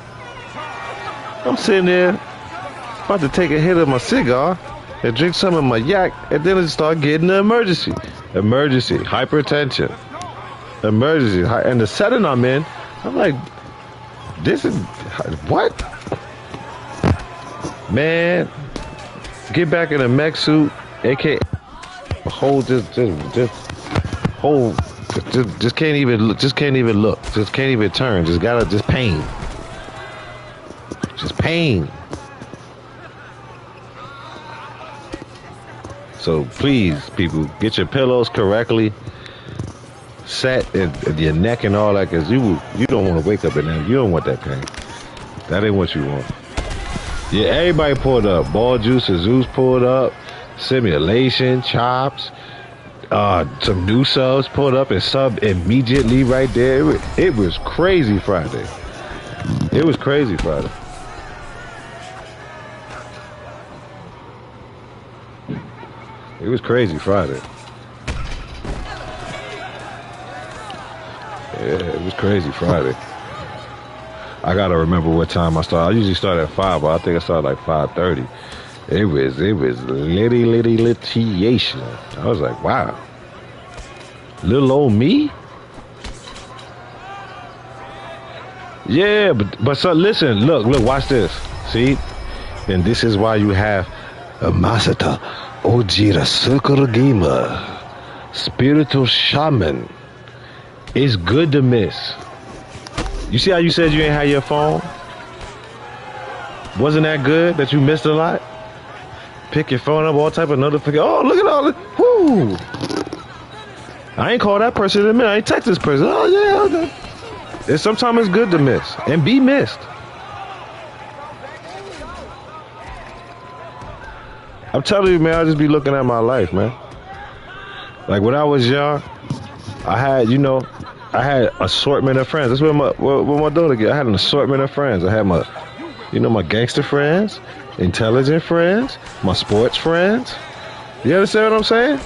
I'm sitting there about to take a hit of my cigar and drink some of my yak, and then it start getting the emergency, hypertension, emergency, and the setting I'm in, I'm like, this is what? Man, get back in a mech suit, aka hold just can't even look, just can't even turn, just pain. So please, people, get your pillows correctly set and your neck and all that, because you don't want to wake up in that. You don't want that pain. That ain't what you want. Yeah, everybody pulled up. Ball Juice, Zeus pulled up. Simulation, Chops, some new subs pulled up and subbed immediately right there. It was crazy Friday. It was crazy Friday. It was crazy Friday. Yeah, it was crazy Friday. I gotta remember what time I started. I usually start at 5, but I think I started like 5:30. It was litigation. I was like, wow. Little old me? Yeah, but so listen, look, watch this. See? And this is why you have a Masata OGCIRCLEGAME, spiritual shaman. It's good to miss. You see how you said you ain't had your phone? Wasn't that good that you missed a lot? Pick your phone up, all type of notification. Oh, look at all this. Whoo! I ain't called that person in a minute. I ain't text this person. Oh, yeah. Okay. And sometimes it's good to miss and be missed. I'm telling you, man, I just be looking at my life, man. Like when I was young, I had assortment of friends. That's what my daughter get. I had an assortment of friends. I had my gangster friends, intelligent friends, my sports friends. You understand what I'm saying?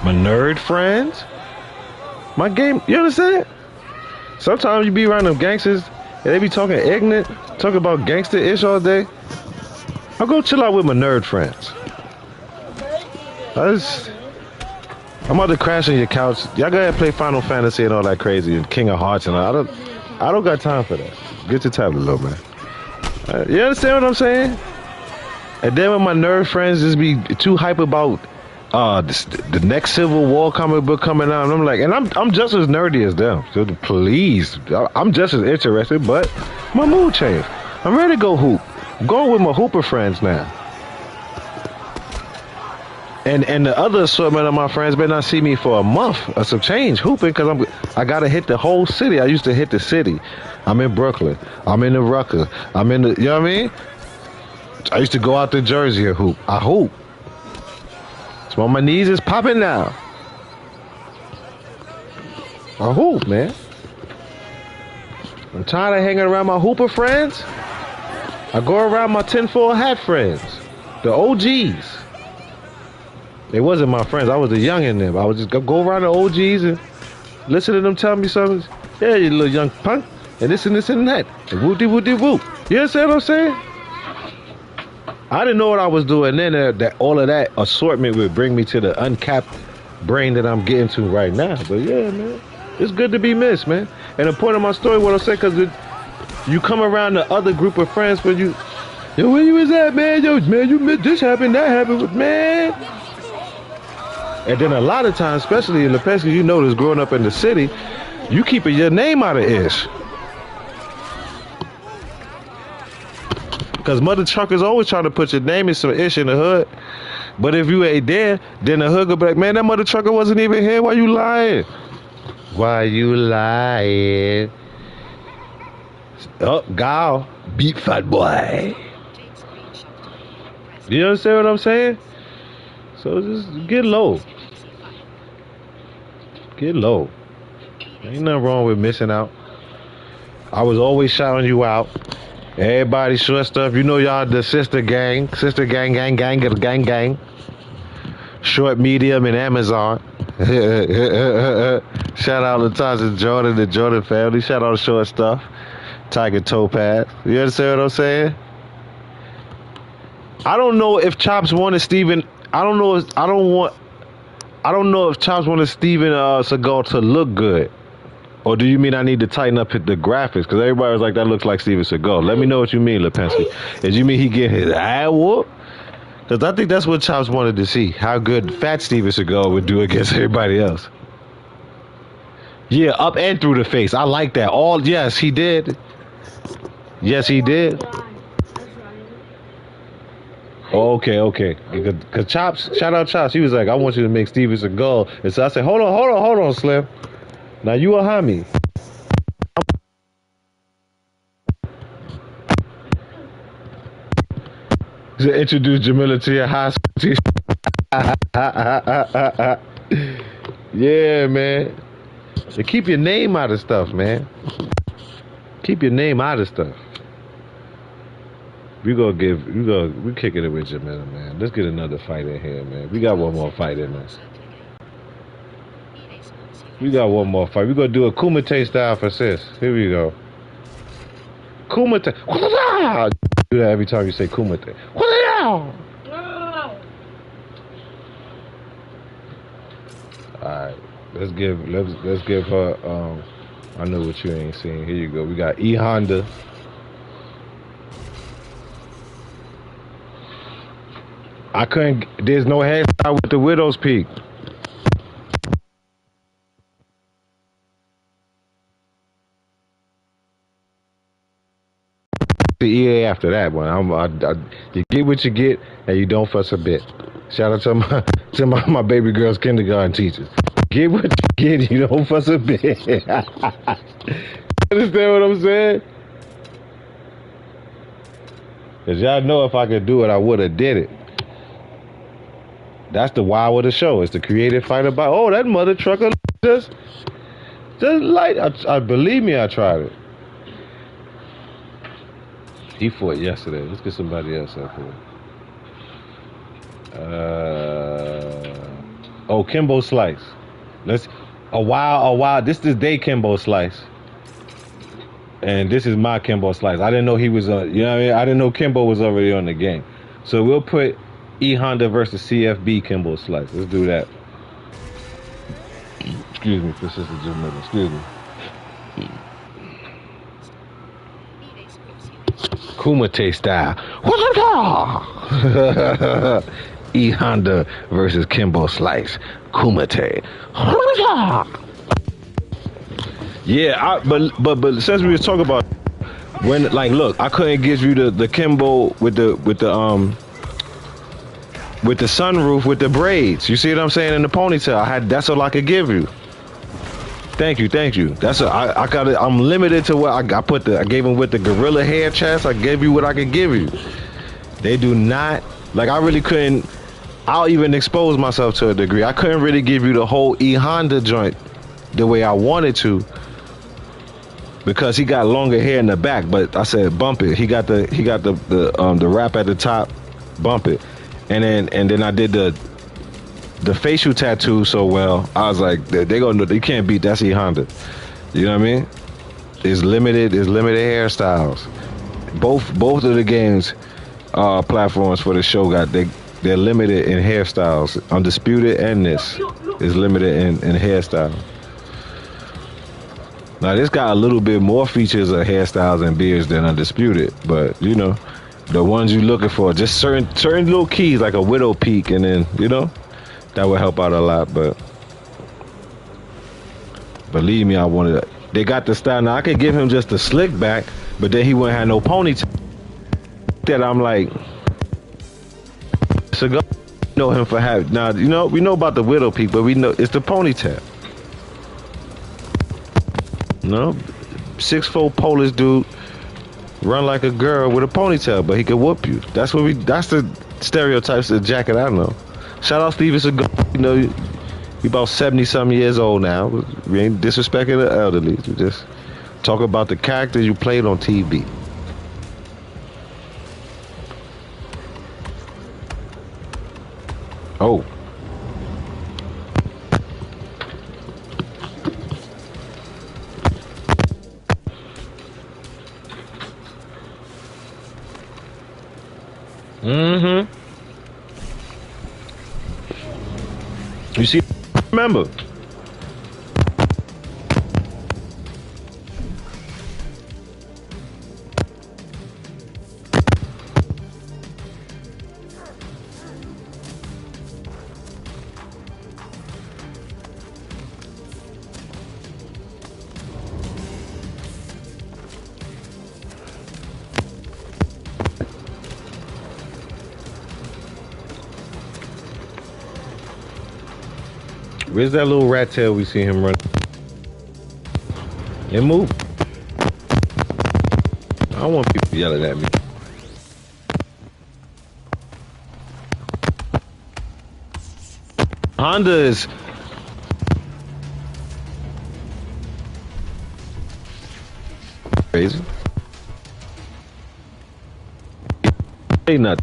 My nerd friends. My game, you understand? Sometimes you be around them gangsters and they be talking ignorant, talking about gangster-ish all day. I'll go chill out with my nerd friends. I'm about to crash on your couch. Y'all go ahead and play Final Fantasy and all that crazy and King of Hearts and all. I don't got time for that. Get your tablet, little man. You understand what I'm saying? And then when my nerd friends just be too hype about the next Civil War comic book coming out, and I'm like, and I'm just as nerdy as them. So please, I'm just as interested, but my mood changed. I'm ready to go hoop. I'm going with my hooper friends now. And the other assortment of my friends better not see me for a month or some change hooping, because I gotta hit the whole city. I used to hit the city. I'm in Brooklyn. I'm in the Rucker. I'm in the, you know what I mean? I used to go out to Jersey and hoop. I hoop. So my knees is popping now. I hoop, man. I'm tired of hanging around my hooper friends. I go around my tinfoil hat friends, the OGs. They wasn't my friends. I was the young in them. I would just go around the OGs and listen to them tell me something. Yeah, you little young punk, and this and that. And whoop-de-whoop-de-whoop. You understand what I'm saying? I didn't know what I was doing. Then that all of that assortment would bring me to the uncapped brain that I'm getting to right now. But yeah, man, it's good to be missed, man. And the point of my story, what I'm saying, because you come around the other group of friends where yo, where you was at, man? Yo, man, you missed this happened, that happened, man. And then a lot of times, especially in the past, you notice growing up in the city, you keeping your name out of ish. Because mother truckers always trying to put your name in some ish in the hood. But if you ain't there, then the hood go be like, man, that mother trucker wasn't even here. Why you lying? Why you lying? Oh, Gal, beat fat boy. You understand what I'm saying? So just get low. Get low. Ain't nothing wrong with missing out. I was always shouting you out. Everybody short stuff. You know y'all the sister gang. Sister gang, gang, gang, gang, gang. Short, medium, and Amazon. Shout out to Tasha Jordan, the Jordan family. Shout out to short stuff. Tiger Topaz. You understand what I'm saying? I don't know if Chops wanted Steven. I don't know if Chops wanted Steven Seagal to look good. Or do you mean I need to tighten up the graphics? Because everybody was like, that looks like Steven Seagal. Let me know what you mean, Lipinski. Did you mean he get his eye whooped? Because I think that's what Chops wanted to see. How good fat Steven Seagal would do against everybody else. Yeah, up and through the face. I like that. Yes, he did. Yes, he did. Okay. Because Chops, shout out Chops, he was like, I want you to make Steven Seagal. And so I said, hold on, Slim. Now you a homie. To introduce Jamila to your high school teacher. Yeah, man. So keep your name out of stuff, man. Keep your name out of stuff. We kicking it with Jamila, man. Let's get another fight in here, man. We got one more fight in us. We got one more fight. We're gonna do a Kumite style for sis. Here we go. Kumite. Do that every time you say Kumite. Alright. Let's give her I know what you ain't seen. Here you go. We got E Honda. There's no hairstyle with the Widow's Peak. The EA after that one. You get what you get, and you don't fuss a bit. Shout out to my baby girl's kindergarten teachers. Get what you get, you don't fuss a bit. Understand what I'm saying? Cause y'all know if I could do it, I would have did it. That's the wow of the show. It's the creative fight about. Oh, that mother trucker just light. I believe me, I tried it. He fought yesterday. Let's get somebody else up here. Kimbo Slice. A while. This is day Kimbo Slice. And this is my Kimbo Slice. I didn't know he was on, you know what I mean? I didn't know Kimbo was already on the game. So we'll put E Honda versus CFB Kimbo Slice. Let's do that. Excuse me for Sister Jamila. Excuse me. Kumite style. E Honda versus Kimbo Slice. Kumite. Yeah, but since we was talking about when, like, look, I couldn't give you the Kimbo with the sunroof with the braids. You see what I'm saying in the ponytail? That's all I could give you. Thank you. That's I got it. I'm limited to what I gave him with the gorilla hair chest. I gave you what I could give you. They do not, like, I really couldn't. I'll even expose myself to a degree. I couldn't really give you the whole E Honda joint the way I wanted to because he got longer hair in the back. But I said bump it. He got the wrap at the top, bump it, and then I did the facial tattoo so well. I was like, they can't beat that's E Honda. You know what I mean? It's limited hairstyles. Both of the games platforms for the show they're limited in hairstyles. Undisputed and this is limited in hairstyle. Now this got a little bit more features of hairstyles and beards than Undisputed, but you know, the ones you're looking for, just certain little keys like a widow peak, and then you know, that would help out a lot. But believe me, I wanted it. They got the style. Now I could give him just a slick back, but then he wouldn't have no ponytail. That I'm like, Cigar know him for having. Now you know we know about the widow peak, but we know it's the ponytail. No, 6'4" Polish dude, run like a girl with a ponytail, but he could whoop you. That's the stereotypes of the jacket I know. Shout out Steven Seagal. You know, he about 70-something years old now. We ain't disrespecting the elderly. We just talk about the character you played on TV. Oh. Mm-hmm. You see, remember. Where's that little rat tail we see him run? And move. I don't want people yelling at me. Honda is crazy. Ain't nothing.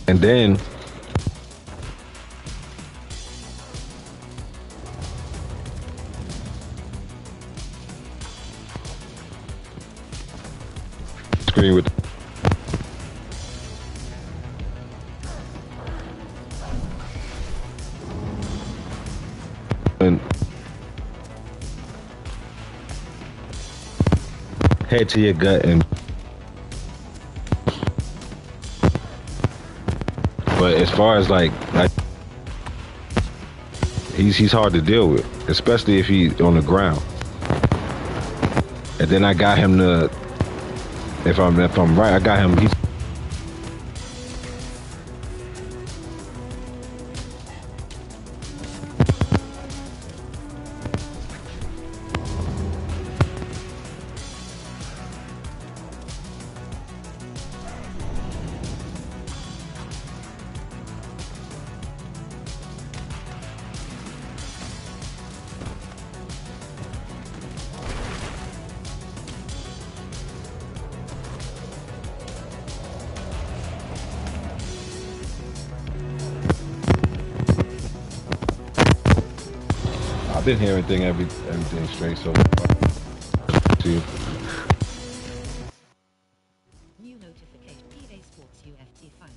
And then screen with and head to your gut and but as far as like he's hard to deal with, especially if he's on the ground. And then I got him to if I'm right, I got him. He's I've been hearing everything straight so see. New notification. PA Sports UFT find.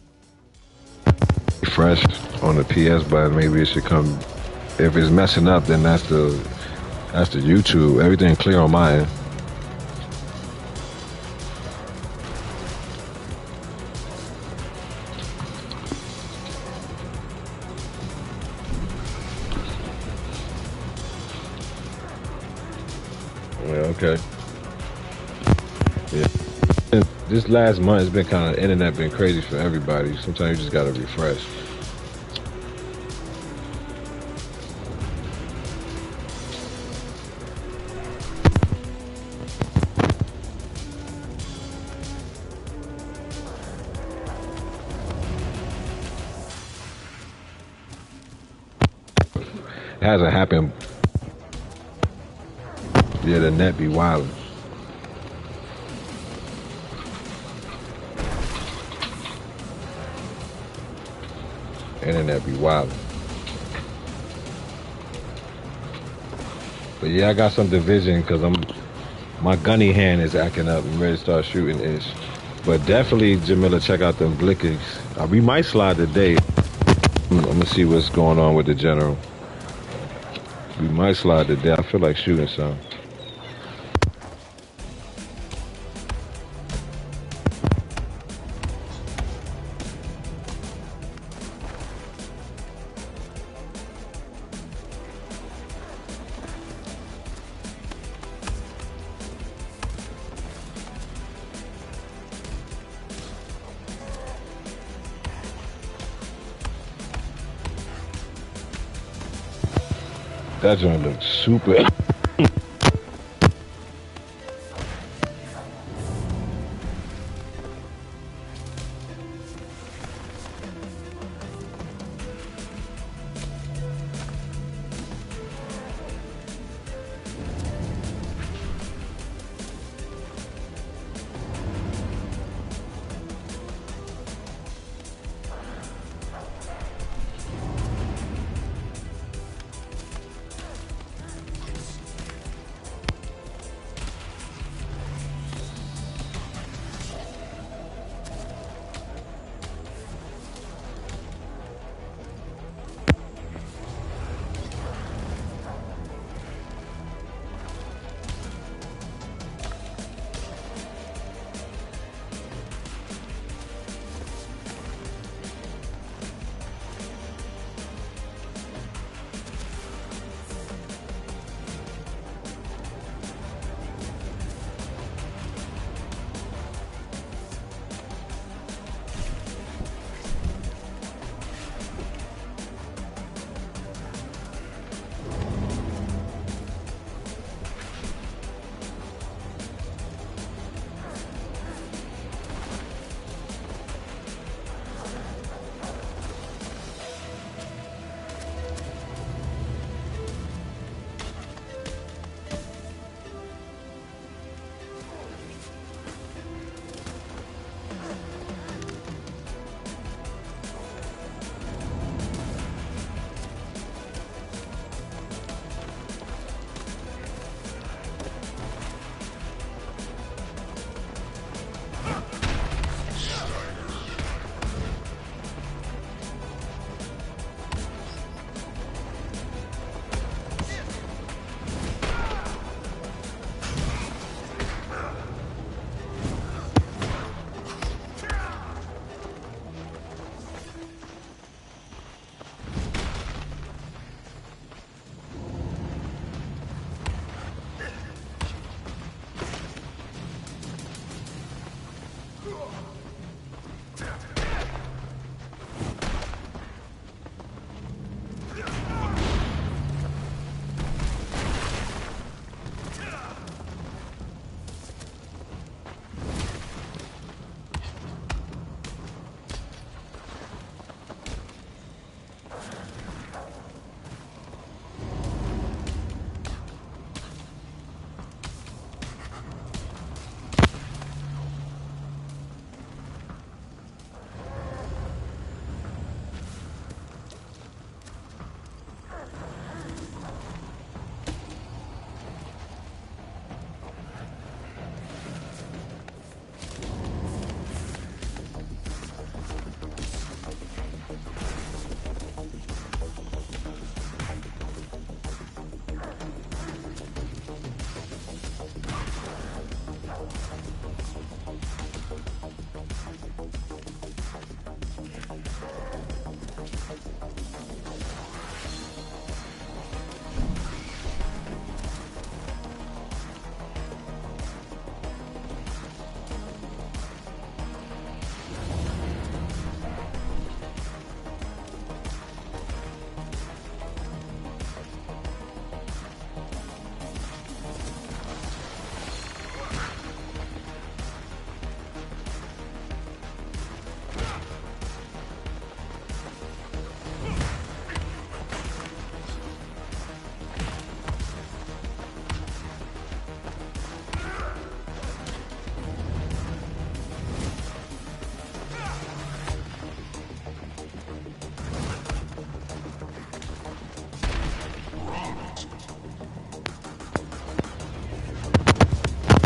Fresh on the PS button, maybe it should come. If it's messing up, then that's the YouTube. Everything clear on my end. Yeah, okay. Yeah. This last month has been kind of, internet been crazy for everybody. Sometimes you just gotta refresh. It hasn't happened. Yeah, the net be wild. Internet be wild. But yeah, I got some division because my gunny hand is acting up. I'm ready to start shooting ish. But definitely, Jamila, check out them blickings. We might slide today. I'm gonna see what's going on with the general. We might slide today. I feel like shooting some. That joint looks super.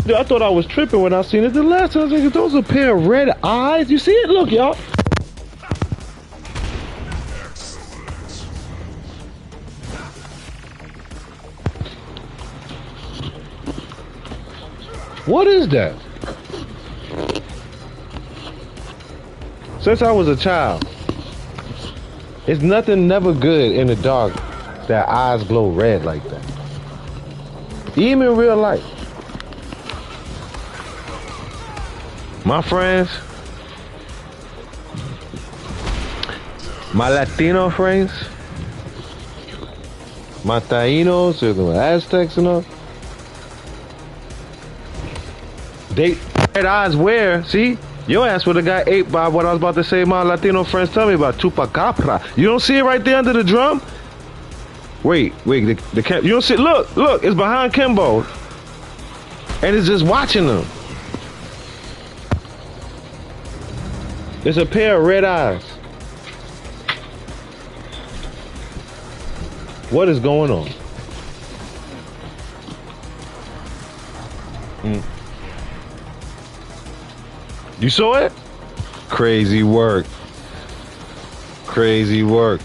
Dude, I thought I was tripping when I seen it the last time. I was like, those are a pair of red eyes. You see it? Look, y'all. What is that? Since I was a child, it's nothing never good in the dark that eyes glow red like that. Even in real life. My friends, my Latino friends, my Tainos, or the Aztecs and all, they red eyes where, see? Your ass would have got ate by what I was about to say my Latino friends tell me about Chupacabra. You don't see it right there under the drum? Wait, you don't see, look, it's behind Kimbo. And it's just watching them. It's a pair of red eyes. What is going on? You saw it? Crazy work. Crazy work.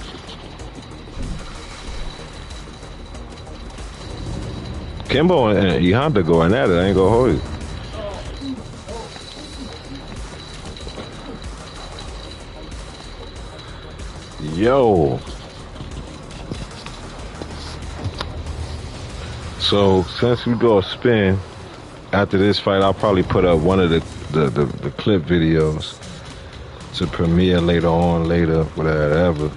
Kimbo and Honda going at it. I ain't gonna hold you. Yo. So since we go a spin, after this fight, I'll probably put up one of the clip videos to premiere later, whatever.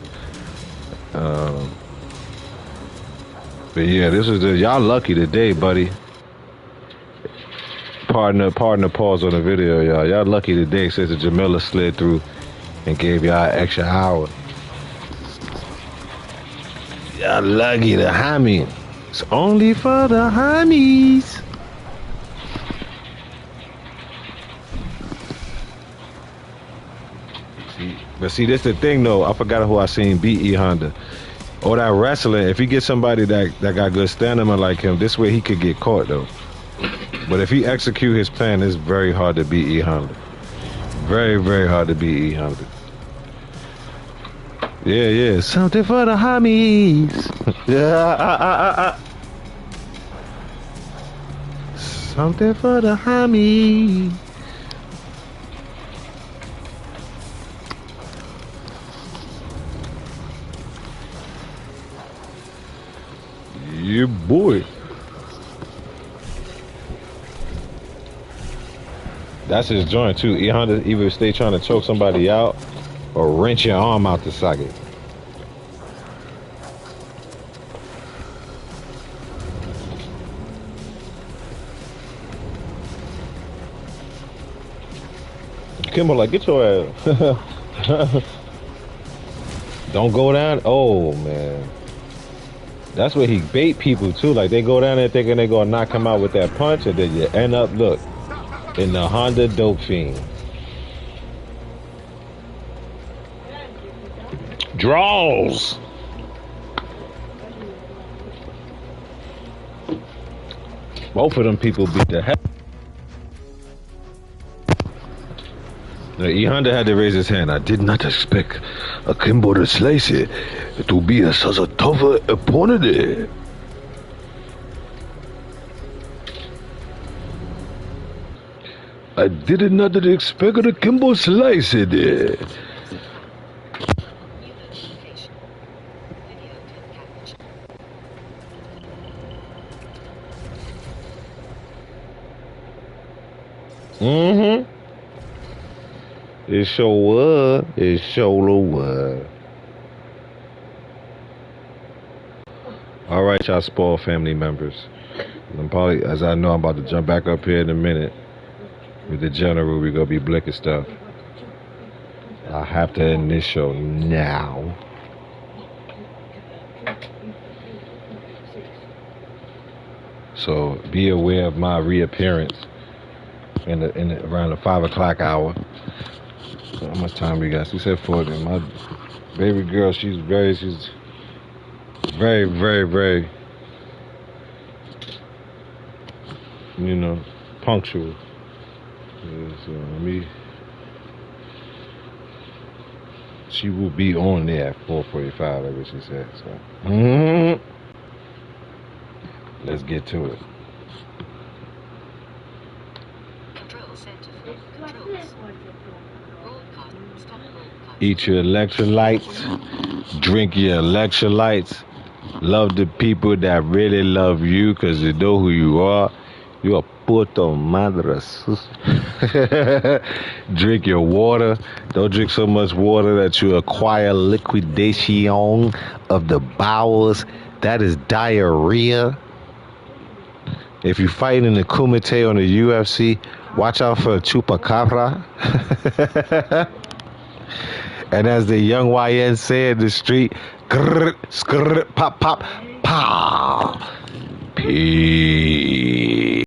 But yeah, this is y'all lucky today, buddy. Pardon the pause on the video, y'all. Y'all lucky today since the Jamila slid through and gave y'all an extra hour. Y'all lucky the homie. It's only for the homies. But see, this the thing though. I forgot who I seen beat E Honda. Or that wrestling. If he gets somebody that got good stamina like him, this way he could get caught though. But if he execute his plan, it's very hard to beat E Honda. Very, very hard to beat E Honda. Yeah. Something for the homies. Yeah. Something for the homies. Yeah, boy. That's his joint too. E Honda either stay trying to choke somebody out or wrench your arm out the socket. Kimbo like, get your ass. Don't go down. Oh man. That's where he bait people too. Like they go down there thinking they gonna knock him out with that punch, and then you end up look in the Honda Dope Fiend. Draws. Both of them people beat the hell. Now, E Honda had to raise his hand. I did not expect Kimbo to slice it to be such a tough opponent. I did not expect a Kimbo slice it. Mm-hmm. It sure was. It sure was. All right, y'all spoiled family members. I'm probably, as I know, I'm about to jump back up here in a minute. With the general, we're going to be blicking stuff. I have to end this show now. So be aware of my reappearance in around the 5 o'clock hour. So how much time we got? She said 40. My baby girl, she's very, very, very, you know, punctual. So she will be on there at 4:45, like what she said. So, let's get to it. Control center. Controls. Broadcast. Stop broadcast. Eat your electrolytes. Drink your electrolytes. Love the people that really love you because they know who you are. You are puto madres. Drink your water. Don't drink so much water that you acquire liquidation of the bowels. That is diarrhea. If you're fighting in the Kumite on the UFC, watch out for a chupacabra. And as the young YN say in the street, grrr, skrr, pop, pop, pow. Peace.